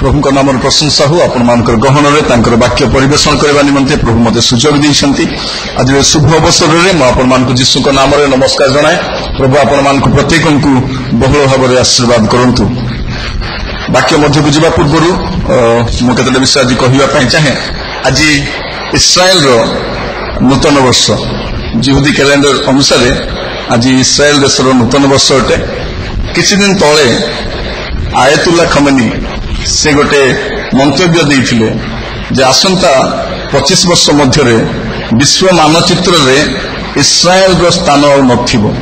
प्रभु नाम प्रशंसा हो आपण मानकर गहन तांकर वाक्य परिवेशन करने निमंते प्रभु मते सुजोग देइछंती। आज शुभ अवसर में मैं आपण मानक जीशु को नाम नमस्कार जनाए। प्रभु आपण मानक प्रत्येक को बहुल भाव में आशीर्वाद करंतु। वाक्य मध्य को जावा पूर्व मु केतटा विषय आज कहवाई चाहे। आज इस्राएल नूतन वर्ष जिहुदी कैलेंडर अनुसार आज इस्राएल देशर नूतन वर्ष अटे। किछि दिन तले आयतुल्ला खमेनी से गोटे मंतव्य देइथिले जे आसंता 25 वर्ष मध्य विश्व मानचित्र रे इस्राएल रो स्थान और नथिबो।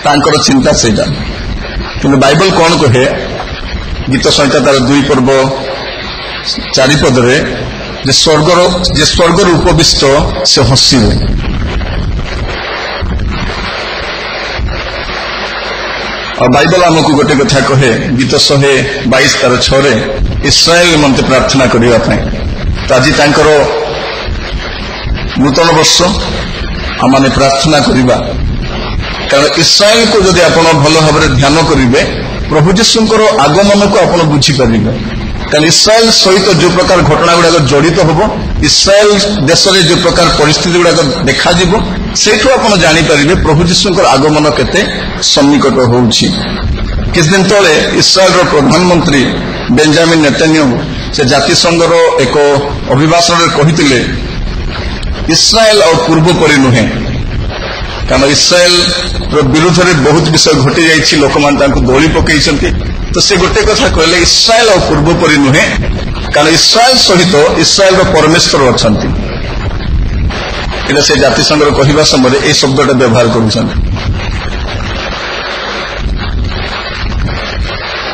तांकर चिंता सेटा कि बाइबल कौन कहे गीत संहिता तार 2 पर्व 4 पद रे जे स्वर्गर उपविष्ट से हसीबे। और बाइबल आमको गोटे कथा कहे गीत 122 तार 6 रे इस्राएल निमंते प्रार्थना करिवा पई। तो आज तांकर नूतन वर्ष आमाने प्रार्थना करिबा, कारण इस्राएल को जदि आपण भलो भाबरे ध्यान करिवे प्रभु जीशुंकर आगमन को आपण बुझी परिबे। कारण इस्राएल सहित जो प्रकार घटना गुड़ाक जड़ित होबो, इस्राएल देश में जो प्रकार परिस्थिति गुड़ाक देखा जिवो सेठु आपण जानि परिबे प्रभु जीशुंकर आगमन केते सन्निकट होउछि। किछ दिन तले इस्राएल रो प्रधानमंत्री बेंजामिन नेतन्याहू से जातिसंघ रो एक अभिभाषण रे कहिथिले इस्राएल और पूर्व परि नुहे। कारण इस्राएल रो विरोध रे बहुत विषय घटी जाइछि, लोक मान तांको दोली पकेइछन्ति। तो से गोटे कथा कहले इस्राएल और पूर्व परि नुहे, कारण इस्राएल सहित इस्राएल रो परमेश्वर अछन्ति। एटा से जातिसंघ रो कहिबा समय ए शब्दटा व्यवहार करूछन्ति।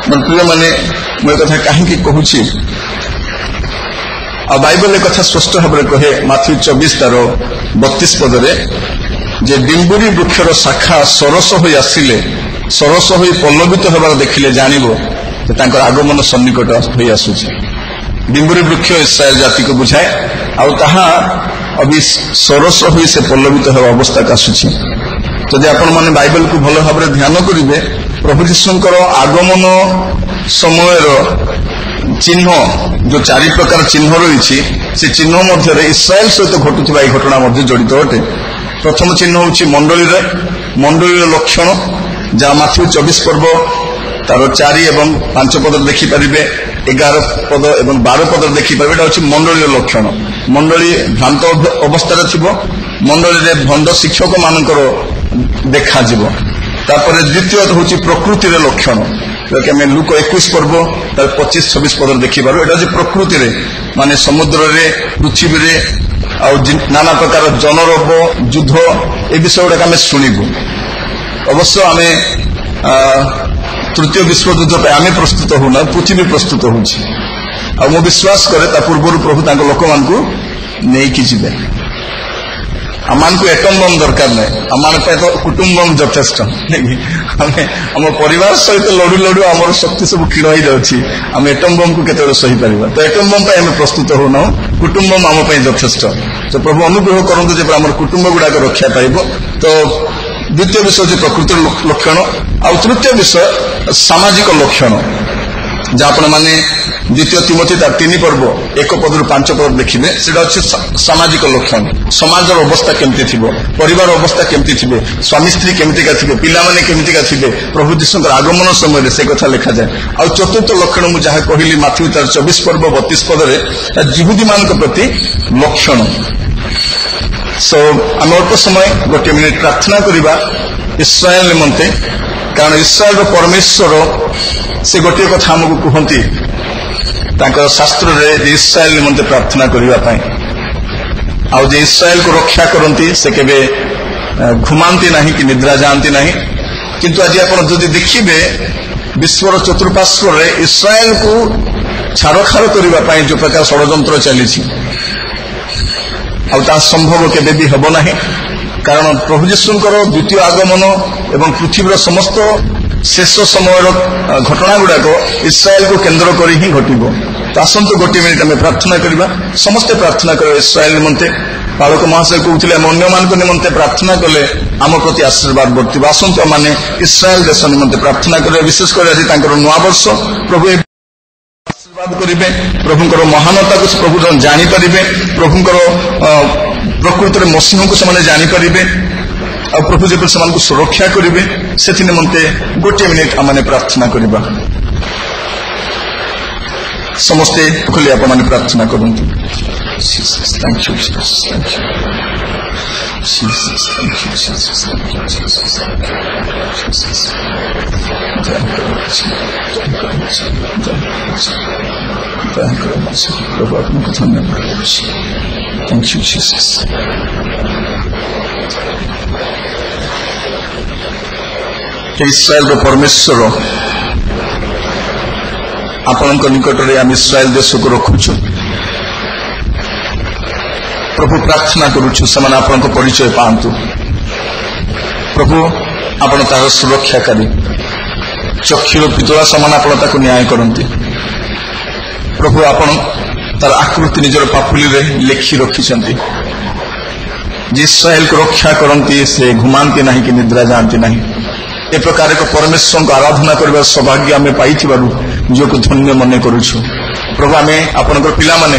प्रिय माने मैं कथा कहीं कहूँ आ बाइबल कथा स्पष्ट भाव में कहे माथ्यू 24 तार 32 पद रे जे डिम्बुरी वृक्षर शाखा सरस हो आसिले सरस हो पल्लवित होबार देखिले जानिबो जे तांकर आगमन सन्निकट होई आसुछि। डिम्बुरी वृक्ष इस्राएल जाति को बुझाए आ ताहा अभी सरस हो से पल्लवित होबा अवस्था का आसुछि। जदि आपण माने बाइबल को भलो भाव में ध्यान करिवे प्रभु जीशुंकर आगमन समय चिन्ह जो 4 प्रकार चिन्ह रही से चिन्ह मध्य इस्राएल सहित घटुवा यह घटना मध्य जड़ित अटे। प्रथम चिन्ह हूँ मंडली लक्षण जहाँ माथ्यू 24 पर्व तार 4 एवं 5 पद देखिपारे 11 पद एवं 12 पद देखिपारे एटा हूँ मंडली लक्षण। मंडली भ्रांत अवस्था थी, मंडली भंड शिक्षक मानकर देखा जीवो। तापर द्वितीय हूँ प्रकृति लक्षण कि आम लुक 21 पर्व तार 25-26 पद देखिपार। एटा हूँ प्रकृति माने समुद्र रे पृथ्वी रे नाना प्रकार जनरोग युद्ध ए विषय गुड़ाक आम शुणु। अवश्य आम तृतीय विश्व युद्ध आम प्रस्तुत होना, पृथ्वी प्रस्तुत हो विश्वास करे पूर्व प्रभु तांको लोक मान को नहीं जीवे। आम को एटम बम दरकार ना, आम तो कुटुंब बम यथेष्ट। आम परिवार सहित लड़ू लड़ू आम शक्ति सब क्षीण हो जाऊँगी, आम एटम बम को केते सही पार। तो एटम बम आम प्रस्तुत होना, कुटुंब बम आम यथेष्ट। तो प्रभु अनुग्रह करूँ जे आम कुटुंब गुड़ाक रक्षा पाइब। तो द्वितीय विषय हूँ प्रकृति लक्षण। आ तृतीय विषय सामाजिक लक्षण जहाँ आपण मैंने द्वितीय तिमोथी तार 3 पर्व 1 पद 5 पद देखिए सेटा अच्छे सामाजिक लक्षण। समाज अवस्था केमती थी, परिवार अवस्था केमती थे, स्वामी स्त्री केमतिका थे, पिला माने केमतिका थे, प्रभु जीशुंकर आगमन समय से कथा लिखा जाए। आ चतुर्थ लक्षण मुझे जहाँ कहली माथ्यू तार 24 पर्व 32 पद जिहुदी मान प्रति लक्षण। सो आम अल्प समय गोटे मिनिट प्रार्थना करवा इस्राएल निमंते, कारण इस्राएल परमेश्वर से गोटे कथा आमको कहती शास्त्र रे इस्राएल निमंते प्रार्थना करने आउ जे इस्राएल को रक्षा करती से केबे घुमाती नहीं कि निद्रा जाती नहीं। किंतु आज आप जदि देखिए विश्वर चतुर्पार्श्व रे इस्राएल को छाड़खाड़ करने जो प्रकार षड्यंत्र चली संभव केबे भी हब नहीं। कारण प्रभु जीशुंकर द्वितीय आगमन एवं पृथ्वीर समस्त शेष समय घटना गुड़ाक इस्राएल को केन्द्र कर ही घटब। तो आसतु गोटे मिनिट आम प्रार्थना करवा, समस्ते प्रार्थना कर इस्राएल निमंते। पालक महाशय कहते आम अन्य मान निमंते प्रार्थना कले आम प्रति आशीर्वाद बर्तब। आसतु आम इस्राएल देश निमंते प्रार्थना कर, विशेषकर आज नुआ वर्ष प्रभु କରିବେ, ପ୍ରଭୁଙ୍କର ମହାନତାକୁ ପ୍ରଭୁ ଜାଣିପାରିବେ, ପ୍ରଭୁଙ୍କର ପ୍ରକୃତରେ ମସିହଙ୍କୁ ସେମାନେ ଜାଣିପାରିବେ, ଆଉ ପ୍ରଭୁ ଯେପରି ସେମାନଙ୍କୁ ସୁରକ୍ଷା କରିବେ, ସେଥି ନିମନ୍ତେ ଗୋଟିଏ ମିନିଟ୍ ଆମମାନେ ପ୍ରାର୍ଥନା କରିବା। ସମସ୍ତେ ଖୋଲି ଆପଣମାନେ ପ୍ରାର୍ଥନା କରନ୍ତୁ। ପ୍ରଭୁ ଆପଣଙ୍କୁ ଧନ୍ୟବାଦ କରୁଛି। Thank you Jesus. ଇସ୍ରାଏଲର ପରମେଶ୍ୱର ଆପଣଙ୍କ ନିକଟରେ ଆମେ ଇସ୍ରାଏଲ ଦେଶକୁ ରଖୁଛୁ। ପ୍ରଭୁ ପ୍ରାର୍ଥନା କରୁଛୁ ସେମାନେ ଆପଣଙ୍କ ପରିଚୟ ପାଆନ୍ତୁ। ପ୍ରଭୁ ଆପଣ ତାର ସୁରକ୍ଷାକାରୀ, ଚକ୍ଷୁର ପିତଳା ସମାନ ଆପଣ ତାକୁ ନ୍ୟାୟ କରନ୍ତି। ପ୍ରଭୁ ଆପଣ ତାର ଆକୃତି ନିଜର ପାପୁଲିରେ ଲେଖି ରଖିଛନ୍ତି। ଯେ ଇସ୍ରାଏଲକୁ ରକ୍ଷା କରନ୍ତି ସେ ଘୁମାନ୍ତି ନାହିଁ କି ନିଦ୍ରା ଯାଆନ୍ତି ନାହିଁ। ଏ ପ୍ରକାର ଏକ ପରମେଶ୍ୱରଙ୍କୁ ଆରାଧନା କରିବାର ସୌଭାଗ୍ୟ ଆମେ ପାଇଥିବାରୁ ନିଜକୁ ଧନ୍ୟ ମନେ କରୁଛୁ। ପ୍ରଭୁ ଆମେ ଆପଣଙ୍କର ପିଲାମାନେ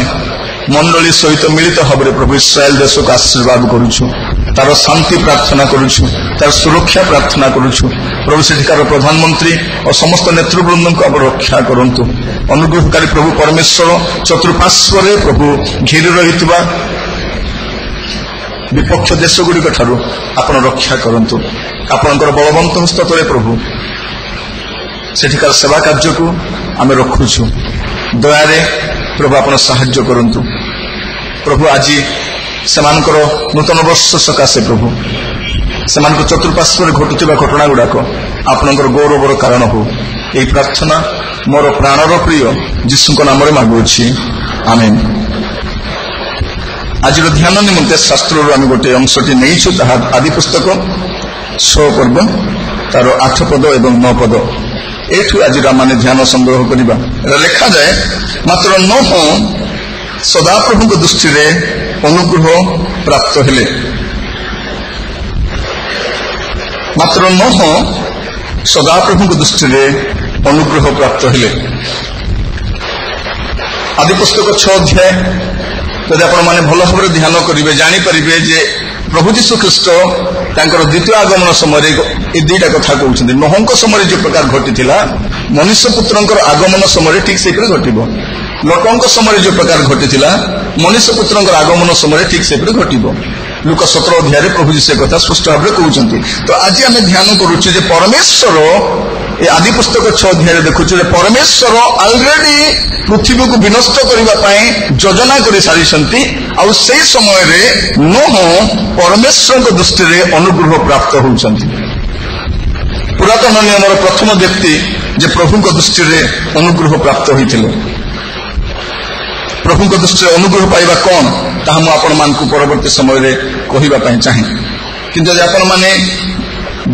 ମଣ୍ଡଳୀ ସହିତ ମିଳିତ ଭାବରେ ପ୍ରଭୁ ଇସ୍ରାଏଲ ଦେଶକୁ ଆଶୀର୍ବାଦ କରୁଛୁ, ତାର ଶାନ୍ତି ପ୍ରାର୍ଥନା କରୁଛୁ, ତାର ସୁରକ୍ଷା ପ୍ରାର୍ଥନା କରୁଛୁ। ପ୍ରଭୁ ସେଠିକାର ପ୍ରଧାନମନ୍ତ୍ରୀ ଓ ସମସ୍ତ ନେତୃବୃନ୍ଦଙ୍କୁ ଆପଣ ରକ୍ଷା କରନ୍ତୁ। ଅନୁଗ୍ରହକାରୀ ପ୍ରଭୁ ପରମେଶ୍ୱର ଚତୁଃପାର୍ଶ୍ୱରେ ପ୍ରଭୁ ଘେରି ରହିଥିବା ବିପକ୍ଷ ଦେଶଗୁଡ଼ିକ ଠାରୁ ଆପଣ ରକ୍ଷା କରନ୍ତୁ। ଆପଣଙ୍କର ବଳବନ୍ତ ହସ୍ତ ତଳେ ପ୍ରଭୁ ସେଠିକାର ସେବା କାର୍ଯ୍ୟକୁ ଆମେ ରଖୁଛୁ। ଦୟାରେ ପ୍ରଭୁ ଆପଣ ସାହାଯ୍ୟ କରନ୍ତୁ। ପ୍ରଭୁ ଆଜି ସେମାନଙ୍କର ନୂତନ ବର୍ଷ ସକାଶେ ପ୍ରଭୁ ସେମାନଙ୍କ ଚତୁଃପାର୍ଶ୍ୱରେ ଘଟୁଥିବା ଘଟଣା ଗୁଡ଼ାକ ଆପଣଙ୍କର ଗୌରବର କାରଣ ହଉ। ଏହି ପ୍ରାର୍ଥନା ମୋର ପ୍ରାଣର ପ୍ରିୟ ଯୀଶୁଙ୍କ ନାମରେ ମାଗୁଅଛି, ଆମେନ୍। ଆଜିର ଧ୍ୟାନ ନିମନ୍ତେ ଶାସ୍ତ୍ରରୁ ଆମେ ଗୋଟିଏ ଅଂଶଟି ନେଇଛୁ, ତାହା ଆଦି ପୁସ୍ତକ 6 ପର୍ବ ତାର 8 ପଦ ଏବଂ 9 ପଦ। ଏଇଠୁ ଆଜି ଆମେ ଧ୍ୟାନ ସଂଗ୍ରହ କରିବା। ଏଟା ଲେଖାଯାଏ, ମାତ୍ର ନୋହ ସଦାପ୍ରଭୁଙ୍କ ଦୃଷ୍ଟିରେ ଅନୁଗ୍ରହ ପ୍ରାପ୍ତ ହେଲେ। ମାତ୍ର ନୋହ ସଦାପ୍ରଭୁଙ୍କ ଦୃଷ୍ଟିରେ ଅନୁଗ୍ରହ ପ୍ରାପ୍ତ ହେଲେ। ଆଦି ପୁସ୍ତକ 6 ଅଧ୍ୟାୟ ଯଦି ଆପଣମାନେ ଭଲ ଭାବରେ ଧ୍ୟାନ କରିବେ ଜାଣିପାରିବେ ଯେ ପ୍ରଭୁ ଯୀଶୁ ଖ୍ରୀଷ୍ଟ ତାଙ୍କର ଦ୍ୱିତୀୟ ଆଗମନ ସମୟରେ ଏ ଦୁଇଟା କଥା କହୁଛନ୍ତି। ନୋହଙ୍କ ସମୟରେ ଯେ ପ୍ରକାର ଘଟିଥିଲା, ମନୁଷ୍ୟ ପୁତ୍ରଙ୍କର ଆଗମନ ସମୟରେ ଠିକ୍ ସେପରି ଘଟିବ। ଲୋକଙ୍କ ସମୟରେ ଯେ ପ୍ରକାର ଘଟିଥିଲା, ମନୁଷ୍ୟ ପୁତ୍ରଙ୍କର ଆଗମନ ସମୟରେ ଠିକ୍ ସେପରି ଘଟିବ। ଲୁକା 17 ଅଧ୍ୟାୟରେ ପ୍ରଭୁ ଯୀଶୁ କଥା ସ୍ପଷ୍ଟ ଭାବରେ କହୁଛନ୍ତି। ତ ଆଜି ଆମେ ଧ୍ୟାନ କରୁଛୁ ଯେ ପରମେଶ୍ୱର ଏ ଆଦି ପୁସ୍ତକ 6 ଅଧ୍ୟାୟରେ ଦେଖୁଛୁ ଯେ ପରମେଶ୍ୱର ଅଲରେଡି ପୃଥିବୀକୁ ବିନଷ୍ଟ କରିବା ପାଇଁ ଯୋଜନା କରି ସାରିଛନ୍ତି। ଆଉ ସେହି ସମୟରେ ନୋହ ପରମେଶ୍ୱରଙ୍କ ଦୃଷ୍ଟିରେ ଅନୁଗ୍ରହ ପ୍ରାପ୍ତ ହେଉଛନ୍ତି। ପୁରାତନ ନିୟମର ପ୍ରଥମ ବ୍ୟକ୍ତି ଯେ ପ୍ରଭୁଙ୍କ ଦୃଷ୍ଟିରେ ଅନୁଗ୍ରହ ପ୍ରାପ୍ତ ହୋଇଥିଲେ। ପ୍ରଭୁଙ୍କ ଦୃଷ୍ଟିରେ ଅନୁଗ୍ରହ ପାଇବା କ'ଣ ତାହା ମୁଁ ଆପଣମାନଙ୍କୁ ପରବର୍ତ୍ତୀ ସମୟରେ କହିବା ପାଇଁ ଚାହେଁ। କିନ୍ତୁ ଯଦି ଆପଣମାନେ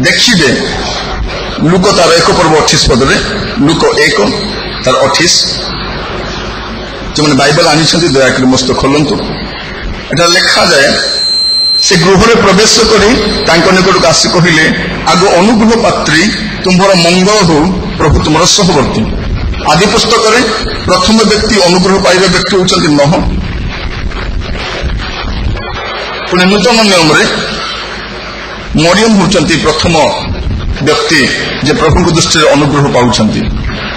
ଦେଖିବେ ଲୁକ ତାର 1 ପର୍ବ 28 ପଦରେ, ଲୁକ 1 ତାର 28, ଯେଉଁମାନେ ବାଇବେଲ ଆଣିଛନ୍ତି ଦୟାକରି ମସ୍ତ ଖୋଲନ୍ତୁ। ଏଟା ଲେଖାଯାଏ, ସେ ଗୃହରେ ପ୍ରବେଶ କରି ତାଙ୍କ ନିକଟକୁ ଆସି କହିଲେ, ଆଗ ଅନୁଗ୍ରହ ପାତ୍ରୀ ତୁମ୍ଭର ମଙ୍ଗଳ ହଉ, ପ୍ରଭୁ ତୁମର ସହବର୍ତ୍ତୀ। ଆଦି ପୁସ୍ତକରେ ପ୍ରଥମ ବ୍ୟକ୍ତି ଅନୁଗ୍ରହ ପାଇବା ବ୍ୟକ୍ତି ହେଉଛନ୍ତି ନୋହ। ପୁଣି ନୂତନ ନିୟମରେ ମରିୟମ ହେଉଛନ୍ତି ପ୍ରଥମ ବ୍ୟକ୍ତି ଯେ ପ୍ରଭୁଙ୍କ ଦୃଷ୍ଟିରେ ଅନୁଗ୍ରହ ପାଉଛନ୍ତି।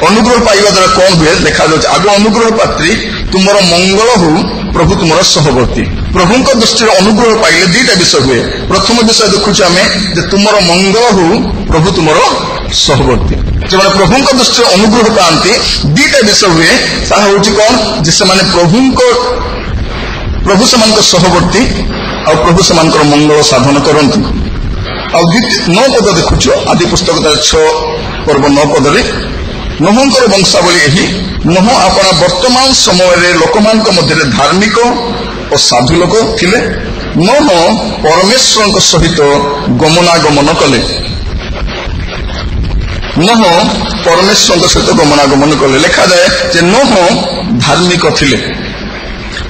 ଅନୁଗ୍ରହ ପାଇବା ଦ୍ୱାରା କ'ଣ ହୁଏ ଦେଖାଯାଉଛି, ଆଗ ଅନୁଗ୍ରହ ପାତ୍ରୀ ତୁମର ମଙ୍ଗଳ ହଉ, ପ୍ରଭୁ ତୁମର ସହବର୍ତ୍ତୀ। ପ୍ରଭୁଙ୍କ ଦୃଷ୍ଟିରେ ଅନୁଗ୍ରହ ପାଇଲେ ଦୁଇଟା ବିଷୟ ହୁଏ। ପ୍ରଥମ ବିଷୟ ଦେଖୁଛୁ ଆମେ ଯେ ତୁମର ମଙ୍ଗଳ ହଉ, ପ୍ରଭୁ ତୁମର ସହବର୍ତ୍ତୀ। ଯେଉଁମାନେ ପ୍ରଭୁଙ୍କ ଦୃଷ୍ଟିରେ ଅନୁଗ୍ରହ ପାଆନ୍ତି ଦୁଇଟା ବିଷୟ ହୁଏ। ତାହା ହେଉଛି କ'ଣ ଯେ ସେମାନେ ପ୍ରଭୁ ସେମାନଙ୍କ ସହବର୍ତ୍ତୀ ଆଉ ପ୍ରଭୁ ସେମାନଙ୍କର ମଙ୍ଗଳ ସାଧନ କରନ୍ତି। ଆଉ 9 ପଦ ଦେଖୁଛୁ ଆଦି ପୁସ୍ତକ 6 ପର୍ବ 9 ପଦରେ, ନୋହଙ୍କର ବଂଶାବଳୀ ଏହି, ନୋହ ଆପଣା ବର୍ତ୍ତମାନ ସମୟରେ ଲୋକମାନଙ୍କ ମଧ୍ୟରେ ଧାର୍ମିକ ଓ ସାଧୁ ଲୋକ ଥିଲେ। ନୋହ ପରମେଶ୍ୱରଙ୍କ ସହିତ ଗମନାଗମନ କଲେ। ନୋହ ପରମେଶ୍ୱରଙ୍କ ସହିତ ଗମନାଗମନ କଲେ। ଲେଖାଯାଏ ଯେ ନୋହ ଧାର୍ମିକ ଥିଲେ।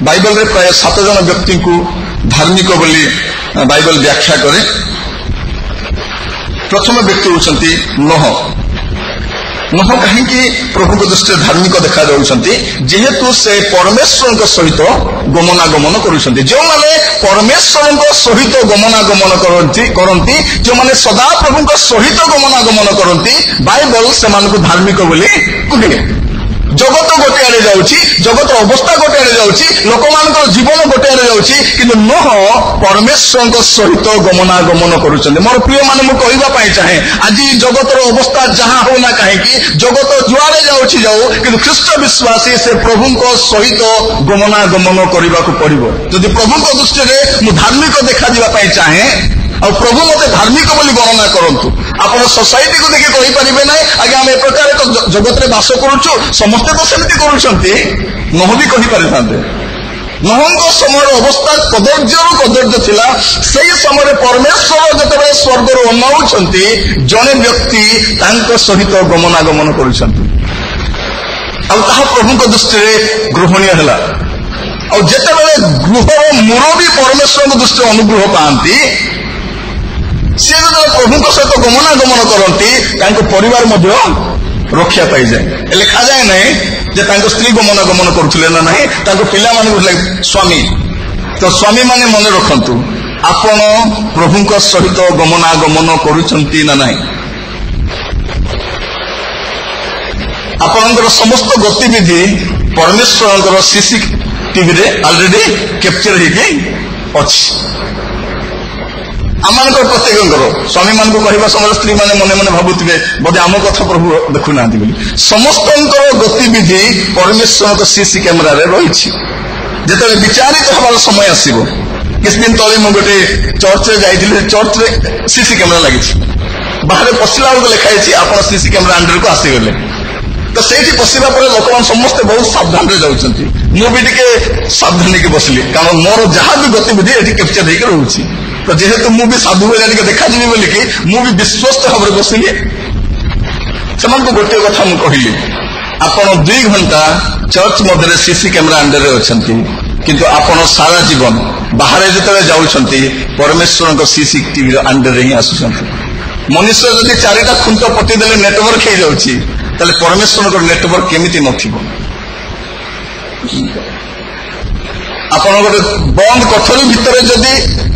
ବାଇବେଲରେ ପ୍ରାୟ 7 ଜଣ ବ୍ୟକ୍ତିଙ୍କୁ ଧାର୍ମିକ ବୋଲି ବାଇବେଲ ବ୍ୟାଖ୍ୟା କରେ। ପ୍ରଥମ ବ୍ୟକ୍ତି ହେଉଛନ୍ତି ନୋହ। ନହ କାହିଁକି ପ୍ରଭୁଙ୍କ ଦୃଷ୍ଟିରେ ଧାର୍ମିକ ଦେଖାଯାଉଛନ୍ତି? ଯେହେତୁ ସେ ପରମେଶ୍ୱରଙ୍କ ସହିତ ଗମନାଗମନ କରୁଛନ୍ତି। ଯେଉଁମାନେ ପରମେଶ୍ୱରଙ୍କ ସହିତ ଗମନାଗମନ କରନ୍ତି, ଯେଉଁମାନେ ସଦାପ୍ରଭୁଙ୍କ ସହିତ ଗମନାଗମନ କରନ୍ତି, ବାଇବଲ ସେମାନଙ୍କୁ ଧାର୍ମିକ ବୋଲି କୁହେ। ଜଗତ ଗୋଟେ ଆଡେ ଯାଉଛି, ଜଗତର ଅବସ୍ଥା ଗୋଟେ ଆଡେ ଯାଉଛି, ଲୋକମାନଙ୍କର ଜୀବନ ଗୋଟେ ଆଡେ ଯାଉଛି, କିନ୍ତୁ ନହ ପରମେଶ୍ୱରଙ୍କ ସହିତ ଗମନାଗମନ କରୁଛନ୍ତି। ମୋର ପ୍ରିୟମାନେ, ମୁଁ କହିବା ପାଇଁ ଚାହେଁ, ଆଜି ଜଗତର ଅବସ୍ଥା ଯାହା ହଉନା କାହିଁକି, ଜଗତ ଯୁଆଡେ ଯାଉଛି ଯାଉ, କିନ୍ତୁ ଖ୍ରୀଷ୍ଟ ବିଶ୍ୱାସୀ ସେ ପ୍ରଭୁଙ୍କ ସହିତ ଗମନାଗମନ କରିବାକୁ ପଡିବ। ଯଦି ପ୍ରଭୁଙ୍କ ଦୃଷ୍ଟିରେ ମୁଁ ଧାର୍ମିକ ଦେଖାଯିବା ପାଇଁ ଚାହେଁ, ଆଉ ପ୍ରଭୁ ମତେ ଧାର୍ମିକ ବୋଲି ଗଣନା କରନ୍ତୁ। ଆପଣ ସୋସାଇଟିକୁ ଦେଖି କହିପାରିବେ ନାହିଁ, ଆଜ୍ଞା ଆମେ ଏ ପ୍ରକାର ଏକ ଜଗତରେ ବାସ କରୁଛୁ, ସମସ୍ତେ ତ ସେମିତି କରୁଛନ୍ତି। ନହ ବି କହିପାରିଥାନ୍ତେ। ନହଙ୍କ ସମୟର ଅବସ୍ଥା କଦର୍ଯ୍ୟରୁ କଦର୍ଯ୍ୟ ଥିଲା। ସେହି ସମୟରେ ପରମେଶ୍ୱର ଯେତେବେଳେ ସ୍ୱର୍ଗରୁ ଅନାଉଛନ୍ତି, ଜଣେ ବ୍ୟକ୍ତି ତାଙ୍କ ସହିତ ଗମନାଗମନ କରୁଛନ୍ତି, ଆଉ ତାହା ପ୍ରଭୁଙ୍କ ଦୃଷ୍ଟିରେ ଗ୍ରହଣୀୟ ହେଲା। ଆଉ ଯେତେବେଳେ ଗୃହର ମୁରବୀ ପରମେଶ୍ୱରଙ୍କ ଦୃଷ୍ଟିରେ ଅନୁଗ୍ରହ ପାଆନ୍ତି, ସେ ଯେତେବେଳେ ପ୍ରଭୁଙ୍କ ସହିତ ଗମନାଗମନ କରନ୍ତି, ତାଙ୍କ ପରିବାର ମଧ୍ୟ ରକ୍ଷା ପାଇଯାଏ। ଲେଖାଯାଏ ନାହିଁ ଯେ ତାଙ୍କ ସ୍ତ୍ରୀ ଗମନାଗମନ କରୁଥିଲେ ନା ନାହିଁ, ତାଙ୍କ ପିଲାମାନଙ୍କୁ ସ୍ୱାମୀ। ତ ସ୍ୱାମୀମାନେ ମନେ ରଖନ୍ତୁ, ଆପଣ ପ୍ରଭୁଙ୍କ ସହିତ ଗମନାଗମନ କରୁଛନ୍ତି ନା ନାହିଁ? ଆପଣଙ୍କର ସମସ୍ତ ଗତିବିଧି ପରମେଶ୍ୱରଙ୍କର CCTVରେ ଅଲରେଡି କ୍ୟାପଚର ହେଇକି ଅଛି। ଆମମାନଙ୍କର ପ୍ରତ୍ୟେକଙ୍କର ସ୍ୱାମୀମାନଙ୍କୁ କହିବା ସମୟରେ ସ୍ତ୍ରୀମାନେ ମନେ ମନେ ଭାବୁଥିବେ ବୋଧେ ଆମ କଥା ପ୍ରଭୁ ଦେଖୁନାହାନ୍ତି ବୋଲି। ସମସ୍ତଙ୍କର ଗତିବିଧି ପରମେଶ୍ୱରଙ୍କ CC କ୍ୟାମେରାରେ ରହିଛି। ଯେତେବେଳେ ବିଚାରିତ ହେବାର ସମୟ ଆସିବ, କିଛି ଦିନ ତଳେ ମୁଁ ଗୋଟେ ଚର୍ଚ୍ଚରେ ଯାଇଥିଲି, ଚର୍ଚ୍ଚରେ CC କ୍ୟାମେରା ଲାଗିଛି। ବାହାରେ ପଶିଲା ବେଳକୁ ଲେଖା ହେଇଛି ଆପଣ CC କ୍ୟାମେରା ଅଣ୍ଡରକୁ ଆସିଗଲେ। ତ ସେଇଠି ବସିବା ପରେ ଲୋକମାନେ ସମସ୍ତେ ବହୁତ ସାବଧାନରେ ଯାଉଛନ୍ତି। ମୁଁ ବି ଟିକେ ସାବଧାନ ହେଇକି ବସିଲି, କାରଣ ମୋର ଯାହା ବି ଗତିବିଧି ଏଠି କ୍ୟାପଚର ହେଇକି ରହୁଛି। ତ ଯେହେତୁ ମୁଁ ବି ସାଧୁ ଭଳିଆ ଟିକେ ଦେଖାଯିବି ବୋଲିକି ମୁଁ ବି ବିଶ୍ୱସ୍ତ ଭାବରେ ବସିଲି। ସେମାନଙ୍କୁ ଗୋଟିଏ କଥା ମୁଁ କହିଲି, ଆପଣ 2 ଘଣ୍ଟା ଚର୍ଚ୍ଚ ମଧ୍ୟରେ CC କ୍ୟାମେରା ଅଣ୍ଡରରେ ଅଛନ୍ତି, କିନ୍ତୁ ଆପଣ ସାରା ଜୀବନ ବାହାରେ ଯେତେବେଳେ ଯାଉଛନ୍ତି ପରମେଶ୍ୱରଙ୍କ CCTVର ଅଣ୍ଡରରେ ହିଁ ଆସୁଛନ୍ତି। ମନୁଷ୍ୟ ଯଦି 4ଟା ଖୁଣ୍ଟ ପୋତିଦେଲେ ନେଟୱାର୍କ ହେଇଯାଉଛି, ତାହେଲେ ପରମେଶ୍ୱରଙ୍କର ନେଟୱାର୍କ କେମିତି ନଥିବ? ଆପଣ ଗୋଟେ ବନ୍ଦ କୋଠରୀ ଭିତରେ ଯଦି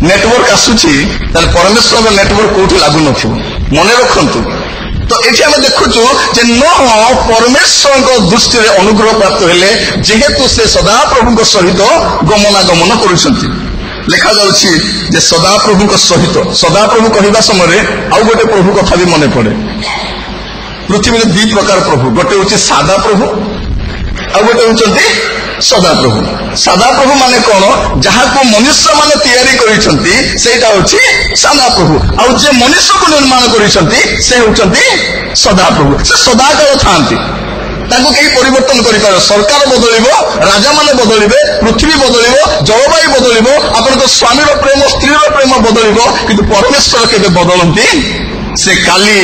ନେଟୱାର୍କ ଆସୁଛି, ତାହେଲେ ପରମେଶ୍ୱରଙ୍କ ନେଟୱାର୍କ କୋଉଠି ଲାଗୁନଥିବ। ମନେ ରଖନ୍ତୁ। ତ ଏଠି ଆମେ ଦେଖୁଛୁ ଯେ ନହ ପରମେଶ୍ୱରଙ୍କ ଦୃଷ୍ଟିରେ ଅନୁଗ୍ରହ ପ୍ରାପ୍ତ ହେଲେ, ଯେହେତୁ ସେ ସଦାପ୍ରଭୁଙ୍କ ସହିତ ଗମନାଗମନ କରୁଛନ୍ତି। ଲେଖାଯାଉଛି ଯେ ସଦାପ୍ରଭୁଙ୍କ ସହିତ, ସଦାପ୍ରଭୁ କହିବା ସମୟରେ ଆଉ ଗୋଟେ ପ୍ରଭୁ କଥା ବି ମନେ ପଡେ। ପୃଥିବୀରେ 2 ପ୍ରକାର ପ୍ରଭୁ, ଗୋଟେ ହଉଛି ସାଦା ପ୍ରଭୁ, ଆଉ ଗୋଟେ ହଉଛନ୍ତି ସଦାପ୍ରଭୁ। ସଦାପ୍ରଭୁ ମାନେ କଣ? ଯାହାକୁ ମନୁଷ୍ୟମାନେ ତିଆରି କରିଛନ୍ତି ସେଇଟା ହଉଛି ସଦାପ୍ରଭୁ, ଆଉ ଯେ ମନୁଷ୍ୟକୁ ନିର୍ମାଣ କରିଛନ୍ତି ସେ ହଉଛନ୍ତି ସଦାପ୍ରଭୁ। ସେ ସଦାକାଳ ଥାନ୍ତି, ତାଙ୍କୁ କେହି ପରିବର୍ତ୍ତନ କରିପାରିବ। ସରକାର ବଦଳିବ, ରାଜାମାନେ ବଦଳିବେ, ପୃଥିବୀ ବଦଳିବ, ଜଳବାୟୁ ବଦଳିବ, ଆପଣଙ୍କ ସ୍ୱାମୀର ପ୍ରେମ, ସ୍ତ୍ରୀର ପ୍ରେମ ବଦଳିବ, କିନ୍ତୁ ପରମେଶ୍ୱର କେବେ ବଦଳନ୍ତି? ସେ କାଲି,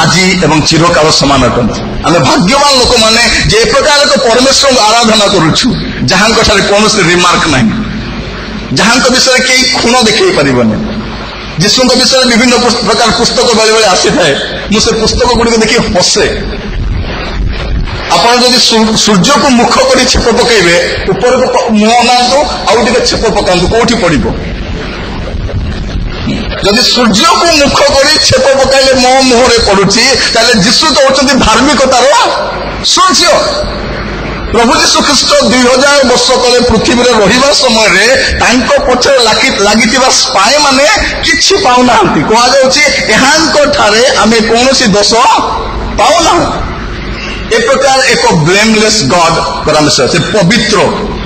ଆଜି ଏବଂ ଚିରକାଳ ସମାନ ଅଟନ୍ତି। ଆମେ ଭାଗ୍ୟବାନ ଲୋକମାନେ ଯେ ଏ ପ୍ରକାର ଏକ ପରମେଶ୍ୱରଙ୍କୁ ଆରାଧନା କରୁଛୁ, ଯାହାଙ୍କଠାରେ କୌଣସି ରିମାର୍କ ନାହିଁ, ଯାହାଙ୍କ ବିଷୟରେ କେହି ଖୁଣ ଦେଖେଇ ପାରିବନି। ଯୀଶୁଙ୍କ ବିଷୟରେ ବିଭିନ୍ନ ପ୍ରକାର ପୁସ୍ତକ ବେଳେବେଳେ ଆସିଥାଏ, ମୁଁ ସେ ପୁସ୍ତକ ଗୁଡ଼ିକ ଦେଖି ହସେ। ଆପଣ ଯଦି ସୂର୍ଯ୍ୟକୁ ମୁଖ କରି ଛେପ ପକେଇବେ, ଉପରକୁ ମୁହଁ ଅନାନ୍ତୁ, ଆଉ ଟିକେ ଛେପ ପକାନ୍ତୁ, କୋଉଠି ପଡିବ? ଯଦି ସୂର୍ଯ୍ୟକୁ ମୁଖ କରି ଛେପ ପକାଇଲେ ମୋ ମୁହଁରେ ପଡୁଛି, ତାହେଲେ ଯୀଶୁ ତ ହଉଛନ୍ତି ଧାର୍ମିକତାର ସୂର୍ଯ୍ୟ। ପ୍ରଭୁ ଯୀଶୁ ଖ୍ରୀଷ୍ଟ 2000 ବର୍ଷ ତଳେ ପୃଥିବୀରେ ରହିବା ସମୟରେ ତାଙ୍କ ପଛରେ ଲାଗିଥିବା ସ୍ପାଇ ମାନେ କିଛି ପାଉନାହାନ୍ତି। କୁହାଯାଉଛି ଏହାଙ୍କ ଠାରେ ଆମେ କୌଣସି ଦୋଷ ପାଉନାହୁଁ। ଏ ପ୍ରକାର ଏକ ବ୍ଲେମଲେସ୍ ଗଡ୍ ପରମେଶ୍ୱର, ସେ ପବିତ୍ର।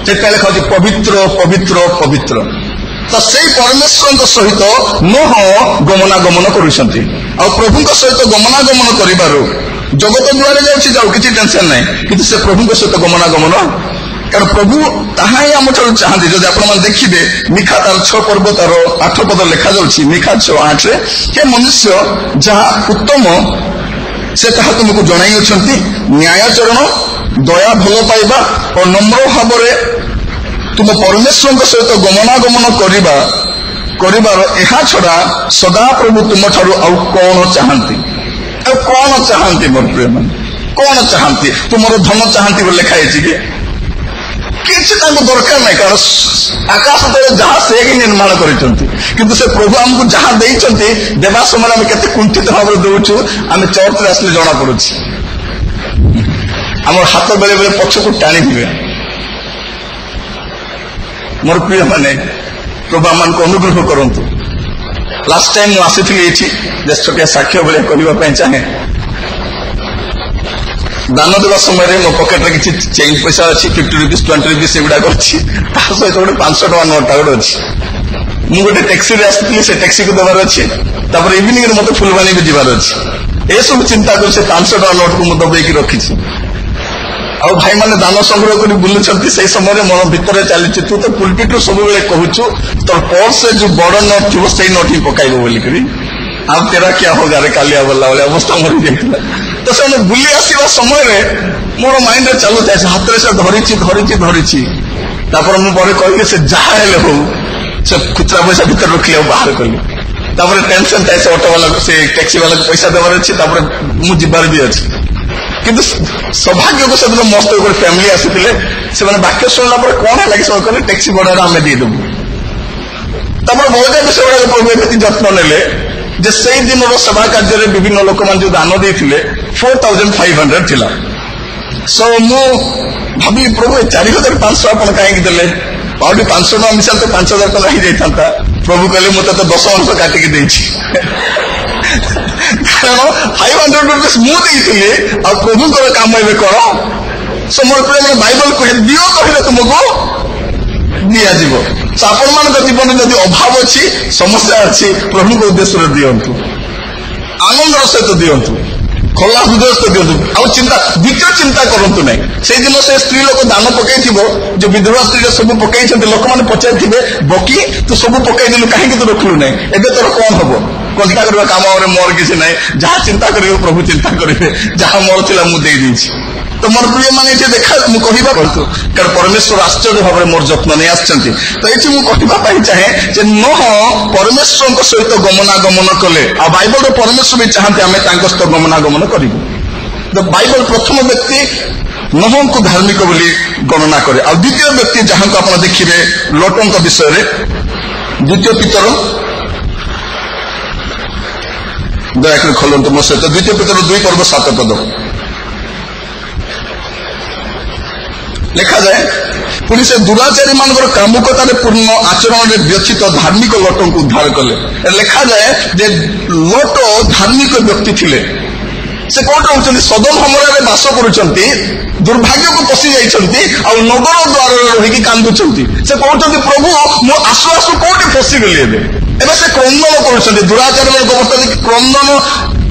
ସେଟା ଲେଖା ଅଛି ପବିତ୍ର ପବିତ୍ର ପବିତ୍ର। ତ ସେଇ ପରମେଶ୍ୱରଙ୍କ ସହିତ ନୋହ ଗମନାଗମନ କରୁଛନ୍ତି। ଆଉ ପ୍ରଭୁଙ୍କ ସହିତ ଗମନାଗମନ କରିବାରୁ ଜଗତ ଯୁଆଡେ ଯାଉଛି ଯାଉ, କିଛି ଟେନସନ ନାହିଁ, କିନ୍ତୁ ସେ ପ୍ରଭୁଙ୍କ ସହିତ ଗମନାଗମନ, କାରଣ ପ୍ରଭୁ ତାହା ହିଁ ଆମଠାରୁ ଚାହାନ୍ତି। ଯଦି ଆପଣମାନେ ଦେଖିବେ ମିଖା ତାର 6 ପର୍ବ ତାର 8 ପଦ ଲେଖାଯାଉଛି, ମିଖା 6:8ରେ, ହେ ମନୁଷ୍ୟ, ଯାହା ଉତ୍ତମ ସେ ତାହା ତୁମକୁ ଜଣାଇଅଛନ୍ତି, ନ୍ୟାୟାଚରଣ, ଦୟା, ଭଲ ପାଇବା ଓ ନମ୍ର ଭାବରେ ତୁମ ପରମେଶ୍ୱରଙ୍କ ସହିତ ଗମନାଗମନ କରିବାର ଏହା ଛଡା ସଦାପ୍ରଭୁ ତୁମଠାରୁ ଆଉ କଣ ଚାହାନ୍ତି? ଆଉ କଣ ଚାହାନ୍ତି ମୋର ପ୍ରିୟମାନେ? କଣ ଚାହାନ୍ତି? ତୁମର ଧନ ଚାହାନ୍ତି ବୋଲି ଲେଖା ହେଇଛି କି? କିଛି ତାଙ୍କୁ ଦରକାର ନାହିଁ, କାରଣ ଆକାଶ ତଳେ ଯାହା ସେ ହିଁ ନିର୍ମାଣ କରିଛନ୍ତି। କିନ୍ତୁ ସେ ପ୍ରଭୁ ଆମକୁ ଯାହା ଦେଇଛନ୍ତି, ଦେବା ସମୟରେ ଆମେ କେତେ କୁଣ୍ଠିତ ଭାବରେ ଦଉଛୁ, ଆମେ ଚର୍ଚ୍ଚରେ ଆସିଲେ ଜଣା ପଡୁଛି। ଆମର ହାତ ବେଳେ ବେଳେ ପଛକୁ ଟାଣି ଦିଏ। ମୋର ପ୍ରିୟ ମାନେ, ପ୍ରଭୁ ଆମମାନଙ୍କୁ ଅନୁଗ୍ରହ କରନ୍ତୁ। ଲାଷ୍ଟ ଟାଇମ ମୁଁ ଆସିଥିଲି ଏଇଠି, ଛୋଟିଆ ସାକ୍ଷ୍ୟ ଭଳିଆ କରିବା ପାଇଁ ଚାହେଁ। ଦାନ ଦେବା ସମୟରେ ମୋ ପକେଟରେ କିଛି ଚେଞ୍ଜ ପଇସା ଅଛି, 50 rupees 20 rupees ଏଗୁଡାକ ଅଛି, ତା ସହିତ ଗୋଟେ 500 ଟଙ୍କା ନୋଟଟା ଗୋଟେ ଅଛି। ମୁଁ ଗୋଟେ ଟ୍ୟାକ୍ସିରେ ଆସିଥିଲି, ସେ ଟ୍ୟାକ୍ସିକୁ ଦେବାର ଅଛି, ତାପରେ ଇଭିନିଂରେ ମତେ ଫୁଲବାଣୀ ବି ଯିବାର ଅଛି। ଏସବୁ ଚିନ୍ତା କରି ସେ 500 ଟଙ୍କା ନୋଟକୁ ମୁଁ ଦବେଇକି ରଖିଛି। ଆଉ ଭାଇମାନେ ଦାନ ସଂଗ୍ରହ କରି ବୁଲୁଛନ୍ତି, ସେଇ ସମୟରେ ମୋ ଭିତରେ ଚାଲିଛି, ତୁ ତ ପୁଲପିଟରୁ ସବୁବେଳେ କହୁଛୁ ତୋର ପର୍ସରେ ଯୋଉ ବଡ ନୋଟ ଥିବ ସେଇ ନୋଟ ହିଁ ପକାଇବ ବୋଲିକରି। ଆଉ ତେରା କିଆ ହୋଗାରେ କାଲିଆ ବୋଲା ଭଳି ଅବସ୍ଥା ମରି ଯାଇଥିଲା। ତ ସେମାନେ ବୁଲି ଆସିବା ସମୟରେ ମୋର ମାଇଣ୍ଡରେ ଚାଲୁଥାଏ, ହାତରେ ସେ ଧରିଛି। ତାପରେ ମୁଁ ପରେ କହିଲି ସେ ଯାହା ହେଲେ ହଉ, ସେ ଖୁଚୁରା ପଇସା ଭିତରେ ରଖିଲି ଆଉ ବାହାର କଲି। ତାପରେ ଟେନସନ ଥାଏ, ସେ ଅଟୋ ବାଲାକୁ ସେ ଟ୍ୟାକ୍ସି ବାଲାକୁ ପଇସା ଦେବାର ଅଛି, ତାପରେ ମୁଁ ଯିବାର ବି ଅଛି। କିନ୍ତୁ ସୌଭାଗ୍ୟକୁ ସେଦିନ ମସ୍ତ ଗୋଟେ ଫ୍ୟାମିଲି ଆସିଥିଲେ, ସେମାନେ ବାକ୍ୟ ଶୁଣିଲା ପରେ କଣ ହେଲା କି ସେମାନେ କହିଲେ ଟ୍ୟାକ୍ସି ଭଡାରେ ଆମେ ଦେଇଦେବୁ। ତାପରେ ବହୁତ ସେଗୁଡାକ ପ୍ରଭୁ ଏମିତି ଯତ୍ନ ନେଲେ ଯେ ସେଇ ଦିନର ସେବା କାର୍ଯ୍ୟରେ ବିଭିନ୍ନ ଲୋକମାନେ ଯୋଉ ଦାନ ଦେଇଥିଲେ 4500 ଥିଲା। ସୋ ମୁଁ ଭାବି ପ୍ରଭୁ 4500 ଆପଣ କାହିଁକି ଦେଲେ? ଆଉ 500 ଟଙ୍କା ମିଶାଲ ତ 5000 ଟଙ୍କା ହେଇଯାଇଥାନ୍ତା। ପ୍ରଭୁ କହିଲେ ମୁଁ ତତେ 10 ଅଂଶ କାଟିକି ଦେଇଛି। କାରଣ 500 rupees ମୁଁ ଦେଇଥିଲି, ଆଉ ପ୍ରଭୁଙ୍କର କାମ ଏବେ କଣ? ସମୟ ବାଇବଲ କହେ ଦିଅ କହିଲେ ତୁମକୁ ଦିଆଯିବ। ଆପଣମାନଙ୍କ ଜୀବନରେ ଯଦି ଅଭାବ ଅଛି, ସମସ୍ୟା ଅଛି, ପ୍ରଭୁଙ୍କ ଉଦ୍ଦେଶ୍ୟରେ ଦିଅନ୍ତୁ, ଆନନ୍ଦର ସହିତ ଦିଅନ୍ତୁ, ଖୋଲା ହୃଦୟ ସହିତ ଦିଅନ୍ତୁ। ଆଉ ଦ୍ୱିତୀୟ ଚିନ୍ତା କରନ୍ତୁ ନାହିଁ। ସେଇଦିନ ସେ ସ୍ତ୍ରୀ ଲୋକ ଦାନ ପକେଇଥିବ, ଯୋଉ ବିଧବା ସ୍ତ୍ରୀରେ ସବୁ ପକେଇଛନ୍ତି, ଲୋକମାନେ ପଚାରିଥିବେ ବକି ତୁ ସବୁ ପକେଇଦେଲୁ, କାହିଁକି ତୁ ରଖିଲୁ ନାହିଁ? ଏବେ ତୋର କଣ ହବ? ଚିନ୍ତା କରିବା କାମରେ ମୋର କିଛି ନାହିଁ, ଯାହା ଚିନ୍ତା କରିବେ ପ୍ରଭୁ ଚିନ୍ତା କରିବେ, ଯାହା ମୋର ଥିଲା ମୁଁ ଦେଇଦେଇଛି। ତ ମୋର ପ୍ରିୟ ମାନେ ଏଠି ଦେଖା ମୁଁ କହିବା କରନ୍ତୁ, କାରଣ ପରମେଶ୍ୱର ଆଶ୍ଚର୍ଯ୍ୟ ଭାବରେ ମୋର ଯତ୍ନ ନେଇ ଆସିଛନ୍ତି। ତ ଏଠି ମୁଁ କହିବା ପାଇଁ ଚାହେଁ ଯେ ନୋହ ପରମେଶ୍ୱରଙ୍କ ସହିତ ଗମନାଗମନ କଲେ, ଆଉ ବାଇବଲରେ ପରମେଶ୍ୱର ବି ଚାହାନ୍ତି ଆମେ ତାଙ୍କ ସହିତ ଗମନାଗମନ କରିବୁ। ତ ବାଇବଲ ପ୍ରଥମ ବ୍ୟକ୍ତି ନୋହଙ୍କୁ ଧାର୍ମିକ ବୋଲି ଗଣନା କରେ। ଆଉ ଦ୍ୱିତୀୟ ବ୍ୟକ୍ତି ଯାହାଙ୍କୁ ଆପଣ ଦେଖିବେ ଲୋଟଙ୍କ ବିଷୟରେ, ଦ୍ୱିତୀୟ ପିତର, ଦୟାକରି ଖୋଲନ୍ତୁ ମୋ ସହିତ ଦ୍ୱିତୀୟ ପିତର 2:7 ଲେଖାଯାଏ, ପୁଣି ସେ ଦୁରାଚାରୀ ମାନଙ୍କର କାମୁକତାରେ ପୂର୍ଣ୍ଣ ଆଚରଣରେ ବ୍ୟଥିତ ଧାର୍ମିକ ଲୋଟଙ୍କୁ ଉଦ୍ଧାର କଲେ। ଲେଖାଯାଏ ଯେ ଲୋଟ ଧାର୍ମିକ ବ୍ୟକ୍ତି ଥିଲେ। ସେ କୋଉଠି ରହୁଛନ୍ତି? ସଦମ ଗମୋରାରେ ବାସ କରୁଛନ୍ତି, ଦୁର୍ଭାଗ୍ୟକୁ ପଶି ଯାଇଛନ୍ତି, ଆଉ ନଗର ଦ୍ୱାରରେ ରହିକି କାନ୍ଦୁଛନ୍ତି। ସେ କହୁଛନ୍ତି ପ୍ରଭୁ ମୁଁ ଆସୁ ଆସୁ କୋଉଠି ଫସିଗଲି। ଏବେ ସେ କ୍ରନ୍ଦନ କରୁଛନ୍ତି, ଦୁରାଚାରମାନଙ୍କ ଅବସ୍ଥା ଦେଖି କ୍ରନ୍ଦନ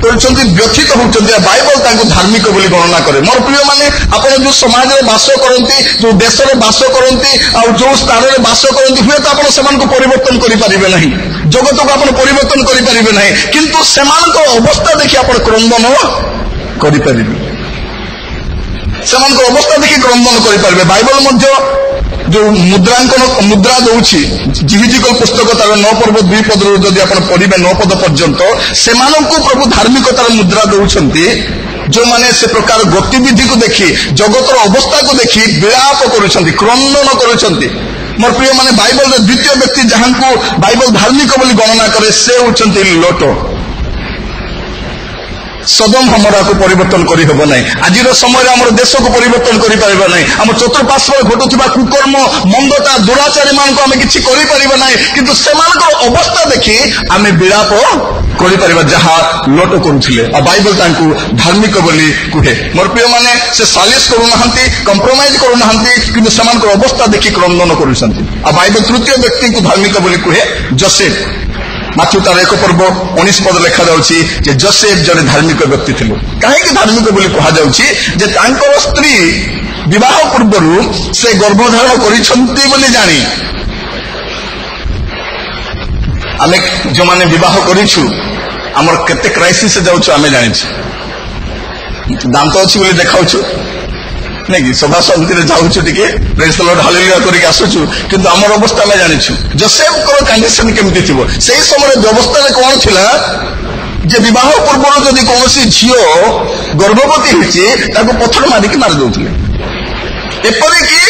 କରୁଛନ୍ତି, ବ୍ୟଥିତ ହେଉଛନ୍ତି। ବାଇବଲ ତାଙ୍କୁ ଧାର୍ମିକ ବୋଲି ଗଣନା କରେ। ମୋର ପ୍ରିୟ ମାନେ, ଆପଣ ଯୋଉ ସମାଜରେ ବାସ କରନ୍ତି, ଯୋଉ ଦେଶରେ ବାସ କରନ୍ତି, ଆଉ ଯୋଉ ସ୍ଥାନରେ ବାସ କରନ୍ତି, ହୁଏତ ଆପଣ ସେମାନଙ୍କୁ ପରିବର୍ତ୍ତନ କରିପାରିବେ ନାହିଁ, ଜଗତକୁ ଆପଣ ପରିବର୍ତ୍ତନ କରିପାରିବେ ନାହିଁ, କିନ୍ତୁ ସେମାନଙ୍କ ଅବସ୍ଥା ଦେଖି ଆପଣ କ୍ରନ୍ଦନ କରିପାରିବେ, ସେମାନଙ୍କ ଅବସ୍ଥା ଦେଖି କ୍ରନ୍ଦନ କରିପାରିବେ। ବାଇବଲ ମଧ୍ୟ ଯୋଉ ମୁଦ୍ରା ଦଉଛି, ଜିହିଜିକଲ ପୁସ୍ତକ ତାର 9 ପର୍ବ 2 ପଦରୁ ଯଦି ଆପଣ ପଢିବେ 9 ପଦ ପର୍ଯ୍ୟନ୍ତ, ସେମାନଙ୍କୁ ପ୍ରଭୁ ଧାର୍ମିକତାର ମୁଦ୍ରା ଦଉଛନ୍ତି, ଯୋଉମାନେ ସେ ପ୍ରକାର ଗତିବିଧିକୁ ଦେଖି, ଜଗତର ଅବସ୍ଥାକୁ ଦେଖି ବିଳାପ କରୁଛନ୍ତି, କ୍ରନ୍ଦନ କରୁଛନ୍ତି। ମୋର ପ୍ରିୟ ମାନେ, ବାଇବଲର ଦ୍ୱିତୀୟ ବ୍ୟକ୍ତି ଯାହାଙ୍କୁ ବାଇବଲ ଧାର୍ମିକ ବୋଲି ଗଣନା କରେ, ସେ ହେଉଛନ୍ତି ଲୋଟ। ସଦମ ଗମୋରାକୁ ପରିବର୍ତ୍ତନ କରିହେବ ନାହିଁ, ଆଜିର ସମୟରେ ଆମର ଦେଶକୁ ପରିବର୍ତ୍ତନ କରିପାରିବା ନାହିଁ, ଆମ ଚତୁଃପାର୍ଶ୍ୱରେ ଘଟୁଥିବା କୁକର୍ମ, ମନ୍ଦତା, ଦୁରାଚାରୀ ମାନଙ୍କୁ ଆମେ କିଛି କରିପାରିବା ନାହିଁ, କିନ୍ତୁ ସେମାନଙ୍କର ଅବସ୍ଥା ଦେଖି ଆମେ ବିଳାପ କରିପାରିବା, ଯାହା ଲୋଟ କରୁଥିଲେ। ଆଉ ବାଇବଲ ତାଙ୍କୁ ଧାର୍ମିକ ବୋଲି କୁହେ। ମୋର ପ୍ରିୟ ମାନେ, ସେ ସାଲିସ କରୁନାହାନ୍ତି, କମ୍ପ୍ରମାଇଜ କରୁନାହାନ୍ତି, କିନ୍ତୁ ସେମାନଙ୍କର ଅବସ୍ଥା ଦେଖି କ୍ରନ୍ଦନ କରୁଛନ୍ତି। ଆଉ ବାଇବଲ ତୃତୀୟ ବ୍ୟକ୍ତିଙ୍କୁ ଧାର୍ମିକ ବୋଲି କୁହେ ଯୋସେଫ। ମାଥ୍ୟୁ ତାର 1 ପର୍ବ 19 ପଦ ଲେଖାଯାଉଛି ଯେ ଯୋସେଫ ଜଣେ ଧାର୍ମିକ ବ୍ୟକ୍ତି ଥିଲେ। କାହିଁକି ଧାର୍ମିକ ବୋଲି କୁହାଯାଉଛି? ଯେ ତାଙ୍କର ସ୍ତ୍ରୀ ବିବାହ ପୂର୍ବରୁ ସେ ଗର୍ଭଧାରଣ କରିଛନ୍ତି ବୋଲି ଜାଣି, ଆମେ ଯୋଉମାନେ ବିବାହ କରିଛୁ ଆମର କେତେ କ୍ରାଇସିସ୍ ଯାଉଛୁ ଆମେ ଜାଣିଛୁ। ଦାନ୍ତ ଅଛି ବୋଲି ଦେଖାଉଛୁ ନାଇଁ କି, ସଭା ସମିତିରେ ଯାଉଛୁ, ଟିକେ ପ୍ରେଜ୍ ଦ ଲର୍ଡ ହାଲେଲୁୟା କରିକି ଆସୁଛୁ, କିନ୍ତୁ ଆମର ଅବସ୍ଥା ଆମେ ଜାଣିଛୁ। ଯୋସେଫଙ୍କର କଣ୍ଡିସନ କେମିତି ଥିବ? ସେଇ ସମୟରେ ବ୍ୟବସ୍ଥାରେ କଣ ଥିଲା? ଯେ ବିବାହ ପୂର୍ବରୁ ଯଦି କୌଣସି ଝିଅ ଗର୍ଭବତୀ ହେଇଛି ତାକୁ ପଥର ମାରିକି ମାରି ଦଉଥିଲେ। ଏପରିକି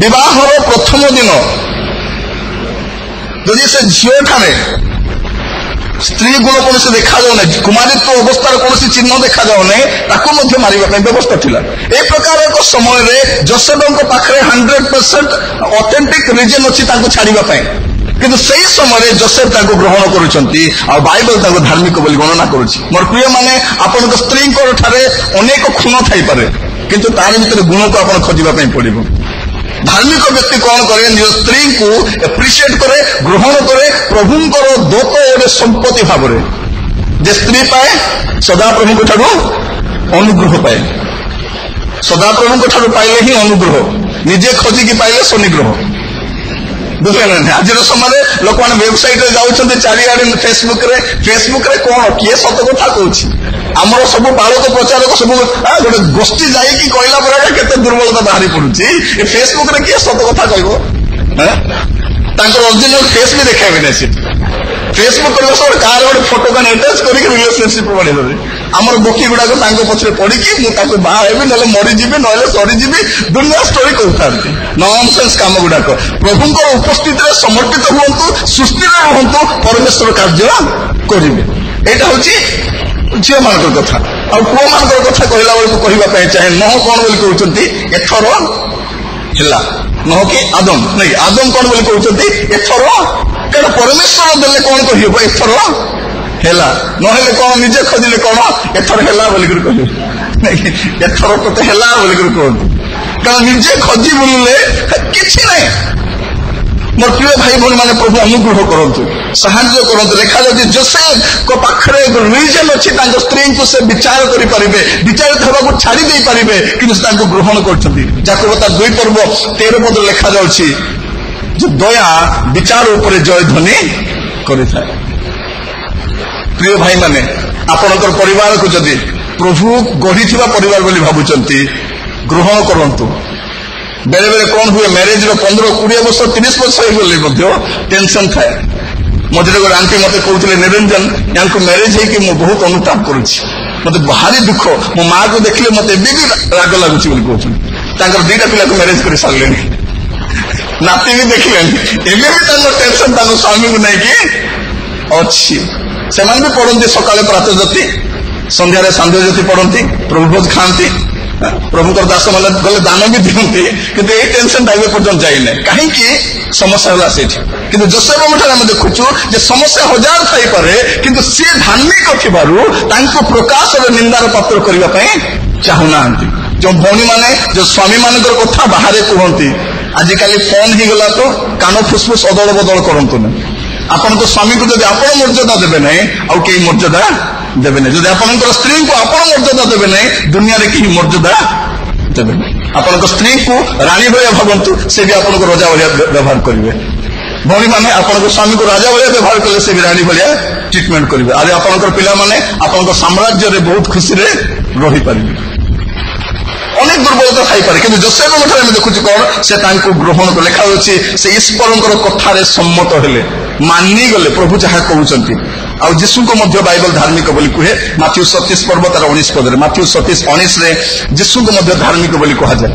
ବିବାହର ପ୍ରଥମ ଦିନ ଯଦି ସେ ଝିଅଠାରେ ସ୍ତ୍ରୀ ଗୁଣ କୌଣସି ଦେଖାଯାଉନାହିଁ, କୁମାରୀତ୍ୱ ଅବସ୍ଥାର କୌଣସି ଚିହ୍ନ ଦେଖାଯାଉନାହିଁ, ତାକୁ ମଧ୍ୟ ମାରିବା ପାଇଁ ବ୍ୟବସ୍ଥା ଥିଲା। ଏ ପ୍ରକାର ଏକ ସମୟରେ ଯୋସେଫଙ୍କ ପାଖରେ 100% ଅଥେଣ୍ଟିକ ରିଜନ ଅଛି ତାଙ୍କୁ ଛାଡ଼ିବା ପାଇଁ, କିନ୍ତୁ ସେହି ସମୟରେ ଯୋସେଫ ତାଙ୍କୁ ଗ୍ରହଣ କରୁଛନ୍ତି ଆଉ ବାଇବଲ ତାଙ୍କୁ ଧାର୍ମିକ ବୋଲି ଗଣନା କରୁଛି। ମୋର ପ୍ରିୟମାନେ, ଆପଣଙ୍କ ସ୍ତ୍ରୀଙ୍କ ଠାରେ ଅନେକ ଖୁଣ ଥାଇପାରେ, କିନ୍ତୁ ତାର ଭିତରେ ଗୁଣକୁ ଆପଣ ଖୋଜିବା ପାଇଁ ପଡ଼ିବ। ଧାର୍ମିକ ବ୍ୟକ୍ତି କଣ କରେ? ନିଜ ସ୍ତ୍ରୀଙ୍କୁ ଏପ୍ରିସିଏଟ କରେ, ଗ୍ରହଣ କରେ, ପ୍ରଭୁଙ୍କର ଦୋତ ଗୋଟେ ସମ୍ପତ୍ତି ଭାବରେ। ଯେ ସ୍ତ୍ରୀ ପାଏ ସଦାପ୍ରଭୁଙ୍କ ଠାରୁ ଅନୁଗ୍ରହ ପାଏ। ସଦାପ୍ରଭୁଙ୍କ ଠାରୁ ପାଇଲେ ହିଁ ଅନୁଗ୍ରହ, ନିଜେ ଖୋଜିକି ପାଇଲେ ଶନିଗ୍ରହ। ବୁଝିଲେ ନା? ଆଜିର ସମୟରେ ଲୋକମାନେ ୱେବସାଇଟରେ ଯାଉଛନ୍ତି ଚାରିଆଡେ, ଫେସବୁକରେ କଣ କିଏ ସତ କଥା କହୁଛି? ଆମର ସବୁ ବାଳକ ପ୍ରଚାରକ ସବୁ ଗୋଟେ ଗୋଷ୍ଠୀ ଯାଇକି କହିଲା ପରେ କେତେ ଦୁର୍ବଳତା ବାହାରି ପଡୁଛି। ଏ ଫେସବୁକରେ କିଏ ସତ କଥା କହିବ? ତାଙ୍କର ଅରିଜିନାଲ ଫେସ୍ ବି ଦେଖାଇବେ ନାହିଁ। ସେଠି ଫେସବୁକ କରିବା ସମୟରେ କାହାର ଗୋଟେ ଫଟୋ କାନ ଆଟାଚ୍ କରିକି ରିଲେସନସିପ ବଢେଇଦେବେ। ଆମର ବୋକି ଗୁଡାକ ତାଙ୍କ ପଛରେ ପଡିକି ମୁଁ ତାକୁ ବାହା ହେବି, ନହେଲେ ମରିଯିବି, ନହେଲେ ସରିଯିବି, ଦୁନିଆ ଷ୍ଟୋରି କହୁଥାନ୍ତି। ନନସେନ୍ସ କାମ ଗୁଡାକ। ପ୍ରଭୁଙ୍କର ଉପସ୍ଥିତିରେ ସମର୍ପିତ ହୁଅନ୍ତୁ, ସୃଷ୍ଟିରେ ରୁହନ୍ତୁ, ପରମେଶ୍ୱର କାର୍ଯ୍ୟ କରିବେ। ଏଇଟା ହଉଛି ଝିଅ ମାନଙ୍କର କଥା। ଆଉ ପୁଅ ମାନଙ୍କର କଥା କହିଲା ବେଳକୁ କହିବା ପାଇଁ ଚାହେଁ, ନହ କଣ ବୋଲି କହୁଛନ୍ତି? ଏଥର ହେଲା। ନହ କି ଆଦମ ନାଇଁ, ଆଦମ କଣ ବୋଲି କହୁଛନ୍ତି? ଏଥର। କାରଣ ପରମେଶ୍ୱର ଦେଲେ କଣ କହିବ? ଏଥର ହେଲା। ନହେଲେ କଣ ନିଜେ ଖୋଜିଲେ କଣ? ଏଥର ହେଲା ବୋଲିକରି କହିବେ। ଏଥର ତତେ ହେଲା ବୋଲିକରି କୁହନ୍ତୁ। କାରଣ ନିଜେ ଖୋଜି ବୁଲିଲେ କିଛି ନାହିଁ। ମୋର ପ୍ରିୟ ଭାଇ ଭଉଣୀ ମାନେ, ପ୍ରଭୁ ଅନୁଗ୍ରହ କରନ୍ତୁ, ସାହାଯ୍ୟ କରନ୍ତୁ। ଲେଖାଯାଉଛି ଯୋସେଫଙ୍କ ପାଖରେ ରିଜନ ଅଛି, ତାଙ୍କ ସ୍ତ୍ରୀଙ୍କୁ ସେ ବିଚାର କରିପାରିବେ, ବିଚାରିତ ହେବାକୁ ଛାଡି ଦେଇପାରିବେ, କିନ୍ତୁ ସେ ତାଙ୍କୁ ଗ୍ରହଣ କରୁଛନ୍ତି। ଯାକୋବ ତା 2:13 ଲେଖାଯାଉଛି ଯେ ଦୟା ବିଚାର ଉପରେ ଜୟଧ୍ୱନି କରିଥାଏ। ପ୍ରିୟ ଭାଇ ମାନେ, ଆପଣଙ୍କର ପରିବାରକୁ ଯଦି ପ୍ରଭୁ ଗଢିଥିବା ପରିବାର ବୋଲି ଭାବୁଛନ୍ତି, ଗ୍ରହଣ କରନ୍ତୁ। ବେଳେ ବେଳେ କଣ ହୁଏ, ମ୍ୟାରେଜର 15-20 ବର୍ଷ 30 ବର୍ଷ ହେଇଗଲେ ମଧ୍ୟ ଟେନସନ ଥାଏ। ମଝିରେ ଗୋଟେ ଆଣ୍ଟି ମତେ କହୁଥିଲେ, ନିରଞ୍ଜନ ୟାଙ୍କୁ ମ୍ୟାରେଜ ହେଇକି ମୁଁ ବହୁତ ଅନୁତାପ କରୁଛି, ମତେ ଭାରି ଦୁଃଖ, ମୋ ମାକୁ ଦେଖିଲେ ମତେ ଏବେ ବି ରାଗ ଲାଗୁଛି ବୋଲି କହୁଛନ୍ତି। ତାଙ୍କର 2ଟା ପିଲାକୁ ମ୍ୟାରେଜ କରି ସାରିଲେଣି, ନାତି ବି ଦେଖିଲେଣି, ଏବେ ବି ତାଙ୍କ ଟେନସନ ତାଙ୍କ ସ୍ୱାମୀକୁ ନେଇକି ଅଛି। ସେମାନେ ବି ପଢନ୍ତି, ସକାଳେ ପ୍ରାତଃଜ୍ୟୋତି, ସନ୍ଧ୍ୟାରେ ସାନ୍ଧ୍ୟଜ୍ୟୋତି ପଢନ୍ତି, ପ୍ରଭୁ ଭୋଜ ଖାଆନ୍ତି, ପ୍ରଭୁଙ୍କର ଦାସ ମାନେ ଗଲେ ଦାନ ବି ଦିଅନ୍ତି, କିନ୍ତୁ ଏଇ ଟେନସନଟା ଏବେ ପର୍ଯ୍ୟନ୍ତ ଯାଇନାହିଁ। କାହିଁକି? ସମସ୍ୟା ହେଲା ସେଇଠି। କିନ୍ତୁ ଯୋସେଫଙ୍କ ଠାରେ ଆମେ ଦେଖୁଛୁ ଯେ ସମସ୍ୟା 1000 ଥାଇପାରେ, କିନ୍ତୁ ସିଏ ଧାର୍ମିକ ଥିବାରୁ ତାଙ୍କୁ ପ୍ରକାଶର ନିନ୍ଦାର ପାତ୍ର କରିବା ପାଇଁ ଚାହୁଁନାହାନ୍ତି। ଯୋଉ ଭଉଣୀମାନେ ଯୋଉ ସ୍ୱାମୀ ମାନଙ୍କର କଥା ବାହାରେ କୁହନ୍ତି, ଆଜିକାଲି ଫୋନ ହେଇଗଲା ତ କାନ ଫୁସଫୁସ ଅଦଳ ବଦଳ କରନ୍ତୁ ନାହିଁ। ଆପଣଙ୍କ ସ୍ୱାମୀଙ୍କୁ ଯଦି ଆପଣ ମର୍ଯ୍ୟାଦା ଦେବେ ନାହିଁ, ଆଉ କେହି ମର୍ଯ୍ୟାଦା ଦେବେ ନାହିଁ। ଯଦି ଆପଣଙ୍କର ସ୍ତ୍ରୀଙ୍କୁ ଆପଣ ମର୍ଯ୍ୟାଦା ଦେବେ ନାହିଁ, ଦୁନିଆରେ କେହି ମର୍ଯ୍ୟାଦା ଦେବେ ନାହିଁ। ଆପଣଙ୍କ ସ୍ତ୍ରୀଙ୍କୁ ରାଣୀ ଭଳିଆ ଭାବନ୍ତୁ, ସେ ବି ଆପଣଙ୍କୁ ରଜା ଭଳିଆ ବ୍ୟବହାର କରିବେ। ଭଉଣୀମାନେ ଆପଣଙ୍କ ସ୍ୱାମୀକୁ ରାଜା ଭଳିଆ ବ୍ୟବହାର କଲେ ସେ ବି ରାଣୀ ଭଳିଆ ଟ୍ରିଟମେଣ୍ଟ କରିବେ। ଆଉ ଆପଣଙ୍କର ପିଲାମାନେ ଆପଣଙ୍କ ସାମ୍ରାଜ୍ୟରେ ବହୁତ ଖୁସିରେ ରହିପାରିବେ। ଅନେକ ଦୁର୍ବଳତା ଥାଇପାରେ, କିନ୍ତୁ ଯୋସେଫଙ୍କ ଠାରେ ଆମେ ଦେଖୁଛୁ କଣ, ସେ ତାଙ୍କୁ ଗ୍ରହଣ କଲେ। ଲେଖାଯାଉଛି ସେ ଈଶ୍ୱରଙ୍କର କଥାରେ ସମ୍ମତ ହେଲେ, ମାନିଗଲେ ପ୍ରଭୁ ଯାହା କହୁଛନ୍ତି। ଆଉ ଯୀଶୁଙ୍କୁ ମଧ୍ୟ ବାଇବଲ ଧାର୍ମିକ ବୋଲି କୁହେ। ମାଥ୍ୟୁ 37 ତାର 19 ମାଥ୍ୟୁ 37:19 ଯୀଶୁଙ୍କୁ ମଧ୍ୟ ଧାର୍ମିକ ବୋଲି କୁହାଯାଏ।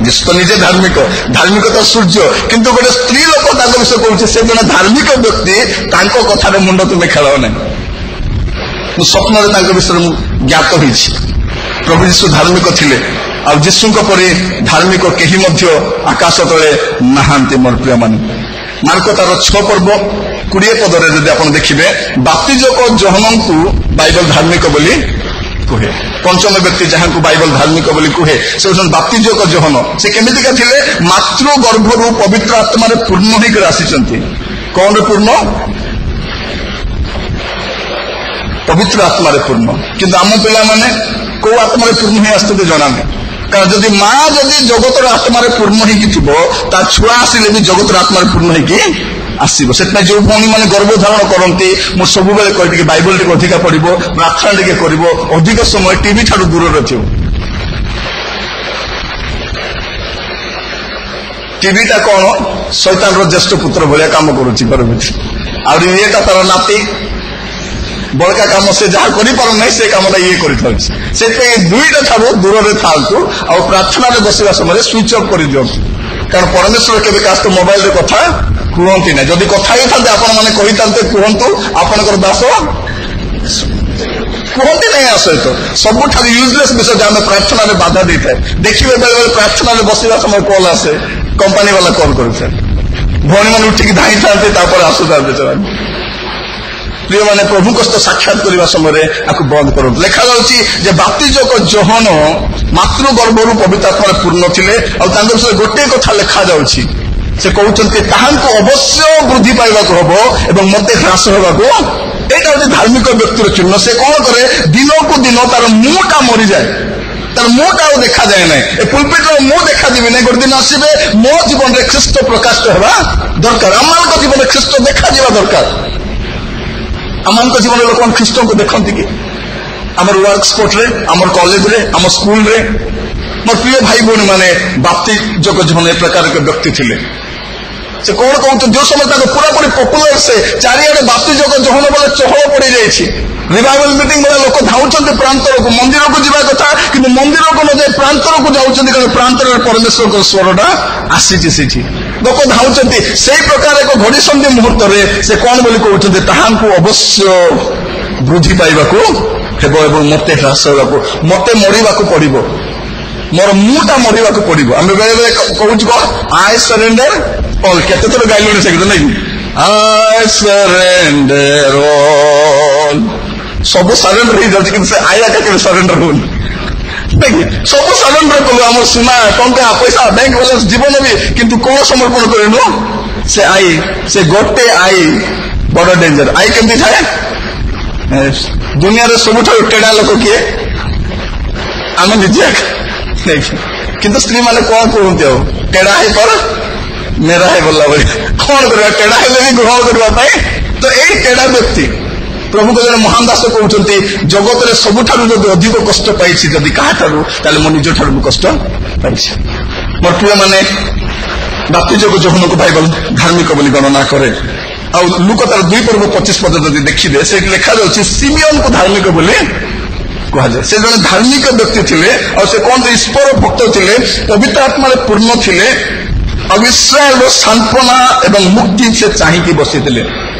ଯୀଶୁ ତ ନିଜେ ଧାର୍ମିକ, ଧାର୍ମିକତା ସୂର୍ଯ୍ୟ, କିନ୍ତୁ ଗୋଟେ ସ୍ତ୍ରୀ ଲୋକ ତାଙ୍କ ବିଷୟ କହୁଛି ସେ ଜଣେ ଧାର୍ମିକ ବ୍ୟକ୍ତି, ତାଙ୍କ କଥାରେ ମୁଣ୍ଡ ତୁମେ ଖେଳାଅ ନାହିଁ। ମୁଁ ସ୍ୱପ୍ନରେ ତାଙ୍କ ବିଷୟରେ ମୁଁ ଜ୍ଞାତ ହେଇଛି। ପ୍ରଭୁ ଯୀଶୁ ଧାର୍ମିକ ଥିଲେ, ଆଉ ଯୀଶୁଙ୍କ ପରି ଧାର୍ମିକ କେହି ମଧ୍ୟ ଆକାଶ ତଳେ ନାହାନ୍ତି। ମୋର ପ୍ରିୟମାନେ, ମାର୍କ ତାର 6:20 ଯଦି ଆପଣ ଦେଖିବେ, ବାପ୍ତିଜକ ଯୋହନଙ୍କୁ ବାଇବଲ ଧାର୍ମିକ ବୋଲି କୁହେ। ପଞ୍ଚମ ବ୍ୟକ୍ତି ଯାହାଙ୍କୁ ବାଇବଲ ଧାର୍ମିକ ବୋଲି କୁହେ, ସେ ହେଉଛନ୍ତି ବାପ୍ତିଜକ ଯୋହନ। ସେ କେମିତିକା ଥିଲେ? ମାତୃ ଗର୍ଭରୁ ପବିତ୍ର ଆତ୍ମାରେ ପୂର୍ଣ୍ଣ ହେଇକରି ଆସିଛନ୍ତି। କଣରେ ପୂର୍ଣ୍ଣ? ପବିତ୍ର ଆତ୍ମାରେ ପୂର୍ଣ୍ଣ। କିନ୍ତୁ ଆମ ପିଲାମାନେ କୋଉ ଆତ୍ମାରେ ପୂର୍ଣ୍ଣ ହେଇ ଆସିଛନ୍ତି ଜଣାନାହିଁ। କାରଣ ଯଦି ମା ଯଦି ଜଗତର ଆତ୍ମାରେ ପୂର୍ଣ୍ଣ ହେଇକି ଥିବ, ତା ଛୁଆ ଆସିଲେ ବି ଜଗତର ଆତ୍ମାରେ ପୂର୍ଣ୍ଣ ହେଇକି ଆସିବ। ସେଥିପାଇଁ ଯୋଉ ଭଉଣୀ ମାନେ ଗର୍ଭଧାରଣ କରନ୍ତି, ମୁଁ ସବୁବେଳେ କହି ଟିକେ ବାଇବଲ ଟିକେ ଅଧିକା ପଢିବ, ପ୍ରାର୍ଥନା ଟିକେ କରିବ, ଅଧିକ ସମୟ ଟିଭି ଠାରୁ ଦୂରରେ ଥିବ। ଟିଭିଟା କଣ? ଶୈତାନର ଜ୍ୟେଷ୍ଠ ପୁତ୍ର ଭଳିଆ କାମ କରୁଛି ଘର ଭିତରେ। ଆହୁରି ଇଏଟା ତାର ନାତି, ବଳକା କାମ ସେ ଯାହା କରିପାରୁନାହିଁ ସେ କାମଟା ଇଏ କରିଥାଉଛି। ସେଥିପାଇଁ ଦୁଇଟା ଠାରୁ ଦୂରରେ ଥାଆନ୍ତୁ ଆଉ ପ୍ରାର୍ଥନାରେ ବସିବା ସମୟରେ ସୁଇଚ୍ ଅଫ୍ କରିଦିଅନ୍ତୁ। କାରଣ ପରମେଶ୍ୱର କେବେ କାହା ସହିତ ମୋବାଇଲରେ କଥା କୁହନ୍ତି ନାହିଁ। ଯଦି କଥା ହେଇଥାନ୍ତେ ଆପଣମାନେ କହିଥାନ୍ତେ କୁହନ୍ତୁ, ଆପଣଙ୍କର ଦାସ କୁହନ୍ତି ନାହିଁ। ଆ ସହିତ ସବୁଠାରୁ ୟୁଜଲେସ୍ ବିଷୟ ଆମେ ପ୍ରାର୍ଥନାରେ ବାଧା ଦେଇଥାଏ। ଦେଖିବେ ବେଳେବେଳେ ପ୍ରାର୍ଥନାରେ ବସିବା ସମୟ କଲ୍ ଆସେ, କମ୍ପାନୀ ବାଲା କଲ୍ କରିଥାଏ, ଭଉଣୀମାନେ ଉଠିକି ଧାଇଁଥାନ୍ତି, ତାପରେ ଆସୁଥାନ୍ତି ସେମାନେ। ପ୍ରିୟମାନେ, ପ୍ରଭୁଙ୍କ ସହିତ ସାକ୍ଷାତ କରିବା ସମୟରେ ଆକୁ ବନ୍ଦ କରନ୍ତୁ। ଲେଖାଯାଉଛି ଯେ ବାପ୍ତିଜକ ଯୋହନ ମାତୃଗର୍ଭରୁ ପବିତ୍ର ଆତ୍ମାରେ ପୂର୍ଣ୍ଣ ଥିଲେ। ଆଉ ତାଙ୍କ ବିଷୟରେ ଗୋଟିଏ କଥା ଲେଖାଯାଉଛି, ସେ କହୁଛନ୍ତି ତାହାଙ୍କୁ ଅବଶ୍ୟ ବୃଦ୍ଧି ପାଇବାକୁ ହବ ଏବଂ ମୋତେ ହ୍ରାସ ହେବାକୁ। ଏଇଟା ହଉଛି ଧାର୍ମିକ ବ୍ୟକ୍ତିର ଚିହ୍ନ। ସେ କଣ କରେ, ଦିନକୁ ଦିନ ତାର ମୁହଁଟା ମରିଯାଏ, ତାର ମୁହଁଟା ଆଉ ଦେଖାଯାଏ ନାହିଁ। ଏ ପୁଲପିଟର ମୁଁ ଦେଖାଯିବି ନାହିଁ। ଗୋଟେ ଦିନ ଆସିବେ ମୋ ଜୀବନରେ ଖ୍ରୀଷ୍ଟ ପ୍ରକାଶ ହେବା ଦରକାର। ଆମମାନଙ୍କ ଜୀବନରେ ଖ୍ରୀଷ୍ଟ ଦେଖାଯିବା ଦରକାର। ଆମମାନଙ୍କ ଜୀବନରେ ଲୋକମାନେ ଖ୍ରୀଷ୍ଟଙ୍କୁ ଦେଖନ୍ତି କି? ଆମର ୱାର୍କ ସ୍ପଟରେ, ଆମର କଲେଜରେ, ଆମ ସ୍କୁଲରେ। ମୋର ପ୍ରିୟ ଭାଇ ଭଉଣୀ ମାନେ, ବାପ୍ତିଜକ ଯୋହନ ଏ ପ୍ରକାର ଏକ ବ୍ୟକ୍ତି ଥିଲେ। ସେ କଣ କହୁଛନ୍ତି, ଯୋଉ ସମୟ ତାଙ୍କ ପୁରାପୁରି ପପୁଲାର, ସେ ଚାରିଆଡେ ବାପ୍ତିଜକ ଯୋହନ ବୋଲେ ଚହଳ ପଡିଯାଇଛି। ରିଭାଇଭାଲ ମିଟିଂ ବେଳେ ଲୋକ ଧାଉଛନ୍ତି ପ୍ରାନ୍ତରକୁ। ମନ୍ଦିରକୁ ଯିବା କଥା, କିନ୍ତୁ ମନ୍ଦିରକୁ ନ ଯାଇ ପ୍ରାନ୍ତରକୁ ଯାଉଛନ୍ତି, କାରଣ ପ୍ରାନ୍ତରରେ ପରମେଶ୍ୱରଙ୍କ ସ୍ୱରଟା ଆସିଛି ସେଠି। ଲୋକ ଧାଉଛନ୍ତି। ସେଇ ପ୍ରକାର ଏକ ଘଡ଼ିସନ୍ଧି ମୁହୂର୍ତ୍ତରେ ସେ କଣ ବୋଲି କହୁଛନ୍ତି, ତାହାଙ୍କୁ ଅବଶ୍ୟ ବୃଦ୍ଧି ପାଇବାକୁ ହେବ ଏବଂ ମୋତେ ହ୍ରାସ ହେବାକୁ, ମୋତେ ମରିବାକୁ ପଡିବ, ମୋର ମୁହଁଟା ମରିବାକୁ ପଡିବ। ଆମେ ବେଳେବେଳେ କହୁଛୁ କଣ, ଆଇ ସରେଣ୍ଡର ଅଲ୍। କେତେ ଥର ଗାଇଲୁଣି ସେ ଗୀତ ନାଇଁ? I surrender all. ସବୁ ସରେଣ୍ଡର ହେଇଯାଉଛି, କିନ୍ତୁ ସେ ଆଇ ଆକା କେବେ ସରେଣ୍ଡର ହଉନି। ସବୁ ସରେଣ୍ଡର କଲୁ, ଆମର ସୁନା, ଟଙ୍କା, ପଇସା, ବ୍ୟାଙ୍କ ବାଲାନ୍ସ, ଜୀବନ ବି, କିନ୍ତୁ କଣ ସମର୍ପଣ କରିନୁ? ସେ ଆଇ, ସେ ଗୋଟେ ଆଇ ବଡ ଡେଞ୍ଜର। ଆଇ କେମିତି ଥାଏ? ଦୁନିଆରେ ସବୁଠାରୁ ଟେଢା ଲୋକ କିଏ? ଆମେ ନିଜେ। କିନ୍ତୁ ସ୍ତ୍ରୀ ମାନେ କଣ କୁହନ୍ତି, ଆଉ ଟେଢା ହେଇପାର ମେରା ହେଇଗଲା ଭଳି। କଣ କରିବା, ଟେଢା ହେଲେ ବି ଗ୍ରହଣ କରିବା ପାଇଁ। ତ ଏଇ ଟେଢା ବ୍ୟକ୍ତି ପ୍ରଭୁଙ୍କ ଜଣେ ମହାନ ଦାସ କହୁଛନ୍ତି, ଜଗତରେ ସବୁଠାରୁ ଯଦି ଅଧିକ କଷ୍ଟ ପାଇଛି ଯଦି କାହାଠାରୁ, ତାହେଲେ ମୁଁ ନିଜଠାରୁ ମୁଁ କଷ୍ଟ ପାଇଛି। ମୋର ପ୍ରିୟମାନେ, ବାପ୍ତିଜକ ଯୋହନକୁ ବାଇବଲ ଧାର୍ମିକ ବୋଲି ଗଣନା କରେ। ଆଉ ଲୁକ ତାର 2:25 ଯଦି ଦେଖିବେ, ସେଇଠି ଲେଖାଯାଉଛି ସିମିୟନକୁ ଧାର୍ମିକ ବୋଲି କୁହାଯାଏ। ସେ ଜଣେ ଧାର୍ମିକ ବ୍ୟକ୍ତି ଥିଲେ। ଆଉ ସେ କଣ, ଈଶ୍ୱର ଭକ୍ତ ଥିଲେ, ପବିତ୍ର ଆତ୍ମାରେ ପୂର୍ଣ୍ଣ ଥିଲେ। ଆଉ ଇସ୍ରାଏଲର ସାନ୍ତ୍ୱନା ଏବଂ ମୁକ୍ତି ସେ ଚାହିଁକି ବସିଥିଲେ।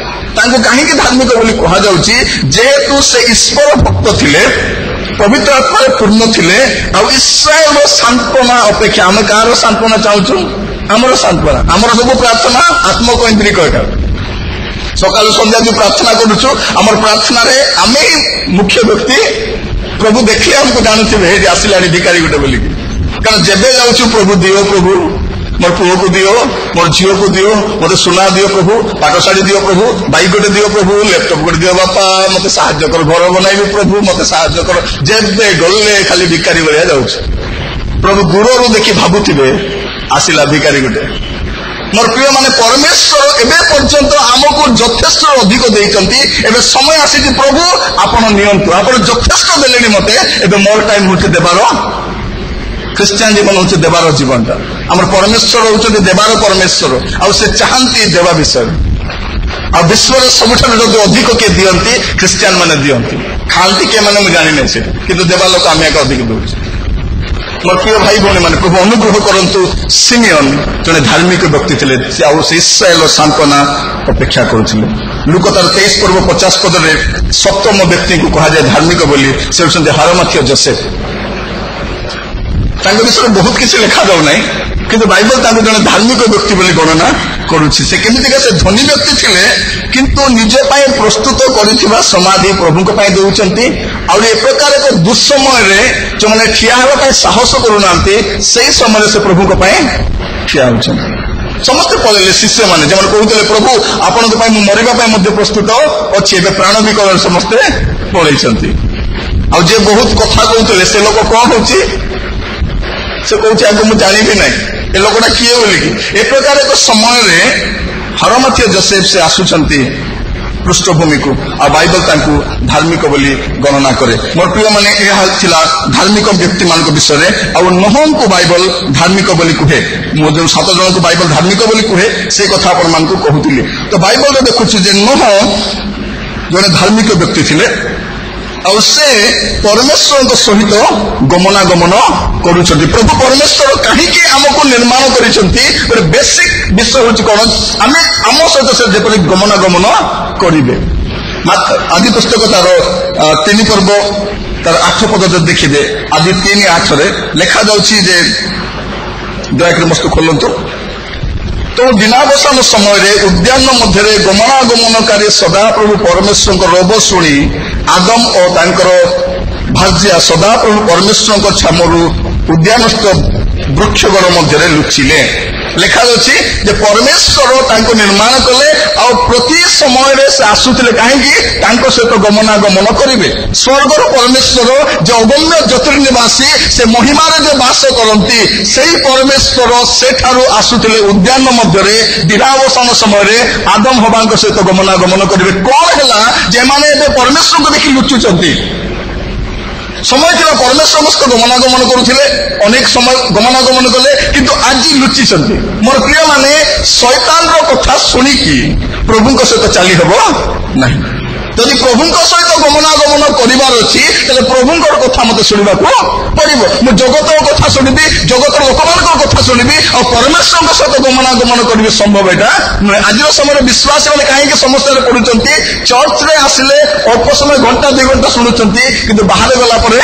ତାଙ୍କୁ କାହିଁକି ଧାର୍ମିକ ବୋଲି କୁହାଯାଉଛି? ଯେହେତୁ ସେ ଈଶ୍ୱର ଭକ୍ତ ଥିଲେ, ପବିତ୍ର ଆତ୍ମାରେ ପୂର୍ଣ୍ଣ ଥିଲେ। ଆଉ ଇସ୍ରାଏଲର ସାନ୍ତ୍ୱନା ଅପେକ୍ଷା ଆମେ କାହାର ସାନ୍ତ୍ୱନା ଚାହୁଁଛୁ? ଆମର ସାନ୍ତ୍ୱନା, ଆମର ସବୁ ପ୍ରାର୍ଥନା ଆତ୍ମକୈନ୍ଦ୍ରିକ। ଏକା ସକାଳୁ ସନ୍ଧ୍ୟା ଯୋଉ ପ୍ରାର୍ଥନା କରୁଛୁ, ଆମର ପ୍ରାର୍ଥନାରେ ଆମେ ହିଁ ମୁଖ୍ୟ ବ୍ୟକ୍ତି। ପ୍ରଭୁ ଦେଖିଲେ ଆମକୁ ଜାଣୁଥିବେ, ହେଇଠି ଆସିଲାଣି ଭିକାରୀ ଗୋଟେ ବୋଲିକି। କାରଣ ଯେବେ ଯାଉଛୁ, ପ୍ରଭୁ ଦିଅ, ପ୍ରଭୁ ମୋର ପୁଅକୁ ଦିଅ, ମୋର ଝିଅକୁ ଦିଅ, ମୋତେ ସୁନା ଦିଅ ପ୍ରଭୁ, ପାଟଶାଢୀ ଦିଅ ପ୍ରଭୁ, ବାଇକ୍ ଗୋଟେ ଦିଅ ପ୍ରଭୁ, ଲ୍ୟାପଟପ୍ ଗୋଟେ ଦିଅ ବାପା, ମୋତେ ସାହାଯ୍ୟ କର, ଘର ବନାଇବି ପ୍ରଭୁ, ମୋତେ ସାହାଯ୍ୟ କର। ଯେବେ ଗଲେ ଖାଲି ଭିକାରୀ ଭଳିଆ ଯାଉଛି। ପ୍ରଭୁ ଦୂରରୁ ଦେଖି ଭାବୁଥିବେ ଆସିଲା ଭିକାରୀ ଗୋଟେ। ମୋର ପ୍ରିୟ ମାନେ, ପରମେଶ୍ୱର ଏବେ ପର୍ଯ୍ୟନ୍ତ ଆମକୁ ଯଥେଷ୍ଟ ଅଧିକ ଦେଇଛନ୍ତି। ଏବେ ସମୟ ଆସିଛି, ପ୍ରଭୁ ଆପଣ ନିଅନ୍ତୁ, ଆପଣ ଯଥେଷ୍ଟ ଦେଲେଣି ମୋତେ, ଏବେ ମୋର ଟାଇମ୍ ହଉଛି ଦେବାର। ଖ୍ରୀଷ୍ଟିଆନ ଜୀବନ ହଉଛି ଦେବାର ଜୀବନଟା। ଆମର ପରମେଶ୍ୱର ହଉଛନ୍ତି ଦେବାର ପରମେଶ୍ୱର, ଆଉ ସେ ଚାହାନ୍ତି ଦେବା ବିଷୟରେ। ଆଉ ବିଶ୍ୱରେ ସବୁଠାରୁ ଯଦି ଅଧିକ କିଏ ଦିଅନ୍ତି, ଖ୍ରୀଷ୍ଟିଆନ ମାନେ ଦିଅନ୍ତି। ଖାଆନ୍ତି କିଏ ମାନେ ମୁଁ ଜାଣିନାହିଁ ସେଟା, କିନ୍ତୁ ଦେବା ଲୋକ ଆମେ ଏକ ଅଧିକ ଦଉଛୁ। ମୋର ପ୍ରିୟ ଭାଇ ଭଉଣୀ ମାନେ, ପ୍ରଭୁ ଅନୁଗ୍ରହ କରନ୍ତୁ। ସିମିୟନ ଜଣେ ଧାର୍ମିକ ବ୍ୟକ୍ତି ଥିଲେ, ଆଉ ସେ ଇସ୍ରାଏଲର ସାନ୍ତ୍ୱନା ଅପେକ୍ଷା କରୁଥିଲେ। ଲୁକ ତାର 23:50 ସପ୍ତମ ବ୍ୟକ୍ତିଙ୍କୁ କୁହାଯାଏ ଧାର୍ମିକ ବୋଲି। ସେ ହେଉଛନ୍ତି ହାରମାଥିୟ ଯୋସେଫ। ତାଙ୍କ ବିଷୟରେ ବହୁତ କିଛି ଲେଖାଯାଉ ନାହିଁ, କିନ୍ତୁ ବାଇବଲ ତାଙ୍କୁ ଜଣେ ଧାର୍ମିକ ବ୍ୟକ୍ତି ବୋଲି ଗଣନା କରୁଛି। ସେ କେମିତିକା, ସେ ଧନୀ ବ୍ୟକ୍ତି ଥିଲେ, କିନ୍ତୁ ନିଜ ପାଇଁ ପ୍ରସ୍ତୁତ କରିଥିବା ସମାଧି ପ୍ରଭୁଙ୍କ ପାଇଁ ଦେଉଛନ୍ତି। ଆଉ ଏ ପ୍ରକାର ଏକ ଦୁଃସମୟରେ ଯେଉଁମାନେ ଠିଆ ହେବା ପାଇଁ ସାହସ କରୁନାହାନ୍ତି, ସେଇ ସମୟରେ ସେ ପ୍ରଭୁଙ୍କ ପାଇଁ ଠିଆ ହେଉଛନ୍ତି। ସମସ୍ତେ ପଳେଇଲେ, ଶିଷ୍ୟମାନେ ଯେଉଁମାନେ କହୁଥିଲେ ପ୍ରଭୁ ଆପଣଙ୍କ ପାଇଁ ମୁଁ ମରିବା ପାଇଁ ମଧ୍ୟ ପ୍ରସ୍ତୁତ ଅଛି, ଏବେ ପ୍ରାଣ ବିକଳରେ ସମସ୍ତେ ପଳେଇଛନ୍ତି। ଆଉ ଯିଏ ବହୁତ କଥା କହୁଥିଲେ, ସେ ଲୋକ କଣ ହଉଛି, ସେ କହୁଛି ଆଗ ମୁଁ ଜାଣିବି ନାହିଁ ଏ ଲୋକଟା କିଏ ବୋଲିକି। ଏ ପ୍ରକାର ଏକ ସମୟରେ ହାରମାଥିୟ ଯୋସେଫ ସେ ଆସୁଛନ୍ତି ପୃଷ୍ଠଭୂମିକୁ, ଆଉ ବାଇବଲ ତାଙ୍କୁ ଧାର୍ମିକ ବୋଲି ଗଣନା କରେ। ମୋର ପ୍ରିୟମାନେ, ଏହା ଥିଲା ଧାର୍ମିକ ବ୍ୟକ୍ତିମାନଙ୍କ ବିଷୟରେ। ଆଉ ନୋହଙ୍କୁ ବାଇବଲ ଧାର୍ମିକ ବୋଲି କୁହେ। ମୁଁ ଯେଉଁ 7 ଜଣଙ୍କୁ ବାଇବଲ ଧାର୍ମିକ ବୋଲି କୁହେ, ସେ କଥା ଆପଣମାନଙ୍କୁ କହୁଥିଲି। ତ ବାଇବଲରେ ଦେଖୁଛୁ ଯେ ନୋହ ଜଣେ ଧାର୍ମିକ ବ୍ୟକ୍ତି ଥିଲେ ଆଉ ସେ ପରମେଶ୍ୱରଙ୍କ ସହିତ ଗମନାଗମନ କରୁଛନ୍ତି। ପ୍ରଭୁ ପରମେଶ୍ୱର କାହିଁକି ଆମକୁ ନିର୍ମାଣ କରିଛନ୍ତି ଗୋଟେ ବେସିକ ବିଷୟ ହେଉଛି କଣ, ଆମେ ଆମ ସହିତ ସେ ଯେପରି ଗମନାଗମନ କରିବେ। ଆଦି ପୁସ୍ତକ ତାର 3 ପର୍ବ ତାର 8 ପଦ ଯଦି ଦେଖିବେ, ଆଦି 3:8 ଲେଖାଯାଉଛି ଯେ, ଦୟାକରି ମସ୍ତ ଖୋଲନ୍ତୁ। ତ ଦିନାବସାନ ସମୟରେ ଉଦ୍ୟାନ ମଧ୍ୟରେ ଗମନାଗମନକାରୀ ସଦାପ୍ରଭୁ ପରମେଶ୍ୱରଙ୍କ ରୋବ ଶୁଣି ଆଦମ ଓ ତାଙ୍କର ଭାର୍ଯ୍ୟା ସଦାପ୍ରଭୁ ପରମେଶ୍ୱରଙ୍କ ଛାମରୁ ଉଦ୍ୟାନସ୍ଥ ବୃକ୍ଷଗଣ ମଧ୍ୟରେ ଲୁଚିଲେ। ଲେଖାଯାଉଛି ଯେ ପରମେଶ୍ୱର ତାଙ୍କୁ ନିର୍ମାଣ କଲେ ଆଉ ପ୍ରତି ସମୟରେ ସେ ଆସୁଥିଲେ କାହିଁକି, ତାଙ୍କ ସହିତ ଗମନାଗମନ କରିବେ। ସ୍ୱର୍ଗର ପରମେଶ୍ୱର ଯେ ଅଗମ୍ୟ ଜ୍ୟୋତିର୍ନିବାସୀ, ସେ ମହିମାରେ ଯେ ବାସ କରନ୍ତି, ସେଇ ପରମେଶ୍ୱର ସେଠାରୁ ଆସୁଥିଲେ ଉଦ୍ୟାନ ମଧ୍ୟରେ ଦିନାବସାନ ସମୟରେ ଆଦମ ହବାଙ୍କ ସହିତ ଗମନାଗମନ କରିବେ। କଣ ହେଲା, ଯେମାନେ ଏବେ ପରମେଶ୍ୱରଙ୍କୁ ଦେଖି ଲୁଚୁଛନ୍ତି। ସମୟ ଥିଲା ପରମେଶ୍ୱରଙ୍କ ସହିତ ଗମନାଗମନ କରୁଥିଲେ, ଅନେକ ସମୟ ଗମନାଗମନ କଲେ, କିନ୍ତୁ ଆଜି ଲୁଚିଛନ୍ତି। ମୋର ପ୍ରିୟମାନେ, ଶୈତାନର କଥା ଶୁଣିକି ପ୍ରଭୁଙ୍କ ସହିତ ଚାଲି ହେବ ନାହିଁ। ଯଦି ପ୍ରଭୁଙ୍କ ସହିତ ଗମନାଗମନ କରିବାର ଅଛି, ତାହେଲେ ପ୍ରଭୁଙ୍କର କଥା ମତେ ଶୁଣିବାକୁ ପଡିବ। ମୁଁ ଜଗତର କଥା ଶୁଣିବି, ଜଗତର ଲୋକମାନଙ୍କର କଥା ଶୁଣିବି, ଆଉ ପରମେଶ୍ୱରଙ୍କ ସହିତ ଗମନାଗମନ କରିବି ସମ୍ଭବ ଏଇଟା ନୁହେଁ। ଆଜିର ସମୟରେ ବିଶ୍ୱାସୀମାନେ କାହିଁକି ସମସ୍ୟାରେ ପଡୁଛନ୍ତି, ଚର୍ଚ୍ଚରେ ଆସିଲେ ଅଳ୍ପ ସମୟ ଘଣ୍ଟା 2 ଘଣ୍ଟା ଶୁଣୁଛନ୍ତି, କିନ୍ତୁ ବାହାରେ ଗଲା ପରେ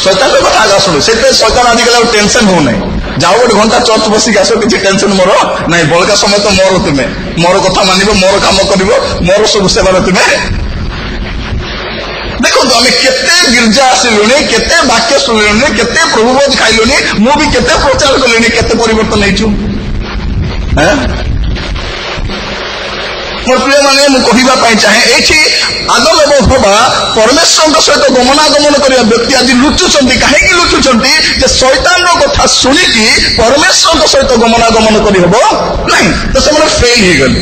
ଶୈତାନର କଥା ଆଗା ଶୁଣୁ। ସେଥିପାଇଁ ଶୈତାନ ଆଜିକାଲି ଆଉ ଟେନସନ ହଉନାହିଁ। ଯାଉ ଗୋଟେ ଘଣ୍ଟା ଚର୍ଚ୍ଚ ବସିକି ଆସ, କିଛି ଟେନସନ ମୋର ନାହିଁ, ବଳକା ସମୟ ତ ମୋର, ତୁମେ ମୋର କଥା ମାନିବ, ମୋର କାମ କରିବ, ମୋର ସବୁ ସେବାରେ ତୁମେ। ଦେଖନ୍ତୁ ଆମେ କେତେ ଗିର୍ଜା ଆସିଲୁଣି, କେତେ ବାକ୍ୟ ଶୁଣିଲୁଣି, କେତେ ପ୍ରଭୁବୋଧ ଖାଇଲୁଣି, ମୁଁ ବି କେତେ ପ୍ରଚାର କଲିଣି, କେତେ ପରିବର୍ତ୍ତନ ହେଇଛୁ। ମୋର ପ୍ରିୟମାନେ, ମୁଁ କହିବା ପାଇଁ ଚାହେଁ, ଏଇଠି ଆଦମ ଏବଂ ହବା ପରମେଶ୍ୱରଙ୍କ ସହିତ ଗମନାଗମନ କରିବା ବ୍ୟକ୍ତି ଆଜି ଲୁଚୁଛନ୍ତି। କାହିଁକି ଲୁଚୁଛନ୍ତି, ଯେ ଶୈତାନର କଥା ଶୁଣିକି ପରମେଶ୍ୱରଙ୍କ ସହିତ ଗମନାଗମନ କରିହେବ ନାହିଁ। ତ ସେମାନେ ଫେଲ୍ ହେଇଗଲେ।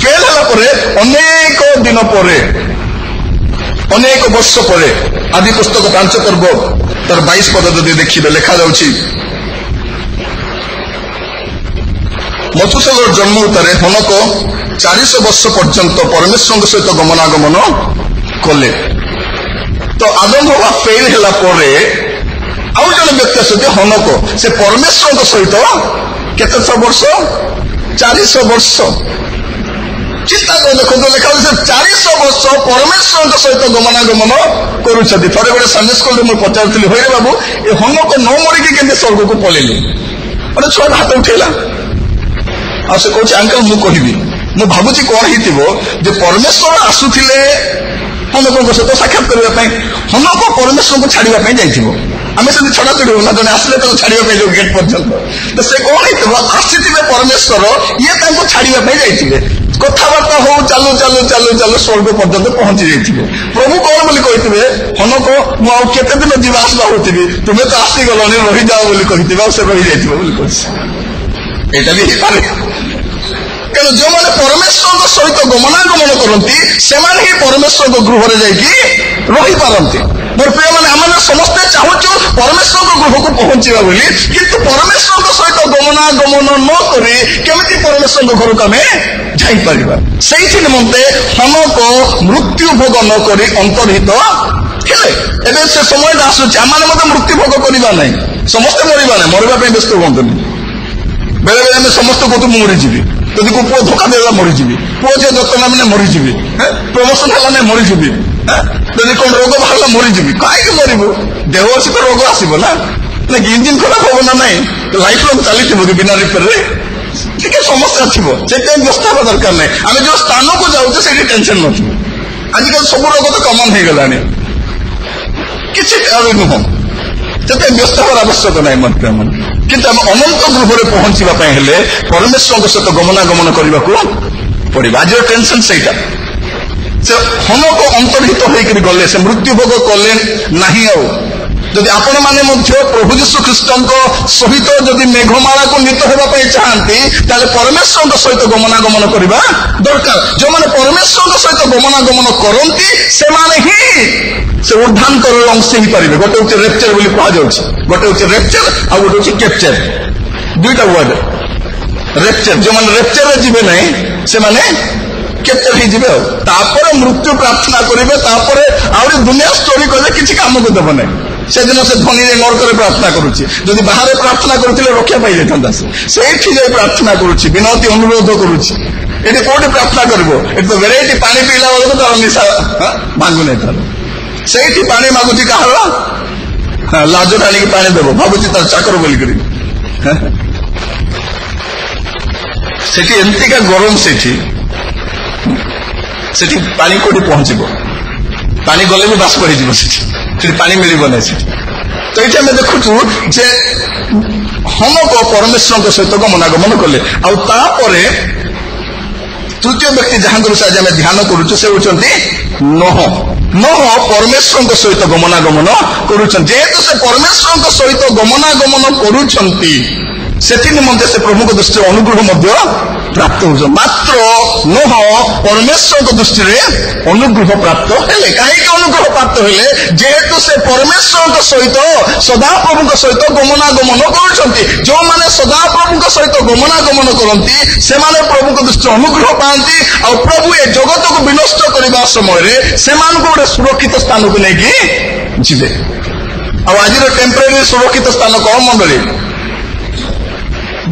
ଫେଲ୍ ହେଲା ପରେ ଅନେକ ଦିନ ପରେ, ଅନେକ ବର୍ଷ ପରେ, ଆଦି ପୁସ୍ତକ 5 ପର୍ବ ତାର 22 ପଦ ଯଦି ଦେଖିବେ, ଲେଖାଯାଉଛି ମଥୁସେଲର ଜନ୍ମ ଉତ୍ତାରେ ହନକ 400 ବର୍ଷ ପର୍ଯ୍ୟନ୍ତ ପରମେଶ୍ୱରଙ୍କ ସହିତ ଗମନାଗମନ କଲେ। ତ ଆଦମ ହବା ଫେଲ୍ ହେଲା ପରେ ଆଉ ଜଣେ ବ୍ୟକ୍ତି ଆସନ୍ତି ହନକ, ସେ ପରମେଶ୍ୱରଙ୍କ ସହିତ କେତେ ବର୍ଷ, 400 ବର୍ଷ। ଚିନ୍ତା କରି ଦେଖନ୍ତୁ, ଲେଖାଯାଉଛି 400 ବର୍ଷ ପରମେଶ୍ୱରଙ୍କ ସହିତ ଗମନାଗମନ କରୁଛନ୍ତି। ଥରେ ଗୋଟେ ସନ୍ଡେ ସ୍କୁଲରେ ମୁଁ ପଚାରୁଥିଲି, ହଇରେ ବାବୁ, ଏ ହନକ ନ ମରିକି କେମିତି ସ୍ୱର୍ଗକୁ ପଳେଇଲେ? ଗୋଟେ ଛୁଆଟା ହାତ ଉଠେଇଲା, ଆଉ ସେ କହୁଛି, ଅଙ୍କଲ ମୁଁ କହିବି। ମୁଁ ଭାବୁଛି କଣ ହେଇଥିବ, ଯେ ପରମେଶ୍ୱର ଆସୁଥିଲେ ହନକଙ୍କ ସହିତ ସାକ୍ଷାତ କରିବା ପାଇଁ, ହନକ ପରମେଶ୍ୱରଙ୍କୁ ଛାଡିବା ପାଇଁ ଯାଇଥିବ। ଆମେ ସେମିତି ଛଡାଛଡି ହଉନା, ଜଣେ ଆସିଲେ ତାକୁ ଛାଡିବା ପାଇଁ ଯୋଉ ଗେଟ୍ ପର୍ଯ୍ୟନ୍ତ, ତ ସେ କଣ ହେଇଥିବ, ଆସିଥିବେ ପରମେଶ୍ୱର, ଇଏ ତାଙ୍କୁ ଛାଡିବା ପାଇଁ ଯାଇଥିବେ। କଥାବାର୍ତ୍ତା ହଉ, ଚାଲୁ ଚାଲୁ ଚାଲୁ ଚାଲୁ ସ୍ୱର୍ଗ ପର୍ଯ୍ୟନ୍ତ ପହଞ୍ଚି ଯାଇଥିବେ। ପ୍ରଭୁ କଣ ବୋଲି କହିଥିବେ, ହନକ ମୁଁ ଆଉ କେତେ ଦିନ ଯିବା ଆସିବା ହଉଥିବି, ତୁମେ ତ ଆସିଗଲଣି, ରହିଯାଅ ବୋଲି କହିଥିବେ, ଆଉ ସେ ରହିଯାଇଥିବ ବୋଲି କହୁଛି। ଏଇଟା ବି ହେଇପାରେ। ତେଣୁ ଯେଉଁମାନେ ପରମେଶ୍ୱରଙ୍କ ସହିତ ଗମନାଗମନ କରନ୍ତି, ସେମାନେ ହିଁ ପରମେଶ୍ୱରଙ୍କ ଗୃହରେ ଯାଇକି ରହିପାରନ୍ତି। ମୋର ପ୍ରିୟମାନେ, ଆମେ ସମସ୍ତେ ଚାହୁଁଛୁ ପରମେଶ୍ୱରଙ୍କ ଗୃହକୁ ପହଞ୍ଚିବା ବୋଲି, କିନ୍ତୁ ପରମେଶ୍ୱରଙ୍କ ସହିତ ଗମନାଗମନ ନ କରି କେମିତି ପରମେଶ୍ୱରଙ୍କ ଘରକୁ ଆମେ ଯାଇପାରିବା? ସେଇଥି ନିମନ୍ତେ ହନକ ମୃତ୍ୟୁ ଭୋଗ ନ କରି ଅନ୍ତର୍ହିତ ହେଲେ। ଏବେ ସେ ସମୟଟା ଆସୁଛି, ଆମମାନେ ମଧ୍ୟ ମୃତ୍ୟୁ ଭୋଗ କରିବା ନାହିଁ। ସମସ୍ତେ ମରିବା ନାହିଁ, ମରିବା ପାଇଁ ବ୍ୟସ୍ତ ହୁଅନ୍ତୁନି। ବେଳେ ବେଳେ ଆମେ ସମସ୍ତେ କହୁଛୁ ମୁଁ ମରିଯିବି, ଯଦି ପୁଅ ଧୋକା ଦେଲା ମରିଯିବି, ପୁଅ ଝିଅ ଯତ୍ନ ମାନେ ମରିଯିବି, ପ୍ରମୋସନ ହେଲା ନାହିଁ ମରିଯିବି, ଯଦି କଣ ରୋଗ ବାହାରିଲା ମରିଯିବି। କାହିଁକି ମରିବୁ? ଦେହ ଅଛି ତ ରୋଗ ଆସିବ ନା, ନାଇଁ ଇଞ୍ଜିନ ଖରାପ ହବ ନା ନାହିଁ, ଲାଇଫ ଲଙ୍ଗ ଚାଲିଥିବ କି ବିନା ରିପେୟାରରେ, ଟିକେ ସମସ୍ୟା ଥିବ। ସେଥିପାଇଁ ବ୍ୟସ୍ତ ହେବା ଦରକାର ନାହିଁ। ଆମେ ଯୋଉ ସ୍ଥାନକୁ ଯାଉଛେ ସେଇଠି ଟେନସନ ନଥିବ। ଆଜିକାଲି ସବୁ ରୋଗ ତ କମନ ହେଇଗଲାଣି, କିଛି ନୁହଁ, ସେଥିପାଇଁ ବ୍ୟସ୍ତ ହେବାର ଆବଶ୍ୟକ ନାହିଁ ମତେ। କିନ୍ତୁ ଆମେ ଅନନ୍ତ ଗୃହରେ ପହଞ୍ଚିବା ପାଇଁ ହେଲେ ପରମେଶ୍ୱରଙ୍କ ସହିତ ଗମନାଗମନ କରିବାକୁ ପଡିବ। ଆଜିର ଟେନସନ ସେଇଟା। ସେ ହନକ ଅନ୍ତର୍ହିତ ହେଇକରି ଗଲେ, ସେ ମୃତ୍ୟୁ ଭୋଗ କଲେ ନାହିଁ। ଆଉ ଯଦି ଆପଣମାନେ ମଧ୍ୟ ପ୍ରଭୁ ଯୀଶୁ ଖ୍ରୀଷ୍ଟଙ୍କ ସହିତ ଯଦି ମେଘମାଳାକୁ ନୀତ ହେବା ପାଇଁ ଚାହାନ୍ତି, ତାହେଲେ ପରମେଶ୍ୱରଙ୍କ ସହିତ ଗମନାଗମନ କରିବା ଦରକାର। ଯେଉଁମାନେ ପରମେଶ୍ୱରଙ୍କ ସହିତ ଗମନାଗମନ କରନ୍ତି, ସେମାନେ ହିଁ ସେ ଉର୍ଦ୍ଧାନ୍ତରର ଅଂଶ ହେଇପାରିବେ। ଗୋଟେ ହଉଛି ରେପ୍ଚର ବୋଲି କୁହାଯାଉଛି, ଗୋଟେ ହଉଛି ରେପ୍ଚର, ଆଉ ଗୋଟେ ହଉଛି କ୍ୟାପଚର। ଦୁଇଟା ୱାର୍ଡ। ରେପ୍ଚର, ଯେଉଁମାନେ ରେପ୍ଚରରେ ଯିବେ ନାହିଁ, ସେମାନେ କେତେ ହେଇଯିବେ ଆଉ ତାପରେ ମୃତ୍ୟୁ ପ୍ରାର୍ଥନା କରିବେ ତାପରେ ଆହୁରି ଦୁନିଆ ଷ୍ଟୋରି କହିଲେ କିଛି କାମକୁ ଦେବ ନାହିଁ ସେଦିନ ସେ ଧନୀରେ ନରକରେ ପ୍ରାର୍ଥନା କରୁଛି ଯଦି ବାହାରେ ପ୍ରାର୍ଥନା କରୁଥିଲେ ରକ୍ଷା ପାଇଯାଇଥାନ୍ତା ସେଇଠି ଯାଇ ପ୍ରାର୍ଥନା କରୁଛି ବିନତି ଅନୁରୋଧ କରୁଛି ଏଠି କୋଉଠି ପ୍ରାର୍ଥନା କରିବ ଏଠି ତ ଭେରାଇଟି ପାଣି ପିଇଲା ବେଳକୁ ତାର ନିଶା ଭାଙ୍ଗୁନାହିଁ ତାର ସେଇଠି ପାଣି ମାଗୁଛି କାହାର ଲାଜ ଟାଣିକି ପାଣି ଦେବ ଭାବୁଛି ତାର ଚାକର ବୋଲିକରି ସେଠି ଏମିତିକା ଗରମ ସେଠି ପାଣି କୋଉଠି ପହଞ୍ଚିବ ପାଣି ଗଲେ ବି ବାଷ୍ପ ହେଇଯିବ ସେଠି ପାଣି ମିଳିବ ନାହିଁ ସେଠି ତ ଏଇଠି ଆମେ ଦେଖୁଛୁ ଯେ ହନକ ପରମେଶ୍ୱରଙ୍କ ସହିତ ଗମନାଗମନ କଲେ ଆଉ ତାପରେ ତୃତୀୟ ବ୍ୟକ୍ତି ଯାହାଙ୍କର ଆଜି ଆମେ ଧ୍ୟାନ କରୁଛୁ ସେ ହେଉଛନ୍ତି ନୋହ ପରମେଶ୍ୱରଙ୍କ ସହିତ ଗମନାଗମନ କରୁଛନ୍ତି ଯେହେତୁ ସେ ପରମେଶ୍ୱରଙ୍କ ସହିତ ଗମନାଗମନ କରୁଛନ୍ତି ସେଥି ନିମନ୍ତେ ସେ ପ୍ରଭୁଙ୍କ ଦୃଷ୍ଟିରେ ଅନୁଗ୍ରହ ମଧ୍ୟ ପ୍ରାପ୍ତ ହେଉଛନ୍ତି ମାତ୍ର ନୋହ ପରମେଶ୍ୱରଙ୍କ ଦୃଷ୍ଟିରେ ଅନୁଗ୍ରହ ପ୍ରାପ୍ତ ହେଲେ କାହିଁକି ଅନୁଗ୍ରହ ପ୍ରାପ୍ତ ହେଲେ ଯେହେତୁ ସେ ପରମେଶ୍ୱରଙ୍କ ସହିତ ସଦାପ୍ରଭୁଙ୍କ ସହିତ ଗମନାଗମନ କରୁଛନ୍ତି ଯେଉଁମାନେ ସଦାପ୍ରଭୁଙ୍କ ସହିତ ଗମନାଗମନ କରନ୍ତି ସେମାନେ ପ୍ରଭୁଙ୍କ ଦୃଷ୍ଟିରେ ଅନୁଗ୍ରହ ପାଆନ୍ତି ଆଉ ପ୍ରଭୁ ଏ ଜଗତକୁ ବିନଷ୍ଟ କରିବା ସମୟରେ ସେମାନଙ୍କୁ ଗୋଟେ ସୁରକ୍ଷିତ ସ୍ଥାନକୁ ନେଇକି ଯିବେ ଆଉ ଆଜିର ଟେମ୍ପରାରୀ ସୁରକ୍ଷିତ ସ୍ଥାନ କଣ ମଣ୍ଡଳୀ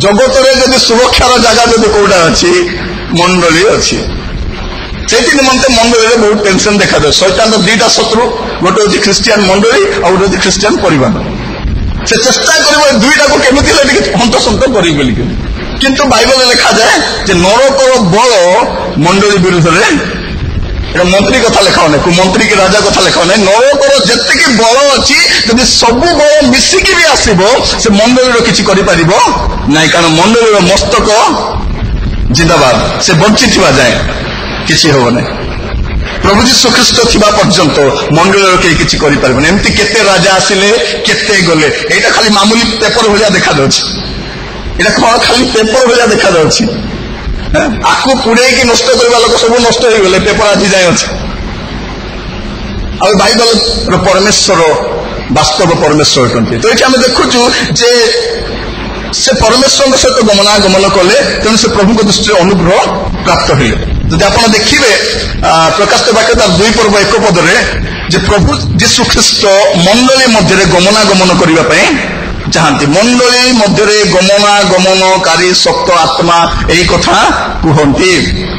ଜଗତରେ ଯଦି ସୁରକ୍ଷାର ଜାଗା ଯଦି କୋଉଟା ଅଛି ମଣ୍ଡଳୀ ଅଛି ସେଇଥି ନିମନ୍ତେ ମଣ୍ଡଳୀରେ ବହୁତ ଟେନସନ ଦେଖାଯାଏ ଶୈତାନର ଦିଟା ଶତ୍ରୁ ଗୋଟେ ହଉଛି ଖ୍ରୀଷ୍ଟିଆନ ମଣ୍ଡଳୀ ଆଉ ଗୋଟେ ହଉଛି ଖ୍ରୀଷ୍ଟିଆନ ପରିବାର ସେ ଚେଷ୍ଟା କରିବ ଏ ଦୁଇଟାକୁ କେମିତି ହେଲେ ଟିକେ ହନ୍ତସନ୍ତ କରିବ ବୋଲି କିନ୍ତୁ ବାଇବଲରେ ଲେଖାଯାଏ ଯେ ନରକର ବଳ ମଣ୍ଡଳୀ ବିରୁଦ୍ଧରେ এটা মন্ত্রী কথা লেখা নাই মন্ত্রী কি রাজা কথা লেখা নাই নরকর যেତିকি বল ଅଛି যদি ସବୁ বল ମିଶିକି ବି ଆସିବ ସେ ମଣ୍ଡଳୀର କିଛି କରିପାରିବ ନାହିଁ କାରଣ ମଣ୍ଡଳୀର ମସ୍ତକ ଜିନ୍ଦାବାଦ ସେ ବଞ୍ଚିଥିବା ଯାଏ କିଛି ହେବ ନାହିଁ ପ୍ରଭୁ ଯୀଶୁ ଖ୍ରୀଷ୍ଟ ଥିବା ପର୍ଯ୍ୟନ୍ତ ମଣ୍ଡଳୀର କେହି କିଛି କରିପାରିବନି ଏମିତି କେତେ ରାଜା ଆସିଲେ କେତେ ଗଲେ ଏଇଟା ଖାଲି ମାମୁଲି ପେପର ଭଳିଆ ଦେଖାଯାଉଛି ଏଇଟା କଣ ଖାଲି ପେପର ଭଳିଆ ଦେଖାଯାଉଛି ଆକୁ ପୁଡେଇକି ନଷ୍ଟ କରିବା ଲୋକ ସବୁ ନଷ୍ଟ ହେଇଗଲେ ପେପର ଆଜି ଯାଏ ଅଛି ଆଉ ବାଇବଲର ପରମେଶ୍ୱର ବାସ୍ତବ ପରମେଶ୍ୱର ଅଟନ୍ତି ତ ଏଠି ଆମେ ଦେଖୁଛୁ ଯେ ସେ ପରମେଶ୍ୱରଙ୍କ ସହିତ ଗମନାଗମନ କଲେ ତେଣୁ ସେ ପ୍ରଭୁଙ୍କ ଦୃଷ୍ଟିରେ ଅନୁଗ୍ରହ ପ୍ରାପ୍ତ ହେଲେ ଯଦି ଆପଣ ଦେଖିବେ ପ୍ରକାଶିତ ବାକ୍ୟ ତାର 2 ପର୍ବ 1 ପଦରେ ଯେ ପ୍ରଭୁ ଯୀଶୁ ଖ୍ରୀଷ୍ଟ ମଣ୍ଡଳୀ ମଧ୍ୟରେ ଗମନାଗମନ କରିବା ପାଇଁ ଚାହାନ୍ତି ମଣ୍ଡଳୀ ମଧ୍ୟରେ ଗମନାଗମନକାରୀ ଶକ୍ତ ଆତ୍ମା ଏହି କଥା କୁହନ୍ତି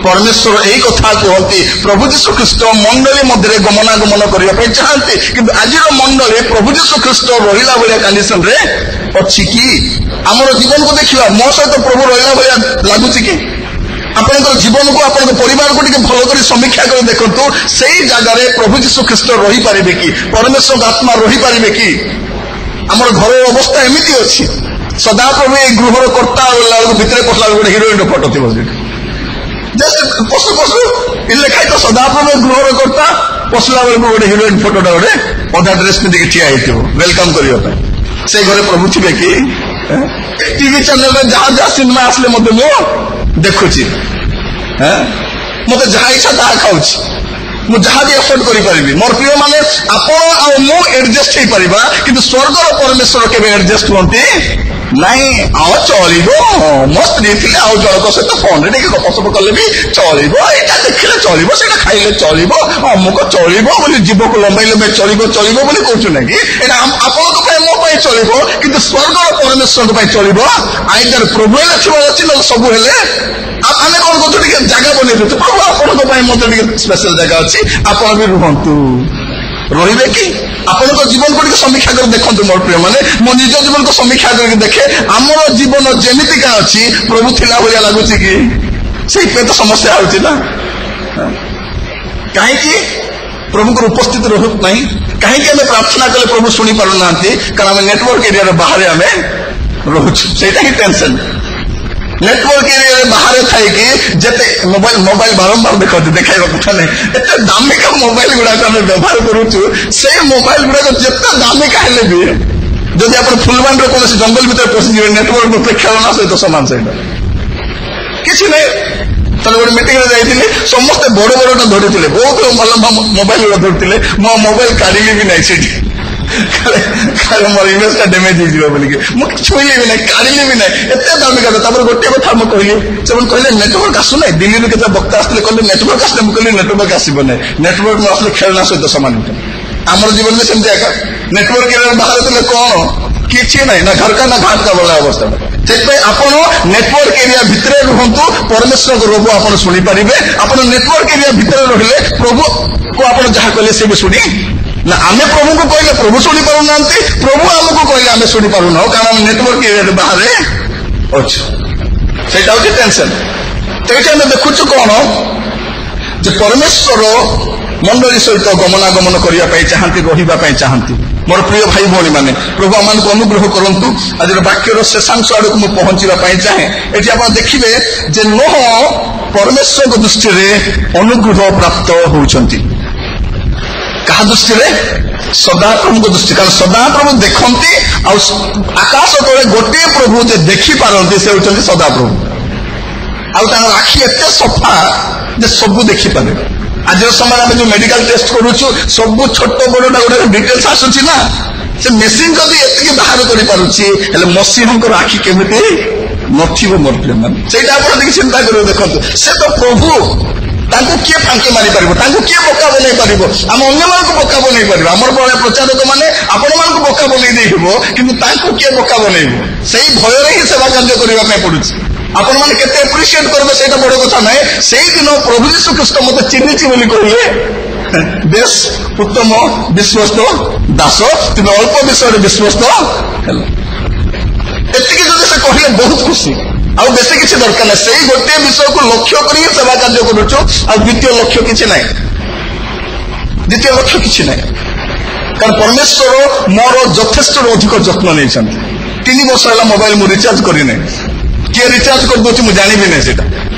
ପରମେଶ୍ୱର ଏହି କଥା କୁହନ୍ତି ପ୍ରଭୁ ଯୀଶୁ ଖ୍ରୀଷ୍ଟ ମଣ୍ଡଳୀ ମଧ୍ୟରେ ଗମନାଗମନ କରିବା ପାଇଁ ଚାହାନ୍ତି କିନ୍ତୁ ଆଜିର ମଣ୍ଡଳୀ ପ୍ରଭୁ ଯୀଶୁ ଖ୍ରୀଷ୍ଟ ରହିଲା ଭଳିଆ କଣ୍ଡିସନରେ ଅଛି କି ଆମର ଜୀବନକୁ ଦେଖିବା ମୋ ସହିତ ପ୍ରଭୁ ରହିଲା ଭଳିଆ ଲାଗୁଛି କି ଆପଣଙ୍କର ଜୀବନକୁ ଆପଣଙ୍କ ପରିବାରକୁ ଟିକେ ଭଲ କରି ସମୀକ୍ଷା କରି ଦେଖନ୍ତୁ ସେଇ ଜାଗାରେ ପ୍ରଭୁ ଯୀଶୁ ଖ୍ରୀଷ୍ଟ ରହିପାରିବେ କି ପରମେଶ୍ୱରଙ୍କ ଆତ୍ମା ରହିପାରିବେ କି ଆମର ଘରର ଅବସ୍ଥା ଏମିତି ଅଛି ସଦାପ୍ରଭୁ ଏଇ ଗୃହର କର୍ତ୍ତା ବେଳକୁ ଭିତରେ ପଶିଲା ଗୋଟେ ହିରୋଇନର ଫଟୋ ଥିବ ପଶୁ ଲେଖାଇ ତ ସଦାପ୍ରଭୁ ଗୃହର କର୍ତ୍ତା ପଶିଲା ବେଳକୁ ଗୋଟେ ହିରୋଇନ ଫଟୋଟା ଗୋଟେ ଅଧା ଡ୍ରେସ ପିନ୍ଧିକି ଠିଆ ହେଇଥିବ ୱେଲକମ କରିବା ପାଇଁ ସେଇ ଘରେ ପ୍ରଭୁ ଥିବେ କି ଟିଭି ଚ୍ୟାନେଲରେ ଯାହା ଯାହା ସିନେମା ଆସିଲେ ମଧ୍ୟ ମୁଁ ଦେଖୁଛି ମତେ ଯାହା ଇଚ୍ଛା ତାହା ଖାଉଛି ମୁଁ ଯାହା ବି ଏଫୋର୍ଡ କରିପାରିବି ମୋର ପ୍ରିୟ ମାନେ ଆପଣ ଆଉ ମୁଁ ଏଡଜଷ୍ଟ ହେଇପାରିବା କିନ୍ତୁ ସ୍ୱର୍ଗର ପରମେଶ୍ୱର କେବେ ଏଡଜଷ୍ଟ ହୁଅନ୍ତି ନାଇଁ ଆଉ ଚଳିବ ମୋ ସ୍ତ୍ରୀ ଥିଲେ ଆଉ ଜଣଙ୍କ ସହିତ ଫୋନରେ ଟିକେ ଗପସପ କଲେ ବି ଚଳିବ ଏଇଟା ଦେଖିଲେ ଚଳିବ ସେଇଟା ଖାଇଲେ ଚଳିବ ଅମୁକ ଚଳିବ ବୋଲି ଜୀବକୁ ଲମ୍ବାଇ ଚଳିବ ବୋଲି କହୁଛୁ ନା କି ଏଇଟା ଆପଣଙ୍କ ପାଇଁ ମୋ ପାଇଁ ଚଳିବ କିନ୍ତୁ ସ୍ୱର୍ଗର ପରମେଶ୍ୱରଙ୍କ ପାଇଁ ଚଳିବ ଆଇଦର ପ୍ରଭୁ ହେଲେ ଥିବାର ଅଛି ନହେଲେ ସବୁ ହେଲେ ଆମେ କଣ କରୁଛୁ ଟିକେ ଜାଗା ବନେଇ ଦେଉଛୁ ପ୍ରଭୁ ଆପଣଙ୍କ ପାଇଁ ମଧ୍ୟ ଟିକେ ସ୍ପେଶାଲ ଜାଗା ଅଛି ଆପଣ ବି ରୁହନ୍ତୁ ରହିବେ କି ଆପଣଙ୍କ ଜୀବନକୁ ଟିକେ ସମୀକ୍ଷା କରି ଦେଖନ୍ତୁ ମୋର ପ୍ରିୟ ମାନେ ମୋ ନିଜ ଜୀବନକୁ ସମୀକ୍ଷା କରିକି ଦେଖେ ଆମର ଜୀବନ ଯେମିତିକା ଅଛି ପ୍ରଭୁ ଥିଲା ଭଳିଆ ଲାଗୁଛି କି ସେଇଥିପାଇଁ ତ ସମସ୍ୟା ହଉଛି ନା କାହିଁକି ପ୍ରଭୁଙ୍କର ଉପସ୍ଥିତି ରହୁ ନାହିଁ କାହିଁକି ଆମେ ପ୍ରାର୍ଥନା କଲେ ପ୍ରଭୁ ଶୁଣି ପାରୁନାହାନ୍ତି କାରଣ ଆମେ ନେଟୱାର୍କ ଏରିଆର ବାହାରେ ଆମେ ରହୁଛୁ ସେଇଟା ହିଁ ଟେନସନ ନେଟୱାର୍କ ଏରିଆରେ ବାହାରେ ଥାଇକି ଯେତେ ମୋବାଇଲ ବାରମ୍ବାର ଦେଖାଇବା କଥା ନାହିଁ ଏତେ ଦାମିକା ମୋବାଇଲ ଗୁଡାକ ଆମେ ବ୍ୟବହାର କରୁଛୁ ସେଇ ମୋବାଇଲ ଗୁଡାକ ଯେତେ ଦାମିକା ହେଲେ ବି ଯଦି ଆପଣ ଫୁଲବାଣୀର କୌଣସି ଜଙ୍ଗଲ ଭିତରେ ପଶିଯିବେ ନେଟୱାର୍କ ଖେଳନା ସହିତ ସମାନ ସେଇଟା କିଛି ନାହିଁ ତାହେଲେ ଗୋଟେ ମିଟିଂରେ ଯାଇଥିଲି ସମସ୍ତେ ବଡ ବଡଟା ଧରିଥିଲେ ବହୁତ ଭଲ ମୋବାଇଲ ଗୁଡା ଧରିଥିଲେ ମୋ ମୋବାଇଲ କାଢିଲି ବି ନାହିଁ ସେଠି କାଳେ ମୋର ଇମେଜଟା ଡ୍ୟାମେଜ ହେଇଯିବ ବୋଲିକି ମୁଁ ଛୁଇଁଲି ବି ନାହିଁ, କାଢିଲି ବି ନାହିଁ, ଏତେ ଦାମିକା। ତାପରେ ଗୋଟିଏ କଥା ମୁଁ କହିଲି, ସେମାନେ କହିଲେ ନେଟୱାର୍କ ଆସୁନାହିଁ। ଦିଲ୍ଲୀରୁ କେତେ ବକ୍ତା ଆସିଥିଲେ, କହିଲେ ନେଟୱାର୍କ ଆସିଲେ। ମୁଁ କହିଲି ନେଟୱାର୍କ ଆସିବ ନାହିଁ, ନେଟୱାର୍କ ନ ଆସିଲେ ଖେଳନା ସହିତ ସମାନ। ଆମର ଜୀବନରେ ସେମିତି ଏକା। ନେଟୱାର୍କ ବାହାରେ ଥିଲେ କଣ କିଛି ନାହିଁ, ନା ଝରକା ନା ଘାଟକା ଭଳିଆ ଅବସ୍ଥା। ସେଥିପାଇଁ ଆପଣ ନେଟୱାର୍କ ଏରିଆ ଭିତରେ ରୁହନ୍ତୁ, ପରମେଶ୍ୱରଙ୍କ ରୋଗ ଆପଣ ଶୁଣିପାରିବେ। ଆପଣ ନେଟୱାର୍କ ଏରିଆ ଭିତରେ ରହିଲେ ପ୍ରଭୁକୁ ଆପଣ ଯାହା କହିଲେ ସେ ବି ଶୁଣି ନା। ଆମେ ପ୍ରଭୁଙ୍କୁ କହିଲେ ପ୍ରଭୁ ଶୁଣି ପାରୁନାହାନ୍ତି, ପ୍ରଭୁ ଆମକୁ କହିଲେ ଆମେ ଶୁଣି ପାରୁନାହୁଁ, କାରଣ ଆମେ ନେଟୱାର୍କ ଏରିଆ ବାହାରେ ଅଛୁ। ସେଇଟା ହଉଛି ଟେନସନ। ସେଇଠି ଆମେ ଦେଖୁଛୁ କଣ ଯେ ପରମେଶ୍ୱର ମଣ୍ଡଳୀ ସହିତ ଗମନାଗମନ କରିବା ପାଇଁ ଚାହାନ୍ତି, ରହିବା ପାଇଁ ଚାହାନ୍ତି। ମୋର ପ୍ରିୟ ଭାଇ ଭଉଣୀ ମାନେ, ପ୍ରଭୁ ଆମମାନଙ୍କୁ ଅନୁଗ୍ରହ କରନ୍ତୁ। ଆଜିର ବାକ୍ୟର ଶେଷାଂଶ ଆଡ଼କୁ ମୁଁ ପହଞ୍ଚିବା ପାଇଁ ଚାହେଁ। ଏଠି ଆପଣ ଦେଖିବେ ଯେ ନୋହ ପରମେଶ୍ୱରଙ୍କ ଦୃଷ୍ଟିରେ ଅନୁଗ୍ରହ ପ୍ରାପ୍ତ ହେଉଛନ୍ତି। କାହା ଦୃଷ୍ଟିରେ? ସଦାପ୍ରଭୁଙ୍କ ଦୃଷ୍ଟି। କାରଣ ସଦାପ୍ରଭୁ ଦେଖନ୍ତି, ଆଉ ଆକାଶ ତଳେ ଗୋଟିଏ ପ୍ରଭୁ ଯେ ଦେଖିପାରନ୍ତି ସେ ହେଉଛନ୍ତି ସଦାପ୍ରଭୁ। ଆଉ ତାଙ୍କର ଆଖି ଏତେ ସଫା ଯେ ସବୁ ଦେଖିପାରିବେ। ଆଜିର ସମୟରେ ଆମେ ଯୋଉ ମେଡିକାଲ ଟେଷ୍ଟ କରୁଛୁ, ସବୁ ଛୋଟ ବଡଟା ଗୋଟେ ଡିଟେଲ୍ସ ଆସୁଛି ନା। ସେ ମେସିନ ଯଦି ଏତିକି ବାହାର କରିପାରୁଛି, ହେଲେ ମସିହାଙ୍କର ଆଖି କେମିତି ନଥିବ ମୋର ପ୍ରିୟମାନେ। ସେଇଟା ଆପଣ ଟିକେ ଚିନ୍ତା କରିବେ। ଦେଖନ୍ତୁ, ସେ ତ ପ୍ରଭୁ, ତାଙ୍କୁ କିଏ ଫାଙ୍କି ମାରିପାରିବ? ତାଙ୍କୁ କିଏ ବୋକା ବନେଇ ପାରିବ? ଆମେ ଅନ୍ୟମାନଙ୍କୁ ବୋକା ବନେଇ ପାରିବ। ଆମର ଭଳିଆ ପ୍ରଚାରକ ମାନେ ଆପଣମାନଙ୍କୁ ବୋକା ବନେଇ ଦେଇଥିବ, କିନ୍ତୁ ତାଙ୍କୁ କିଏ ବୋକା ବନେଇବ? ସେଇ ଭୟରେ ହିଁ ସେବା କାର୍ଯ୍ୟ କରିବା ପାଇଁ ପଡୁଛି। ଆପଣମାନେ କେତେ ଆପ୍ରିସିଏଟ କରିବେ ସେଇଟା ବଡ କଥା ନାହିଁ। ସେଇଦିନ ପ୍ରଭୁ ଯୀଶୁ ଖ୍ରୀଷ୍ଟ ମତେ ଚିହ୍ନିଛି ବୋଲି କହିଲେ, ବେଶ ଉତ୍ତମ ବିଶ୍ୱସ୍ତ ଦାସ, କିନ୍ତୁ ଅଳ୍ପ ବିଷୟରେ ବିଶ୍ୱସ୍ତ ହେଲା। ଏତିକି ଯଦି ସେ କହିଲେ ବହୁତ ଖୁସି, ଆଉ ବେଶୀ କିଛି ଦରକାର ନାହିଁ। ସେଇ ଗୋଟିଏ ବିଷୟକୁ ଲକ୍ଷ୍ୟ କରି ସେବା କାର୍ଯ୍ୟ କରୁଛୁ, ଆଉ ଦ୍ୱିତୀୟ ଲକ୍ଷ୍ୟ କିଛି ନାହିଁ। ଦ୍ୱିତୀୟ ଲକ୍ଷ୍ୟ କିଛି ନାହିଁ। କାରଣ ପରମେଶ୍ୱର ମୋର ଯଥେଷ୍ଟରୁ ଅଧିକ ଯତ୍ନ ନେଇଛନ୍ତି। 3 ବର୍ଷ ହେଲା ମୋବାଇଲ ମୁଁ ରିଚାର୍ଜ କରିନାହିଁ। କିଏ ରିଚାର୍ଜ କରିଦେଉଛି ମୁଁ ଜାଣିବି ନାହିଁ। ସେଇଟା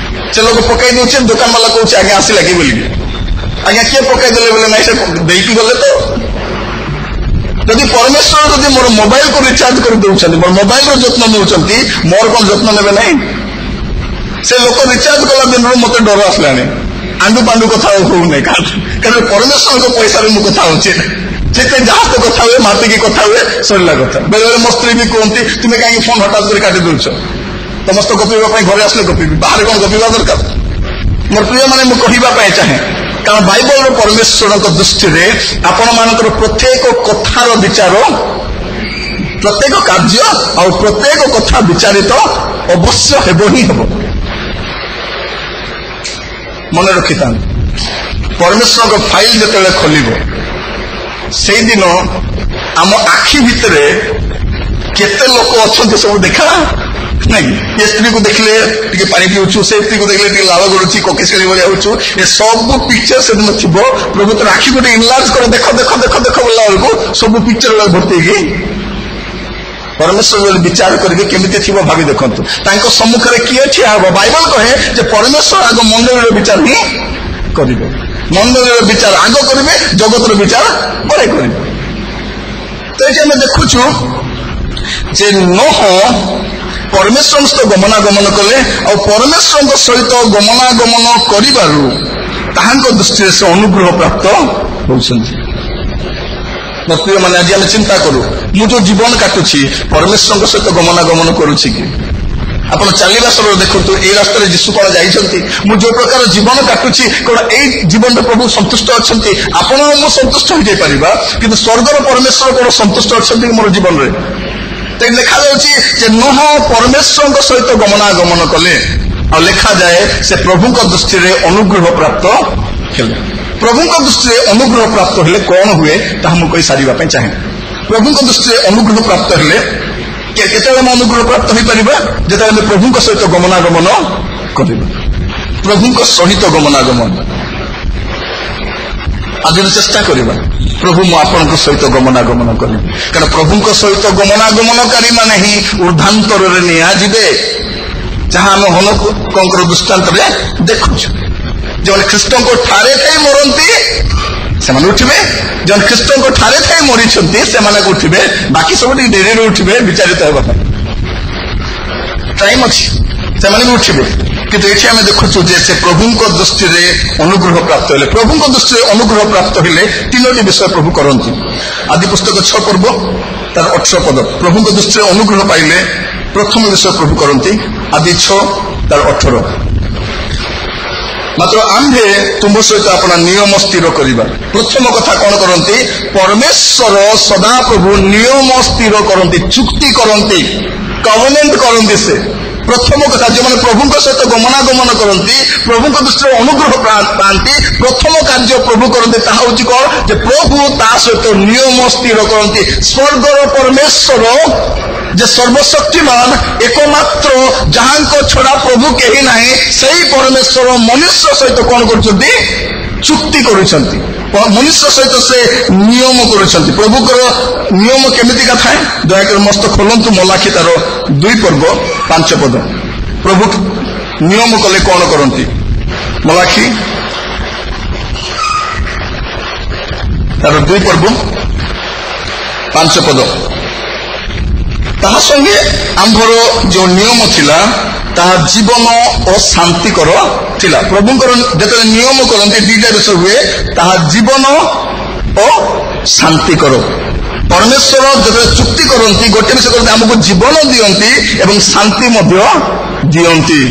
ସେ ଲୋକ ପକାଇ ଦେଉଛି, ଦୋକାନ ବାଲା କହୁଛି ଆଜ୍ଞା ଆସିଲା କି ବୋଲିକି। ଆଜ୍ଞା କିଏ ପକାଇ ଦେଲେ ବୋଲେ ନାହିଁ, ସେ ଦେଇକି ଗଲେ ତ। ଯଦି ପରମେଶ୍ୱର ଯଦି ମୋର ମୋବାଇଲକୁ ରିଚାର୍ଜ କରି ଦେଉଛନ୍ତି, ମୋର ମୋବାଇଲର ଯତ୍ନ ନେଉଛନ୍ତି, ମୋର କଣ ଯତ୍ନ ନେବେ ନାହିଁ? ସେ ଲୋକ ରିଚାର୍ଜ କଲା ଦିନରୁ ମତେ ଡର ଆସିଲାଣି। ଆଣ୍ଡୁ ପାଣ୍ଡୁ କଥା ହଉନାହିଁ, କାରଣ ପରମେଶ୍ୱରଙ୍କ ପଇସାରେ ମୁଁ କଥା ହଉଛି। ସେଥିପାଇଁ ଯାହା ତ କଥା ହୁଏ, ମାତିକି କଥା ହୁଏ, ସରିଲା କଥା। ବେଳେବେଳେ ମୋ ସ୍ତ୍ରୀ ବି କୁହନ୍ତି, ତୁମେ କାହିଁକି ଫୋନ ହଠାତ୍ କରି କାଟି ଦେଉଛ? ସମସ୍ତ ଗପିବା ପାଇଁ ଘରେ ଆସିଲେ ଗପିବି, ବାହାରେ କଣ ଗପିବା ଦରକାର? ମୋର ପ୍ରିୟ ମାନେ, ମୁଁ କହିବା ପାଇଁ ଚାହେଁ, କାରଣ ବାଇବଲର ପରମେଶ୍ୱରଙ୍କ ଦୃଷ୍ଟିରେ ଆପଣମାନଙ୍କର ପ୍ରତ୍ୟେକ କଥାର ବିଚାର, ପ୍ରତ୍ୟେକ କାର୍ଯ୍ୟ ଆଉ ପ୍ରତ୍ୟେକ କଥା ବିଚାରିତ ଅବଶ୍ୟ ହେବ ହିଁ ହେବ। ମନେ ରଖିଥାନ୍ତି, ପରମେଶ୍ୱରଙ୍କ ଫାଇଲ ଯେତେବେଳେ ଖୋଲିବ, ସେଇଦିନ ଆମ ଆଖି ଭିତରେ କେତେ ଲୋକ ଅଛନ୍ତି ସବୁ ଦେଖା ନାଇଁ। ଏ ସ୍ତ୍ରୀକୁ ଦେଖିଲେ ଟିକେ ପାଣି ପିଉଛୁ, ସେ ସ୍ତ୍ରୀକୁ ଦେଖିଲେ ଟିକେ ଲାଳ ଗଡୁଛି, କୋକିଶେଳି ଭଳିଆ ହଉଛୁ, ଏ ସବୁ ପିକ୍ଚର ସେଦିନ ଥିବ। ପ୍ରଭୁ ତୋର ଆଖି ଗୋଟେ ଇନଲାର୍ଜ করে ଦେଖ ଦେଖ ଦେଖ ଦେଖ ବୋଲା ବେଳକୁ ସବୁ ପିକ୍ଚର ଭର୍ତ୍ତି ହେଇକି ପରମେଶ୍ୱର ଯଦି ବିଚାର କରିବେ କେମିତି ଥିବ ଭାବି ଦେଖନ୍ତୁ। ତାଙ୍କ ସମ୍ମୁଖରେ କିଏ ଠିଆ ହବ? ବାଇବଲ କହେ ଯେ ପରମେଶ୍ୱର ଆଗ ମଣ୍ଡଳୀର ବିଚାର ହିଁ କରିବେ। ମଣ୍ଡଳୀର ବିଚାର ଆଗ କରିବେ, ଜଗତର ବିଚାର ପରେ କରିବେ। ତ ଏଠି ଆମେ ଦେଖୁଛୁ ଯେ ନୋହ ପରମେଶ୍ୱରଙ୍କ ସହିତ ଗମନାଗମନ କଲେ, ଆଉ ପରମେଶ୍ୱରଙ୍କ ସହିତ ଗମନାଗମନ କରିବାରୁ ତାହାଙ୍କ ଦୃଷ୍ଟିରେ ସେ ଅନୁଗ୍ରହ ପ୍ରାପ୍ତ ହେଉଛନ୍ତି। ମୋ ପ୍ରିୟମାନେ, ଆଜି ଆମେ ଚିନ୍ତା କରୁ, ମୁଁ ଯୋଉ ଜୀବନ କାଟୁଛି ପରମେଶ୍ୱରଙ୍କ ସହିତ ଗମନାଗମନ କରୁଛି କି? ଆପଣ ଚାଲିବା ସମୟରେ ଦେଖନ୍ତୁ, ଏଇ ରାସ୍ତାରେ ଯୀଶୁ କଣ ଯାଇଛନ୍ତି? ମୁଁ ଯୋଉ ପ୍ରକାର ଜୀବନ କାଟୁଛି, କଣ ଏଇ ଜୀବନରେ ପ୍ରଭୁ ସନ୍ତୁଷ୍ଟ ଅଛନ୍ତି? ଆପଣ ମୁଁ ସନ୍ତୁଷ୍ଟ ହୋଇଯାଇପାରିବା, କିନ୍ତୁ ସ୍ୱର୍ଗର ପରମେଶ୍ୱର କଣ ସନ୍ତୁଷ୍ଟ ଅଛନ୍ତି ମୋର ଜୀବନରେ? ଲେଖାଯାଉଛି ଯେ ନୋହ ପରମେଶ୍ୱରଙ୍କ ସହିତ ଗମନାଗମନ କଲେ, ଆଉ ଲେଖାଯାଏ ସେ ପ୍ରଭୁଙ୍କ ଦୃଷ୍ଟିରେ ଅନୁଗ୍ରହ ପ୍ରାପ୍ତ ହେଲେ। ପ୍ରଭୁଙ୍କ ଦୃଷ୍ଟିରେ ଅନୁଗ୍ରହ ପ୍ରାପ୍ତ ହେଲେ କଣ ହୁଏ ତାହା ମୁଁ କହି ସାରିବା ପାଇଁ ଚାହେଁ। ପ୍ରଭୁଙ୍କ ଦୃଷ୍ଟିରେ ଅନୁଗ୍ରହ ପ୍ରାପ୍ତ ହେଲେ କେତେବେଳେ ଆମେ ଅନୁଗ୍ରହ ପ୍ରାପ୍ତ ହୋଇପାରିବା? ଯେତେବେଳେ ଆମେ ପ୍ରଭୁଙ୍କ ସହିତ ଗମନାଗମନ କରିବା। ପ୍ରଭୁଙ୍କ ସହିତ ଗମନାଗମନ ଆଜି ଚେଷ୍ଟା କରିବା, ପ୍ରଭୁ ମୁଁ ଆପଣଙ୍କ ସହିତ ଗମନାଗମନ କରିବି। କାରଣ ପ୍ରଭୁଙ୍କ ସହିତ ଗମନାଗମନକାରୀ ମାନେ ହିଁ ଉର୍ଦ୍ଧାନ୍ତରରେ ନିଆଯିବେ, ଯାହା ଆମେ ହନୋକଙ୍କର ଦୃଷ୍ଟାନ୍ତରେ ଦେଖୁଛୁ। ଯେଉଁମାନେ ଖ୍ରୀଷ୍ଟଙ୍କ ଠାରେ ଥାଇ ମରନ୍ତି ସେମାନେ ଉଠିବେ, ଯେଉଁମାନେ ଖ୍ରୀଷ୍ଟଙ୍କ ଠାରେ ଥାଇ ମରିଛନ୍ତି ସେମାନେ ଉଠିବେ, ବାକି ସବୁ ଟିକେ ଡେରିରେ ଉଠିବେ ବିଚାରିତ ହେବା ପାଇଁ। ଟାଇମ୍ ଅଛି, ସେମାନେ ବି ଉଠିବେ। କିନ୍ତୁ ଏଠି ଆମେ ଦେଖୁଛୁ ଯେ ସେ ପ୍ରଭୁଙ୍କ ଦୃଷ୍ଟିରେ ଅନୁଗ୍ରହ ପ୍ରାପ୍ତ ହେଲେ। ପ୍ରଭୁଙ୍କ ଦୃଷ୍ଟିରେ ଅନୁଗ୍ରହ ପ୍ରାପ୍ତ ହେଲେ 3ଟି ବିଷୟ ପ୍ରଭୁ କରନ୍ତି। ଆଦି ପୁସ୍ତକ 6 ପର୍ବ ତାର 18 ପଦ। ପ୍ରଭୁଙ୍କ ଦୃଷ୍ଟିରେ ଅନୁଗ୍ରହ ପାଇଲେ ପ୍ରଥମ ବିଷୟ ପ୍ରଭୁ କରନ୍ତି, ଆଦି 6 ତାର 18। ମାତ୍ର ଆମ୍ଭେ ତୁମ ସହିତ ଆପଣ ନିୟମ ସ୍ଥିର କରିବା। ପ୍ରଥମ କଥା କଣ କରନ୍ତି? ପରମେଶ୍ୱର ସଦାପ୍ରଭୁ ନିୟମ ସ୍ଥିର କରନ୍ତି, ଚୁକ୍ତି କରନ୍ତି, କଭନେଣ୍ଟ କରନ୍ତି। ସେ ପ୍ରଥମ କଥା, ଯେଉଁମାନେ ପ୍ରଭୁଙ୍କ ସହିତ ଗମନାଗମନ କରନ୍ତି, ପ୍ରଭୁଙ୍କ ଦୃଷ୍ଟିରେ ଅନୁଗ୍ରହ ପାଆନ୍ତି, ପ୍ରଥମ କାର୍ଯ୍ୟ ପ୍ରଭୁ କରନ୍ତି ତାହା ହେଉଛି କଣ? ଯେ ପ୍ରଭୁ ତା ସହିତ ନିୟମ ସ୍ଥିର କରନ୍ତି। ସ୍ୱର୍ଗର ପରମେଶ୍ୱର ଯେ ସର୍ବଶକ୍ତିମାନ, ଏକମାତ୍ର, ଯାହାଙ୍କ ଛଡା ପ୍ରଭୁ କେହି ନାହିଁ, ସେହି ପରମେଶ୍ୱର ମନୁଷ୍ୟ ସହିତ କଣ କରୁଛନ୍ତି? ଚୁକ୍ତି କରୁଛନ୍ତି। ମନୁଷ୍ୟ ସହିତ ସେ ନିୟମ କରୁଛନ୍ତି। ପ୍ରଭୁଙ୍କର ନିୟମ କେମିତିକା ଥାଏ? ଦୟାକରି ମସ୍ତ ଖୋଲନ୍ତୁ ମଲାଖି ତାର 2 ପର୍ବ 5 ପଦ। ପ୍ରଭୁ ନିୟମ କଲେ କଣ କରନ୍ତି? ମଲାଖି ତାର 2 ପର୍ବ 5 ପଦ। ତାହା ସଙ୍ଗେ ଆମ୍ଭର ଯେଉଁ ନିୟମ ଥିଲା ତାହା ଜୀବନ ଓ ଶାନ୍ତିକର ଥିଲା। ପ୍ରଭୁଙ୍କର ଯେତେବେଳେ ନିୟମ କରନ୍ତି 2ଟା ବିଷୟ ହୁଏ, ତାହା ଜୀବନ ଓ ଶାନ୍ତିକର। ପରମେଶ୍ୱର ଯେତେବେଳେ ଚୁକ୍ତି କରନ୍ତି, ଗୋଟେ ବିଷୟ କରନ୍ତି, ଆମକୁ ଜୀବନ ଦିଅନ୍ତି ଏବଂ ଶାନ୍ତି ମଧ୍ୟ ଦିଅନ୍ତି।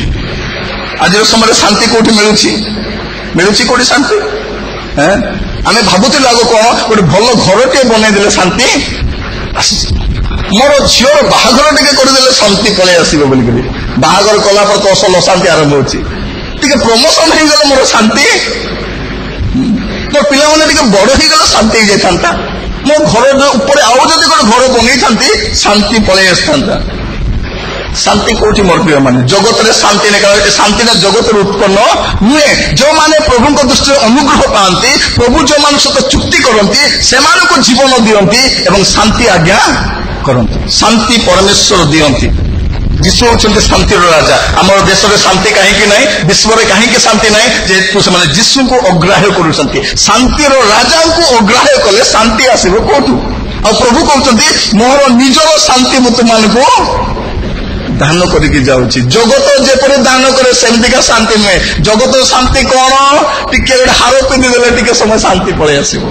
ଆଜିର ସମୟରେ ଶାନ୍ତି କୋଉଠି ମିଳୁଛି? ମିଳୁଛି କୋଉଠି ଶାନ୍ତି? ଆମେ ଭାବୁଥିଲୁ ଆଗ କଣ, ଗୋଟେ ଭଲ ଘରଟିଏ ବନେଇଦେଲେ ଶାନ୍ତି ଆସିଛି। ମୋର ଝିଅର ବାହାଘର ଟିକେ କରିଦେଲେ ଶାନ୍ତି ପଳେଇ ଆସିବ ବୋଲିକରି। ବାହାଘର କଲା ପରେ ତ ଅସଲ ଅଶାନ୍ତି ଆରମ୍ଭ ହଉଛି। ଟିକେ ପ୍ରମୋସନ ହେଇଗଲେ ମୋର ଶାନ୍ତି, ମୋ ପିଲାମାନେ ଟିକେ ବଡ ହେଇଗଲେ ଶାନ୍ତି ହେଇଯାଇଥାନ୍ତା, ମୋ ଘର ଉପରେ ଆଉ ଯଦି ଗୋଟେ ଘର ବନେଇଥାନ୍ତି ଶାନ୍ତି ପଳେଇ ଆସିଥାନ୍ତା। ଶାନ୍ତି କୋଉଠି ମୋର ପ୍ରିୟ ମାନେ? ଜଗତରେ ଶାନ୍ତି ନାହିଁ। କାରଣ ଶାନ୍ତିଟା ଜଗତରେ ଉତ୍ପନ୍ନ ନୁହେଁ। ଯେଉଁମାନେ ପ୍ରଭୁଙ୍କ ଦୃଷ୍ଟିରେ ଅନୁଗ୍ରହ ପାଆନ୍ତି, ପ୍ରଭୁ ଯେଉଁମାନଙ୍କ ସହିତ ଚୁକ୍ତି କରନ୍ତି, ସେମାନଙ୍କୁ ଜୀବନ ଦିଅନ୍ତି ଏବଂ ଶାନ୍ତି ଆଜ୍ଞା କରନ୍ତି। ଶାନ୍ତି ପରମେଶ୍ୱର ଦିଅନ୍ତି। ଯୀଶୁ ହେଉଛନ୍ତି ଶାନ୍ତିର ରାଜା। ଆମର ଦେଶରେ ଶାନ୍ତି କାହିଁକି ନାହିଁ? ବିଶ୍ୱରେ କାହିଁକି ଶାନ୍ତି ନାହିଁ? ଯେହେତୁ ସେମାନେ ଯୀଶୁଙ୍କୁ ଅଗ୍ରାହ୍ୟ କରୁଛନ୍ତି। ଶାନ୍ତିର ରାଜାଙ୍କୁ ଅଗ୍ରାହ୍ୟ କଲେ ଶାନ୍ତି ଆସିବ କୋଉଠୁ? ଆଉ ପ୍ରଭୁ କହୁଛନ୍ତି, ମୋର ନିଜର ଶାନ୍ତି ମୁଁ ତୁମମାନଙ୍କୁ ଦାନ କରିକି ଯାଉଛି। ଜଗତ ଯେପରି ଦାନ କରେ ସେମିତିକା ଶାନ୍ତି ନୁହେଁ। ଜଗତର ଶାନ୍ତି କଣ? ଟିକେ ଗୋଟେ ହାର ପିନ୍ଧିଦେଲେ ଟିକେ ସମୟ ଶାନ୍ତି ପଳେଇ ଆସିବ।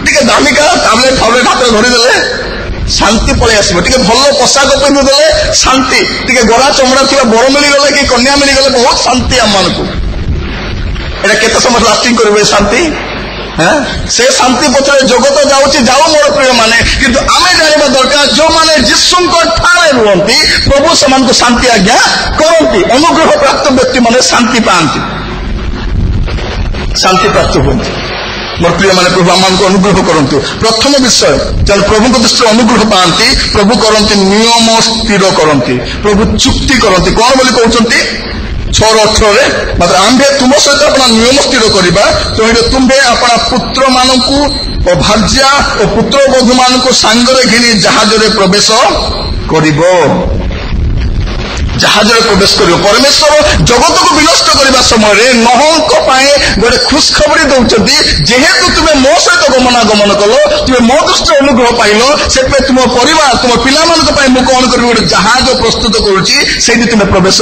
ଟିକେ ଦାମିକା ଟାବଲେଟ ହାତରେ ଧରିଦେଲେ ଶାନ୍ତି ପଳେଇ ଆସିବ। ଟିକେ ଭଲ ପୋଷାକ ପିନ୍ଧିଦେଲେ ଶାନ୍ତି। ଟିକେ ଗୋରା ଚମଡ଼ା ଥିବା ବର ମିଳିଗଲେ କି କନ୍ୟା ମିଳିଗଲେ ବହୁତ ଶାନ୍ତି ଆମମାନଙ୍କୁ। ଏଇଟା କେତେ ସମୟ ଲାଷ୍ଟିଂ କରିବ ଏ ଶାନ୍ତି? ସେ ଶାନ୍ତି ପଛରେ ଜଗତ ଯାଉଛି, ଯାଉ ମୋର ପ୍ରିୟ ମାନେ। କିନ୍ତୁ ଆମେ ଜାଣିବା ଦରକାର, ଯେଉଁମାନେ ଯୀଶୁଙ୍କ ଠାରେ ରୁହନ୍ତି, ପ୍ରଭୁ ସେମାନଙ୍କୁ ଶାନ୍ତି ଆଜ୍ଞା କରନ୍ତି। ଅନୁଗ୍ରହ ପ୍ରାପ୍ତ ବ୍ୟକ୍ତିମାନେ ଶାନ୍ତି ପାଆନ୍ତି, ଶାନ୍ତି ପ୍ରାପ୍ତ ହୁଅନ୍ତି। ମୋର ପ୍ରିୟ ମାନେ, ପ୍ରଭୁ ଆମମାନଙ୍କୁ ଅନୁଗ୍ରହ କରନ୍ତୁ। ପ୍ରଥମ ବିଷୟ, ଯେତେବେଳେ ପ୍ରଭୁଙ୍କ ଦୃଷ୍ଟିରେ ଅନୁଗ୍ରହ ପାଆନ୍ତି, ପ୍ରଭୁ କରନ୍ତି ନିୟମ ସ୍ଥିର କରନ୍ତି, ପ୍ରଭୁ ଚୁକ୍ତି କରନ୍ତି। କଣ ବୋଲି କହୁଛନ୍ତି 6:18? ମାତ୍ର ଆମ୍ଭେ ତୁମ ସହିତ ଆପଣ ନିୟମ ସ୍ଥିର କରିବା, ତୁମ୍ଭେ ଆପଣ ପୁତ୍ରମାନଙ୍କୁ ଓ ଭାର୍ଯ୍ୟା ଓ ପୁତ୍ରବଧୂ ମାନଙ୍କୁ ସାଙ୍ଗରେ ଘିନି ଜାହାଜରେ ପ୍ରବେଶ କରିବ। ଜାହାଜରେ ପ୍ରବେଶ କରିବ। ପରମେଶ୍ୱର ଜଗତକୁ ବିନଷ୍ଟ କରିବା ସମୟରେ ନୋହଙ୍କ ପାଇଁ ଗୋଟେ ଖୁସଖବରି ଦଉଛନ୍ତି, ଯେହେତୁ ତୁମେ ମୋ ସହିତ ଗମନାଗମନ କଲ, ତୁମେ ମୋ ଦୃଷ୍ଟିରେ ଅନୁଗ୍ରହ ପାଇଲ, ସେଥିପାଇଁ ତୁମ ପରିବାର, ତୁମ ପିଲାମାନଙ୍କ ପାଇଁ ମୁଁ କଣ କରିବି? ଗୋଟେ ଜାହାଜ ପ୍ରସ୍ତୁତ କରୁଛି, ସେଇଠି ତୁମେ ପ୍ରବେଶ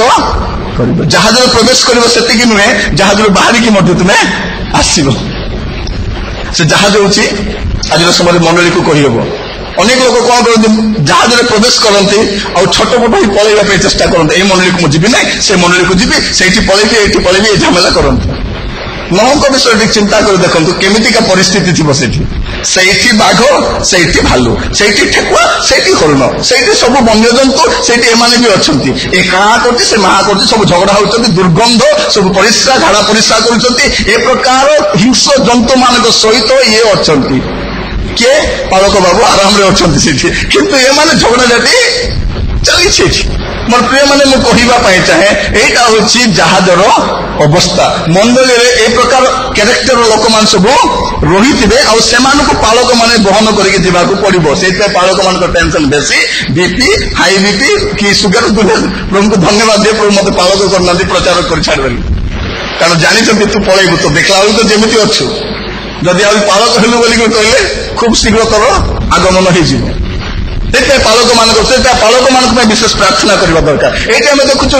କରିବ। ଜାହାଜରେ ପ୍ରବେଶ କରିବ ସେତିକି ନୁହେଁ, ଜାହାଜରୁ ବାହାରିକି ମଧ୍ୟ ତୁମେ ଆସିବ। ସେ ଜାହାଜ ହେଉଛି ଆଜିର ସମୟରେ ମଣ୍ଡଳୀକୁ କହିହେବ। ଅନେକ ଲୋକ କଣ କରନ୍ତି? ଜାହାଜରେ ପ୍ରବେଶ କରନ୍ତି ଆଉ ଛୋଟପଟ ହୋଇ ପଳେଇବା ପାଇଁ ଚେଷ୍ଟା କରନ୍ତି। ଏଇ ମଣ୍ଡଳୀକୁ ମୁଁ ଯିବି ନାହିଁ, ସେ ମଣ୍ଡଳୀକୁ ଯିବି, ସେଇଠି ପଳେଇବି, ଏଇଠି ପଳେଇବି, ଏ ଝାମେଲା କରନ୍ତି। ନୋହଙ୍କ ବିଷୟରେ ଟିକେ ଚିନ୍ତା କରି ଦେଖନ୍ତୁ କେମିତିକା ପରିସ୍ଥିତି ଥିବ ସେଠି। ସେଇଠି ବାଘ, ସେଇଠି ଭାଲୁ, ସେଇଠି ଠେକୁଆ, ସେଇଠି ହରିଣ, ସେଇଠି ସବୁ ବନ୍ୟଜନ୍ତୁ, ସେଇଠି ଏମାନେ ବି ଅଛନ୍ତି। ଏ କାହା କରୁଛି, ସେ ମାହା କରୁଛି, ସବୁ ଝଗଡା ହଉଛନ୍ତି, ଦୁର୍ଗନ୍ଧ, ସବୁ ପରିସ୍ରା, ଝାଡା ପରିସ୍ରା କରୁଛନ୍ତି। ଏ ପ୍ରକାର ହିଂସ୍ର ଜନ୍ତୁ ମାନଙ୍କ ସହିତ ଇଏ ଅଛନ୍ତି। କିଏ? ପାଳକ ବାବୁ ଆରାମରେ ଅଛନ୍ତି ସେଠି, କିନ୍ତୁ ଏମାନେ ଝଗଡାଝାଟି ଚାଲିଛି ଏଠି। ମୋର ପ୍ରିୟ ମାନେ, ମୁଁ କହିବା ପାଇଁ ଚାହେଁ, ଏଇଟା ହଉଛି ଜାହାଜର ଅବସ୍ଥା। ମଣ୍ଡଳୀରେ ଏ ପ୍ରକାର କ୍ୟାରେକ୍ଟର ଲୋକମାନେ ସବୁ ରହିଥିବେ ଆଉ ସେମାନଙ୍କୁ ପାଳକ ମାନେ ବହନ କରିକି ଯିବାକୁ ପଡିବ। ସେଇଥିପାଇଁ ପାଳକ ମାନଙ୍କ ଟେନସନ ବେଶୀ, ବିପି, ହାଇ ବିପି କି ସୁଗାର। ପ୍ରଭୁଙ୍କୁ ଧନ୍ୟବାଦ ଦିଏ, ପ୍ରଭୁ ମତେ ପାଳକ କରୁନାହାନ୍ତି, ପ୍ରଚାର କରି ଛାଡିବେନି। କାରଣ ଜାଣିଛନ୍ତି ତୁ ପଳେଇବୁ, ତ ଦେଖିଲା ବେଳକୁ ତ ଯେମିତି ଅଛୁ। ଯଦି ଆଉ ପାଳକ ହେଲୁ ବୋଲି କହିଲେ ଖୁବ ଶୀଘ୍ର ତୋର ଆଗମନ ହେଇଯିବ। ସେଥିପାଇଁ ପାଳକମାନଙ୍କ ପାଇଁ ବିଶେଷ ପ୍ରାର୍ଥନା କରିବା ଦରକାର। ଏଇଠି ଆମେ ଦେଖୁଛୁ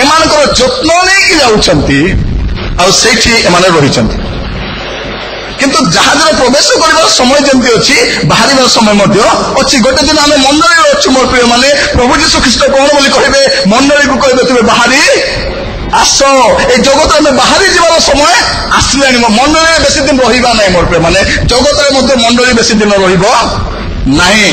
ଏମାନଙ୍କର ଯତ୍ନ ନେଇକି ଯାଉଛନ୍ତି ଆଉ ସେଇଠି ଏମାନେ ରହିଛନ୍ତି। କିନ୍ତୁ ଜାହାଜରେ ପ୍ରବେଶ କରିବାର ସମୟ ଯେମିତି ଅଛି, ବାହାରିବାର ସମୟ ମଧ୍ୟ ଅଛି। ଗୋଟେ ଦିନ ଆମେ ମଣ୍ଡଳୀରେ ଅଛୁ ମୋର ପ୍ରିୟ ମାନେ, ପ୍ରଭୁ ଯୀଶୁ ଖ୍ରୀଷ୍ଟ କଣ ବୋଲି କହିବେ? ମଣ୍ଡଳୀକୁ କହିବେ ତୁମେ ବାହାରି ଆସ। এই ଜଗତରେ ଆମେ ବାହାରି ଯିବାର ସମୟ ଆସିଲାଣି। ମଣ୍ଡଳୀରେ ବେଶୀ ଦିନ ରହିବା ନାହିଁ ମୋର ପ୍ରିୟ ମାନେ, ଜଗତରେ ମଧ୍ୟ ମଣ୍ଡଳୀ ବେଶୀ ଦିନ ରହିବ ନାହିଁ।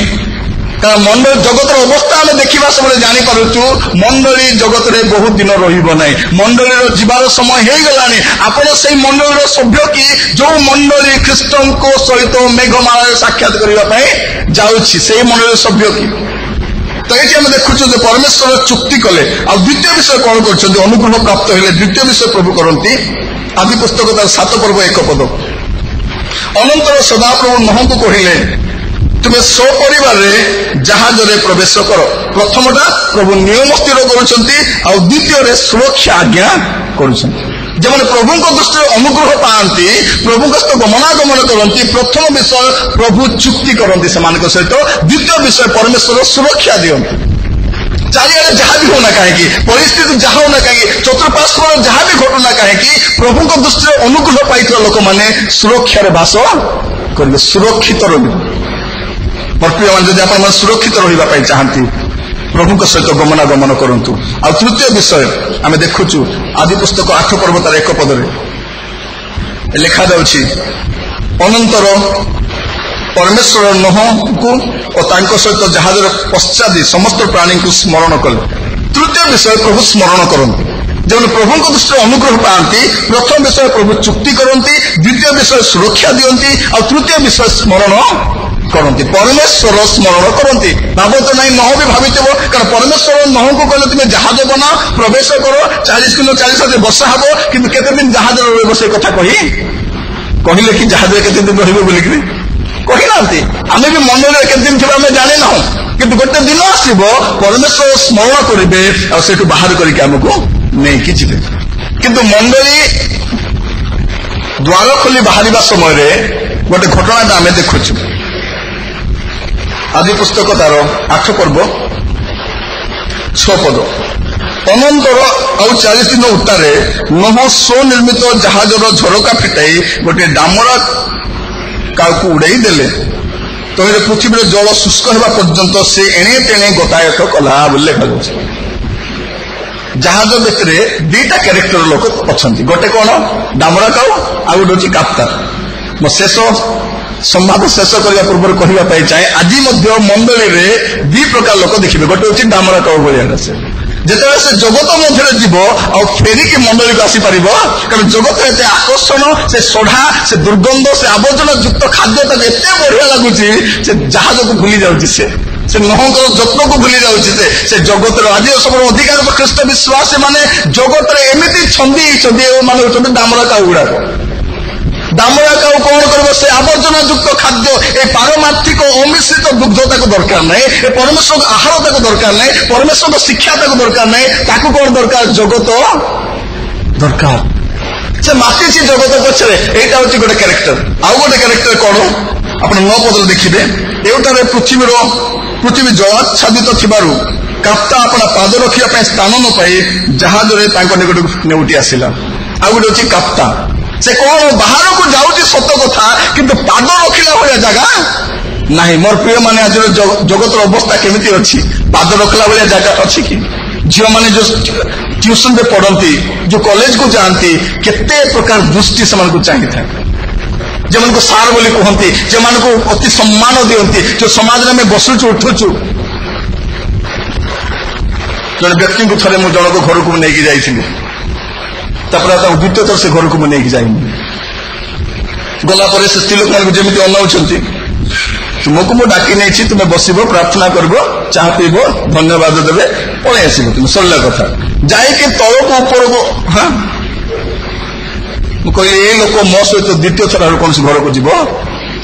କାରଣ ମଣ୍ଡଳୀ ଜଗତର ଅବସ୍ଥା ଆମେ ଦେଖିବା ସମୟରେ ଜାଣିପାରୁଛୁ ମଣ୍ଡଳୀ ଜଗତରେ ବହୁତ ଦିନ ରହିବ ନାହିଁ। ମଣ୍ଡଳୀର ଯିବାର ସମୟ ହେଇଗଲାଣି। ଆପଣ ସେଇ ମଣ୍ଡଳୀର ସଭ୍ୟ କି ଯୋଉ ମଣ୍ଡଳୀ ଖ୍ରୀଷ୍ଟଙ୍କ ସହିତ ମେଘମାଳାରେ ସାକ୍ଷାତ କରିବା ପାଇଁ ଯାଉଛି, ସେଇ ମଣ୍ଡଳୀର ସଭ୍ୟ କି? ତ ଏଇଠି ଆମେ ଦେଖୁଛୁ ଯେ ପରମେଶ୍ୱର ଚୁକ୍ତି କଲେ। ଆଉ ଦ୍ୱିତୀୟ ବିଷୟ କଣ କରୁଛନ୍ତି? ଅନୁଗ୍ରହ ପ୍ରାପ୍ତ ହେଲେ ଦ୍ୱିତୀୟ ବିଷୟ ପ୍ରଭୁ କରନ୍ତି। ଆଦି ପୁସ୍ତକ ତାର 7 ପର୍ବ 1 ପଦ। ଅନନ୍ତର ସଦାପ୍ରଭୁ ନୋହଙ୍କୁ କହିଲେ, ତୁମେ ସପରିବାରରେ ଜାହାଜରେ ପ୍ରବେଶ କର। ପ୍ରଥମଟା ପ୍ରଭୁ ନିୟମ ସ୍ଥିର କରୁଛନ୍ତି, ଆଉ ଦ୍ୱିତୀୟରେ ସୁରକ୍ଷା ଆଜ୍ଞା କରୁଛନ୍ତି। ଯେଉଁମାନେ ପ୍ରଭୁଙ୍କ ଦୃଷ୍ଟିରେ ଅନୁଗ୍ରହ ପାଆନ୍ତି, ପ୍ରଭୁଙ୍କ ସହିତ ଗମନାଗମନ କରନ୍ତି, ପ୍ରଥମ ବିଷୟ ପ୍ରଭୁ ଚୁକ୍ତି କରନ୍ତି ସେମାନଙ୍କ ସହିତ। ଦ୍ୱିତୀୟ ବିଷୟ ପରମେଶ୍ୱର ସୁରକ୍ଷା ଦିଅନ୍ତି। ଚାରିଆଡେ ଯାହା ବି ହଉନା କାହିଁକି, ପରିସ୍ଥିତି ଯାହା ହଉନା କାହିଁକି, ଚତୁଃପାର୍ଶ୍ୱରେ ଯାହା ବି ଘଟୁନା କାହିଁକି, ପ୍ରଭୁଙ୍କ ଦୃଷ୍ଟିରେ ଅନୁଗ୍ରହ ପାଇଥିବା ଲୋକମାନେ ସୁରକ୍ଷାରେ ବାସ କରିବେ, ସୁରକ୍ଷିତ ରହିବେ। ମୋର ପ୍ରିୟମାନେ, ଯଦି ଆପଣମାନେ ସୁରକ୍ଷିତ ରହିବା ପାଇଁ ଚାହାନ୍ତି, ପ୍ରଭୁଙ୍କ ସହିତ ଗମନାଗମନ କରନ୍ତୁ। ଆଉ ତୃତୀୟ ବିଷୟ ଆମେ ଦେଖୁଛୁ ଆଦି ପୁସ୍ତକ 8 ପର୍ବ ତାର 1 ପଦରେ ଲେଖାଯାଉଛି, ଅନନ୍ତର ପରମେଶ୍ୱର ନୋହଙ୍କୁ ଓ ତାଙ୍କ ସହିତ ଜାହାଜର ପଶ୍ଚାଦି ସମସ୍ତ ପ୍ରାଣୀଙ୍କୁ ସ୍ମରଣ କଲେ। ତୃତୀୟ ବିଷୟ ପ୍ରଭୁ ସ୍ମରଣ କରନ୍ତି। ଯେଉଁମାନେ ପ୍ରଭୁଙ୍କ ଦୃଷ୍ଟିରେ ଅନୁଗ୍ରହ ପାଆନ୍ତି, ପ୍ରଥମ ବିଷୟ ପ୍ରଭୁ ଚୁକ୍ତି କରନ୍ତି, ଦ୍ୱିତୀୟ ବିଷୟ ସୁରକ୍ଷା ଦିଅନ୍ତି, ଆଉ ତୃତୀୟ ବିଷୟ ସ୍ମରଣ କରନ୍ତି। ପରମେଶ୍ୱର ସ୍ମରଣ କରନ୍ତି। ଭାବତ ନାହିଁ ନହ ବି ଭାବିଥିବ, କାରଣ ପରମେଶ୍ୱର ନହଙ୍କୁ କହିଲେ ତୁମେ ଜାହାଜ ବନାଅ, ପ୍ରବେଶ କର, 40 କିଲୋ 40 ବର୍ଷା ହବ, କିନ୍ତୁ କେତେ ଦିନ ଜାହାଜରେ ରହିବ ସେ କଥା କହିଲେ କି ଜାହାଜରେ କେତେ ଦିନ ରହିବ ବୋଲିକିରି କହିନାହାନ୍ତି। ଆମେ ବି ମଣ୍ଡଳୀରେ କେତେ ଦିନ ଥିବା ଆମେ ଜାଣିନାହୁଁ, କିନ୍ତୁ ଗୋଟେ ଦିନ ଆସିବ ପରମେଶ୍ୱର ସ୍ମରଣ କରିବେ ଆଉ ସେଠୁ ବାହାର କରିକି ଆମକୁ ନେଇକି ଯିବେ। କିନ୍ତୁ ମଣ୍ଡଳୀ ଦ୍ୱାର ଖୋଲି ବାହାରିବା ସମୟରେ ଗୋଟେ ଘଟଣାଟା ଆମେ ଦେଖୁଛୁ। ଆଦି ପୁସ୍ତକ ତାର 8 ପର୍ବ 6 ପଦ। ଅନନ୍ତର ଆଉ 40 ଦିନ ଉତ୍ତାରେ ନୋହ ସ୍ୱନିର୍ମିତ ଜାହାଜର ଝରକା ଫିଟାଇ ଗୋଟିଏ ଡାମରା କାଉକୁ ଉଡ଼େଇ ଦେଲେ। ତହିଁରେ ପୃଥିବୀରେ ଜଳ ଶୁଷ୍କ ହେବା ପର୍ଯ୍ୟନ୍ତ ସେ ଏଣେ ତେଣେ ଗତାୟତ କଲା ବୋଲି ଲେଖାଯାଉଛି। ଜାହାଜ ଭିତରେ 2ଟା କ୍ୟାରେକ୍ଟର ଲୋକ ଅଛନ୍ତି। ଗୋଟେ କଣ? ଡାମରା କାଉ, ଆଉ ଗୋଟେ ହଉଛି କାପ୍ତାନ। ମୋ ସମ୍ବାଦ ଶେଷ କରିବା ପୂର୍ବରୁ କହିବା ପାଇଁ ଚାହେଁ, ଆଜି ମଧ୍ୟ ମଣ୍ଡଳୀରେ 2 ପ୍ରକାର ଲୋକ ଦେଖିବେ। ଗୋଟେ ହଉଛି ଡାମରା କାଉ ଭଳିଆ। ଯେତେବେଳେ ସେ ଜଗତ ମଧ୍ୟରେ ଯିବ ଆଉ ଫେରିକି ମଣ୍ଡଳୀକୁ ଆସିପାରିବ, କାରଣ ଜଗତ ଏତେ ଆକର୍ଷଣ, ସେ ସଢା, ସେ ଦୁର୍ଗନ୍ଧ, ସେ ଆବର୍ଜନା ଯୁକ୍ତ ଖାଦ୍ୟ ତାକୁ ଏତେ ବଢିଆ ଲାଗୁଛି, ସେ ଜାହାଜକୁ ଭୁଲି ଯାଉଛି, ସେ ନୋହଙ୍କର ଯତ୍ନକୁ ଭୁଲି ଯାଉଛି। ସେ ଜଗତର ଆଜି ସବୁଠୁ ଅଧିକାଂଶ ଖ୍ରୀଷ୍ଟ ବିଶ୍ୱାସୀ ମାନେ ଜଗତରେ ଏମିତି ଛନ୍ଦି ହେଇଛନ୍ତି, ଏମାନେ ହଉଛନ୍ତି ଡାମରା କାଉ ଗୁଡାକ। ଡାମରା କାଉ କଣ କରିବ? ସେ ଆବର୍ଜନା ଯୁକ୍ତ ଖାଦ୍ୟ, ଏ ପାରମାର୍ଥିକ ଅମିଶ୍ରିତ ଦୁଗ୍ଧ ତାକୁ ଦରକାର ନାହିଁ, ଏ ପରମେଶ୍ୱର ଆହାର ତାକୁ ଦରକାର ନାହିଁ, ପରମେଶ୍ୱର ଶିକ୍ଷା ତାକୁ ଦରକାର ନାହିଁ। ତାକୁ କଣ ଦରକାର? ଜଗତ ଦରକାର। ସେ ମାତିଛି ଜଗତ ପଛରେ। ଏଇଟା ହଉଛି ଗୋଟେ କ୍ୟାରେକ୍ଟର। ଆଉ ଗୋଟେ କ୍ୟାରେକ୍ଟର କଣ? ଆପଣ 9 ପଦରେ ଦେଖିବେ। ଏଉଟାରେ ପୃଥିବୀ ଜଳାଚ୍ଛାଦିତ ଥିବାରୁ କାପ୍ତା ଆପଣା ପାଦ ରଖିବା ପାଇଁ ସ୍ଥାନ ନ ପାଇ ଜାହାଜରେ ତାଙ୍କ ନିକଟକୁ ନେଉଟି ଆସିଲା। ଆଉ ଗୋଟେ ହଉଛି କାପ୍ତା। ସେ କଣ ବାହାରକୁ ଯାଉଛି ସତ କଥା, କିନ୍ତୁ ପାଦ ରଖିଲା ଭଳିଆ ଜାଗା ନାହିଁ। ମୋର ପ୍ରିୟ ମାନେ, ଆଜିର ଜଗତର ଅବସ୍ଥା କେମିତି ଅଛି? ପାଦ ରଖିଲା ଭଳିଆ ଜାଗା ଅଛି କି? ଝିଅମାନେ ଯୋଉ ଟ୍ୟୁସନରେ ପଢନ୍ତି, ଯୋଉ କଲେଜକୁ ଯାଆନ୍ତି, କେତେ ପ୍ରକାର ଦୃଷ୍ଟି ସେମାନଙ୍କୁ ଚାହିଁଥାଏ। ଯେମାନଙ୍କୁ ସାର୍ ବୋଲି କୁହନ୍ତି, ଯେମାନଙ୍କୁ ଅତି ସମ୍ମାନ ଦିଅନ୍ତି, ଯୋଉ ସମାଜରେ ଆମେ ବସୁଛୁ ଉଠୁଛୁ। ଜଣେ ବ୍ୟକ୍ତିଙ୍କୁ ଥରେ ମୁଁ ଜଣକ ଘରକୁ ନେଇକି ଯାଇଥିଲି। ତାପରେ ତାଙ୍କୁ ଦ୍ୱିତୀୟ ଥର ସେ ଘରକୁ ମୁଁ ନେଇକି ଯାଇନି। ଗଲା ପରେ ସେ ସ୍ତ୍ରୀ ଲୋକମାନଙ୍କୁ ଯେମିତି ଅନାଉଛନ୍ତି, ତୁମକୁ ମୁଁ ଡାକି ନେଇଛି, ତୁମେ ବସିବ, ପ୍ରାର୍ଥନା କରିବ, ଚାହା ପିଇବ, ଧନ୍ୟବାଦ ଦେବେ, ପଳେଇ ଆସିବ, ତୁମେ ସରିଲା କଥା। ଯାଇକି ତଳକୁ ଉପରକୁ, ମୁଁ କହିଲି ଏ ଲୋକ ମୋ ସହିତ ଦ୍ୱିତୀୟ ଥର କୌଣସି ଘରକୁ ଯିବ?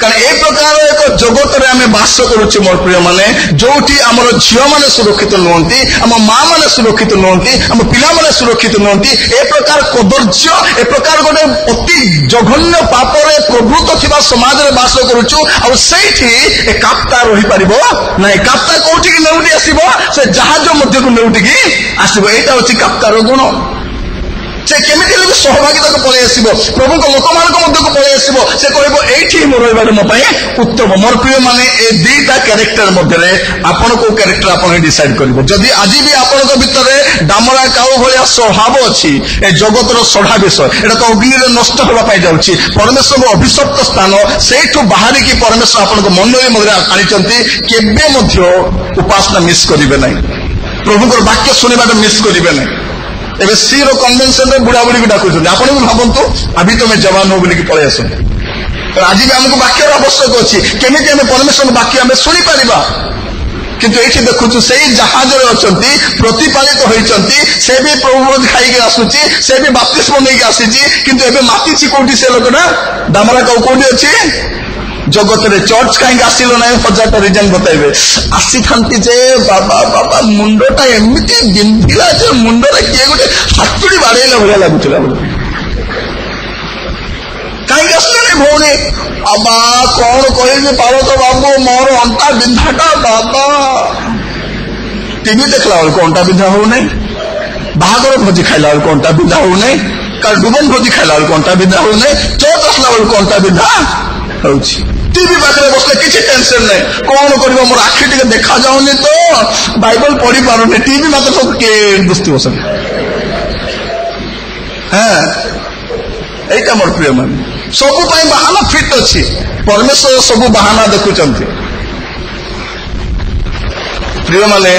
कारण ए प्रकार एक जगत रे आमे बास करूचे मोर प्रिय माने जोठी हमर झियो माने सुरक्षित नहंती हम मां माने सुरक्षित नहंती हम पिला माने सुरक्षित नहंती ए प्रकार कदर्ज्य ए प्रकार गोटे अति जघन्य पाप रे प्रभुत्व थिबा समाज रे बास करूछु और सेठी ए काप्ता रहि परिबो नै काप्ता कोठी कि नेउटी आसीबो से जहाज मध्य को नेउटी कि आसीबो एटा होची काप्ता रो गुण से केमिति लोग सहभागिता को पळे आसीबो प्रभु को लोक मान को मध्य को पळे आसीबो से कहबो एठी मोर रहबार म पई उत्तम मोर प्रिय माने ए दीटा कैरेक्टर मध्य रे आपण को कैरेक्टर आपण डिसाइड करबो जदी आजि भी आपण को भीतर डामरा काउ भलिया स्वभाव अछि ए जगत रो सढ़ा विषय एटा तो अग्नि रे नष्ट होबा पाई जाउछि परमेश्वर को अभिशप्त स्थान सेठु बाहरी की परमेश्वर आपण को मंडली मध्य आनिचंती केबे मध्य उपासना मिस करिवे नै प्रभु को वाक्य सुनिबाटा मिस करिवे नै एबे सीरो कन्वेंशन रे बुढ़ा बुढ़ी को डाकुछन आपण भी भाबंतु अभी तो मैं जवान हो बोली की पळे आसन तो आज भी हमको वाक्य आवश्यक अछि केमिति हम परमेश्वर वाक्य हम सुनि परिबा किंतु एठी देखुछु सेही जहाज रे अछंती प्रतिपालित होइचंती से भी प्रभु खाई के आसुची से भी बपतिस्मा नै के आसीची किंतु एबे मातीची कोठी से लोकना दामरा को कोठी अछि जगत रे चर्च कहीं आसिल ना 1000टा रीजन बताइबे आसी थांती जे बाबा बाबा मुंडटा एमिति बिंधिला जे मुंडरे के गोटे हातुड़ी बाड़ेला भलिया लागुतला कहीं आसले नै भौणी अबा कोन कहिबे पारो तो बाबू मोर अंटा बिंधाटा बाबा टीवी देखला और कोनटा बिंधा हो नै बाहागर भोजी खाइला और कोनटा बिंधा हो नै काल डुबन भोजी खाइला और कोनटा बिंधा हो नै चौथ असला और कोनटा बिंधा होछि टीवी पाखरे बसले किछि टेंशन नै कोन करबो मोर आखि टिके देखा जाउनी तो बाइबल पढ़ी पारुनी टीवी मात्र तो के दुस्ती बसन हां एटा मोर प्रिय मन सब पई बहाना फिट अछि परमेश्वर सब बहाना देखुचंती प्रिय माने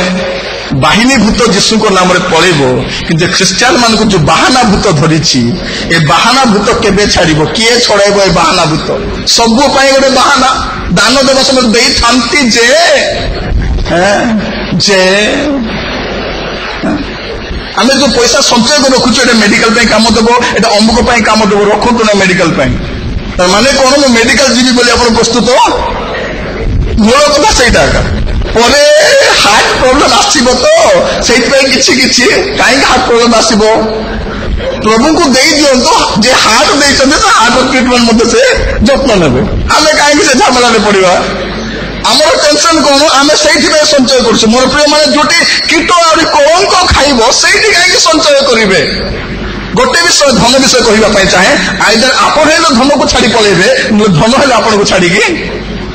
बाहिनी भूत जीशु को नाम रे पळेबो कि ख्रिस्टियन मान को जो बहाना भूत धरिछि ए बहाना भूत केबे छाड़िबो किए छड़ाइबो ए बहाना भूत सब पई गोटे बहाना दान देव समय देई थांती जे आमे जो पैसा संचय कर रखुछु एटा मेडिकल पे काम देबो एटा अमुक पे काम देबो रखंतु ना मेडिकल पे त माने कोन म मेडिकल जीवी बोली आपण प्रस्तुत मूल कथा सेटा का परे हार्ट प्रॉब्लम आसीबो तो सेट पे किछि किछि काई हार्ट प्रॉब्लम आसीबो प्रभु को देई दियंतो जे हार्ट देई छथि तो हार्ट ट्रीटमेंट मते से जत्न नेबे आमे काई से झमेला रे पड़िबा हमर टेंशन कोन आमे सेठी पे संचय करछु मोर प्रिय माने जोटी कीटो और कोन को खाइबो सेठी काई संचय करिवे गोटे विषय धन विषय कहिबा पई चाहे आइदर आपण हेलो धन को छाडी पळेबे धन हेलो आपण को छाडी की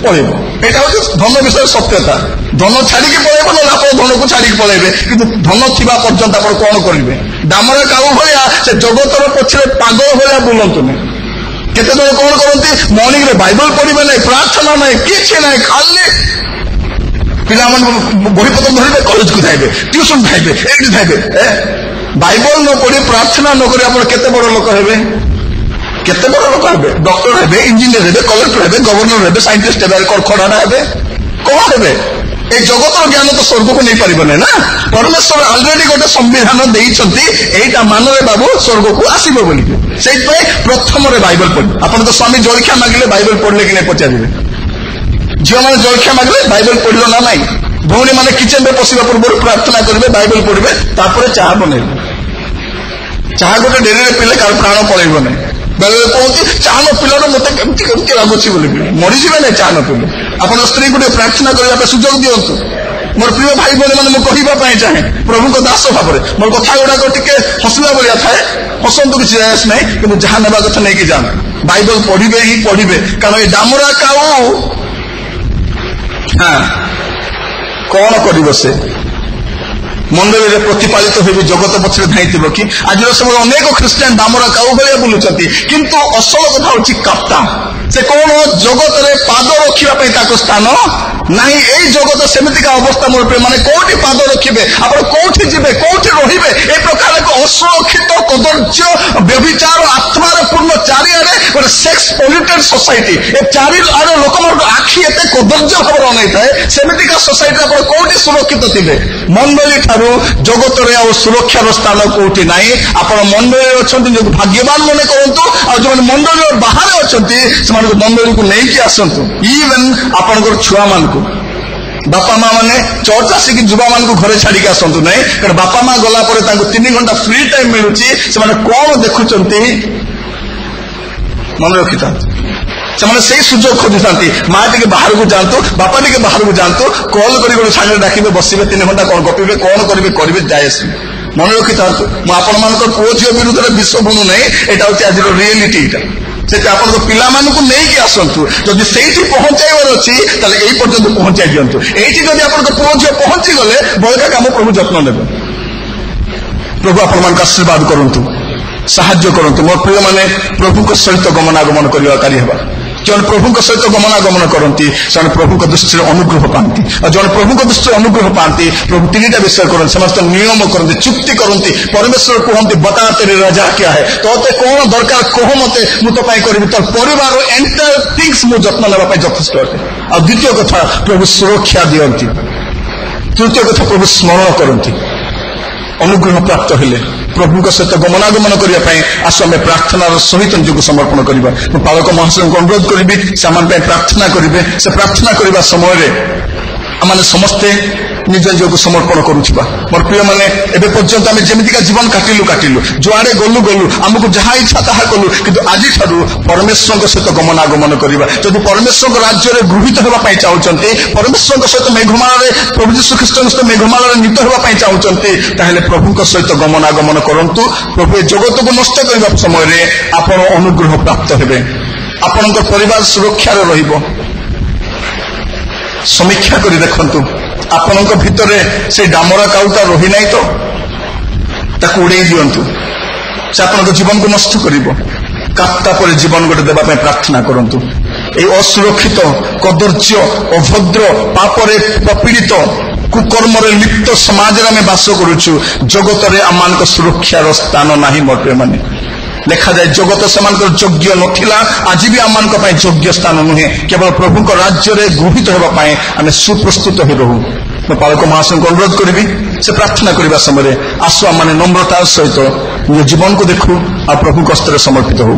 पळेबो एटा हो धन विषय सत्यता धन छाडी की पळेबो न आपण धन को छाडी की पळेबे किंतु धन थिबा पर्यंत आपण कोन करिवे दामरा काउ भलिया से जगतर पछरे पागल भलिया बुलंतुने केते जण कोन करंती मॉर्निंग रे बाइबल पढिबे नै प्रार्थना नै किछि नै खाली पिला मन बही पत्र धरिबे कॉलेज को जाइबे ट्यूशन जाइबे एडी जाइबे बाइबल न पढि प्रार्थना न करि आपण केते बड़ लोक हेबे केते बड़ लोक हेबे डॉक्टर हेबे इंजीनियर हेबे कलेक्टर हेबे गवर्नर हेबे साइंटिस्ट हेबे खड़ाना हेबे कोन हेबे ए जगतर ज्ञान तो स्वर्ग को नहीं पारिबने ना परमेश्वर ऑलरेडी गोटे संविधान देइछंती एटा मानरे बाबू स्वर्ग को आसीबो बोली सेट पे प्रथम रे बाइबल पढ आपण तो स्वामी जलखिया मागिले बाइबल पढले कि नै पचारिबे जो माने जलखिया मागिले बाइबल पढलो ना नाही भौणी माने किचन में पसिबा पूर्व प्रार्थना करिवे बाइबल पढिबे तापर चाह बनेबे चाह गोटे डेरी रे पिले कार प्राण पळेबो नै बेले कहती चाह न पिला मते केमती केमती लागुछि बोली मरि जिवे नै चाह न पिले आपण स्त्री को प्रार्थना करबा पे सुजोग दियंतु मोर प्रिय भाई बोले माने म कहिबा पई चाहे प्रभु को दास भाबरे मोर कथा गुडा को टिके हसला बोलिया थाए हसंतु किछि जायस नै किंतु जहां नेबा कथा नै कि जान बाइबल पढिबे ही पढिबे कारण ए दामरा काऊ हां कोन करिवो से मंडली रे प्रतिपालित होबे जगत पछरे धाइतिबो कि आज समय अनेक ख्रिस्टियन दामरा काऊ भलिया बुलुचंती किंतु असल कथा होछि काप्ता से कोन जगत रे पाद रखिबा पई ताको स्थान नाही ए जगत सेमितिका अवस्था मोर पे माने कोठी पाद रखिबे आपण कोठी जिबे कोठी रहिबे ए प्रकार को असुरक्षित कदर्ज्य व्यभिचार आत्मार ନିଶାପୂର୍ଣ୍ଣ ଚାରିଆଡେ ଗୋଟେ ସେକ୍ସ ପଲ୍ୟୁଟେଡ୍ ସୋସାଇଟି, ଏ ଚାରିଆଡେ ଲୋକମାନଙ୍କ ଆଖି ଏତେ କଦର୍ଯ୍ୟ ଭାବରେ ଅନେଇଥାଏ, ସେମିତିକା ସୋସାଇଟି ଆପଣ କୋଉଠି ସୁରକ୍ଷିତ ଥିବେ? ମଣ୍ଡଳୀ ଠାରୁ ଜଗତରେ ଆଉ ସୁରକ୍ଷାର ସ୍ଥାନ କୋଉଠି ନାହିଁ। ଆପଣ ମଣ୍ଡଳୀରେ ଅଛନ୍ତି ନିଜକୁ ଭାଗ୍ୟବାନ ମନେ କରନ୍ତୁ, ଆଉ ଯେଉଁମାନେ ମଣ୍ଡଳୀର ବାହାରେ ଅଛନ୍ତି ସେମାନଙ୍କୁ ମଣ୍ଡଳୀକୁ ନେଇକି ଆସନ୍ତୁ। ଇଭେନ୍ ଆପଣଙ୍କର ଛୁଆମାନଙ୍କୁ, ବାପା ମା ମାନେ ଚର୍ଚ୍ଚ ଆସିକି ଯୁବାମାନଙ୍କୁ ଘରେ ଛାଡିକି ଆସନ୍ତୁ ନାହିଁ, କାରଣ ବାପା ମା ଗଲା ପରେ ତାଙ୍କୁ 3 ଘଣ୍ଟା ଫ୍ରି ଟାଇମ୍ ମିଳୁଛି। ସେମାନେ କଣ ଦେଖୁଛନ୍ତି ମନେ ରଖିଥାନ୍ତୁ। ସେମାନେ ସେଇ ସୁଯୋଗ ଖୋଜୁଥାନ୍ତି। ମା ଟିକେ ବାହାରକୁ ଯାଆନ୍ତୁ, ବାପା ଟିକେ ବାହାରକୁ ଯାଆନ୍ତୁ, କଲ୍ କରି ଗୋଟେ ସାଙ୍ଗରେ ଡାକିବେ, ବସିବେ 3 ଘଣ୍ଟା, କଣ ଗପିବେ, କଣ କରିବେ ଯାଏ ଆସିବେ। ମନେ ରଖିଥାନ୍ତୁ, ମୁଁ ଆପଣମାନଙ୍କର ପୁଅ ଝିଅ ବିରୁଦ୍ଧରେ ବିଷ ବୁଣୁ ନାହିଁ, ଏଇଟା ହଉଛି ଆଜିର ରିଏଲିଟି। ଏଇଟା ସେଠି ଆପଣଙ୍କ ପିଲାମାନଙ୍କୁ ନେଇକି ଆସନ୍ତୁ। ଯଦି ସେଇଠି ପହଞ୍ଚାଇବାର ଅଛି ତାହେଲେ ଏଇ ପର୍ଯ୍ୟନ୍ତ ପହଞ୍ଚାଇ ଦିଅନ୍ତୁ। ଏଇଠି ଯଦି ଆପଣଙ୍କ ପୁଅ ଝିଅ ପହଞ୍ଚିଗଲେ ବଳକା କାମ ପ୍ରଭୁ ଯତ୍ନ ନେବେ। ପ୍ରଭୁ ଆପଣମାନଙ୍କୁ ଆଶୀର୍ବାଦ କରନ୍ତୁ, ସାହାଯ୍ୟ କରନ୍ତୁ। ମୋ ପ୍ରିୟମାନେ, ପ୍ରଭୁଙ୍କ ସହିତ ଗମନାଗମନ କରିବାକାରୀ ହେବା। ଯେଉଁମାନେ ପ୍ରଭୁଙ୍କ ସହିତ ଗମନାଗମନ କରନ୍ତି ସେମାନେ ପ୍ରଭୁଙ୍କ ଦୃଷ୍ଟିରେ ଅନୁଗ୍ରହ ପାଆନ୍ତି। ଆଉ ଯେଉଁମାନେ ପ୍ରଭୁଙ୍କ ଦୃଷ୍ଟିରେ ଅନୁଗ୍ରହ ପାଆନ୍ତି, ପ୍ରଭୁ 3ଟା ବିଷୟ କରନ୍ତି। ସମସ୍ତ ନିୟମ କରନ୍ତି, ଚୁକ୍ତି କରନ୍ତି। ପରମେଶ୍ୱର କୁହନ୍ତି, ବତା ତେରି ରାଜା କିଆ ହେ, ତୋତେ କଣ ଦରକାର କହ ମତେ, ମୁଁ ତୋ ପାଇଁ କରିବି। ତୋର ପରିବାର ଏଣ୍ଟାୟାର ଥିଙ୍ଗସ୍ ମୁଁ ଯତ୍ନ ନେବା ପାଇଁ ଯଥେଷ୍ଟ ଅଟେ। ଆଉ ଦ୍ୱିତୀୟ କଥା, ପ୍ରଭୁ ସୁରକ୍ଷା ଦିଅନ୍ତି। ତୃତୀୟ କଥା, ପ୍ରଭୁ ସ୍ମରଣ କରନ୍ତି। ଅନୁଗ୍ରହ ପ୍ରାପ୍ତ ହେଲେ ପ୍ରଭୁଙ୍କ ସହିତ ଗମନାଗମନ କରିବା ପାଇଁ ଆସୁ ଆମେ ପ୍ରାର୍ଥନାର ସହିତ ନିଜକୁ ସମର୍ପଣ କରିବା। ମୁଁ ପାଳକ ମହାଶୟଙ୍କୁ ଅନୁରୋଧ କରିବି ସେମାନଙ୍କ ପାଇଁ ପ୍ରାର୍ଥନା କରିବେ। ସେ ପ୍ରାର୍ଥନା କରିବା ସମୟରେ ଆମେ ସମସ୍ତେ ନିଜ ନିଜକୁ ସମର୍ପଣ କରୁଥିବା। ମୋର ପ୍ରିୟମାନେ, ଏବେ ପର୍ଯ୍ୟନ୍ତ ଆମେ ଯେମିତିକା ଜୀବନ କାଟିଲୁ, ଯୁଆଡେ ଗଲୁ ଆମକୁ ଯାହା ଇଚ୍ଛା ତାହା କଲୁ, କିନ୍ତୁ ଆଜିଠାରୁ ପରମେଶ୍ୱରଙ୍କ ସହିତ ଗମନାଗମନ କରିବା। ଯଦି ପରମେଶ୍ୱରଙ୍କ ରାଜ୍ୟରେ ଗୃହୀତ ହେବା ପାଇଁ ଚାହୁଁଛନ୍ତି, ପରମେଶ୍ୱରଙ୍କ ସହିତ ମେଘମାଳାରେ, ପ୍ରଭୁ ଯୀଶୁଖ୍ରୀଷ୍ଟଙ୍କ ସହିତ ମେଘମାଳାରେ ନୀତ ହେବା ପାଇଁ ଚାହୁଁଛନ୍ତି, ତାହେଲେ ପ୍ରଭୁଙ୍କ ସହିତ ଗମନାଗମନ କରନ୍ତୁ। ପ୍ରଭୁ ଏ ଜଗତକୁ ନଷ୍ଟ କରିବା ସମୟରେ ଆପଣ ଅନୁଗ୍ରହ ପ୍ରାପ୍ତ ହେବେ। ଆପଣଙ୍କ ପରିବାର ସୁରକ୍ଷାରେ ରହିବ। ସମୀକ୍ଷା କରି ଦେଖନ୍ତୁ, ଆପଣଙ୍କ ଭିତରେ ସେଇ ଡାମରା କାଉଟା ରହିନାହିଁ ତ, ତାକୁ ଉଡେଇ ଦିଅନ୍ତୁ। ସେ ଆପଣଙ୍କ ଜୀବନକୁ ନଷ୍ଟ କରିବ। କାପ୍ତା ପରେ ଜୀବନ ଗୋଟେ ଦେବା ପାଇଁ ପ୍ରାର୍ଥନା କରନ୍ତୁ। এই অসুরক্ষিত কদর্য অভদ্র পাপরে প্রপীড়িত কুকর্মরে লিপ্ত সমাজরে আমি বাস করুছু জগতরে আমানক সুরক্ষার স্থান নাহি মোটে মানে লেখা যায় জগত সেমানকৰ যোগ্য নথিলা আজি বি আমানক পাই যোগ্য স্থান নুহে কেবল প্রভুଙ୍କ রাজ্যরে গৃহীত হেবা পাই আমি সুপ্রস্তুত হে রহু ମୁଁ ପାଳକ ମହାଶୟଙ୍କୁ ଅନୁରୋଧ କରିବି ସେ ପ୍ରାର୍ଥନା କରିବା ସମୟରେ ଆସୁ ଆମେ ନମ୍ରତାର ସହିତ ନିଜ ଜୀବନକୁ ଦେଖୁ ଆଉ ପ୍ରଭୁଙ୍କ ହସ୍ତରେ ସମର୍ପିତ ହଉ।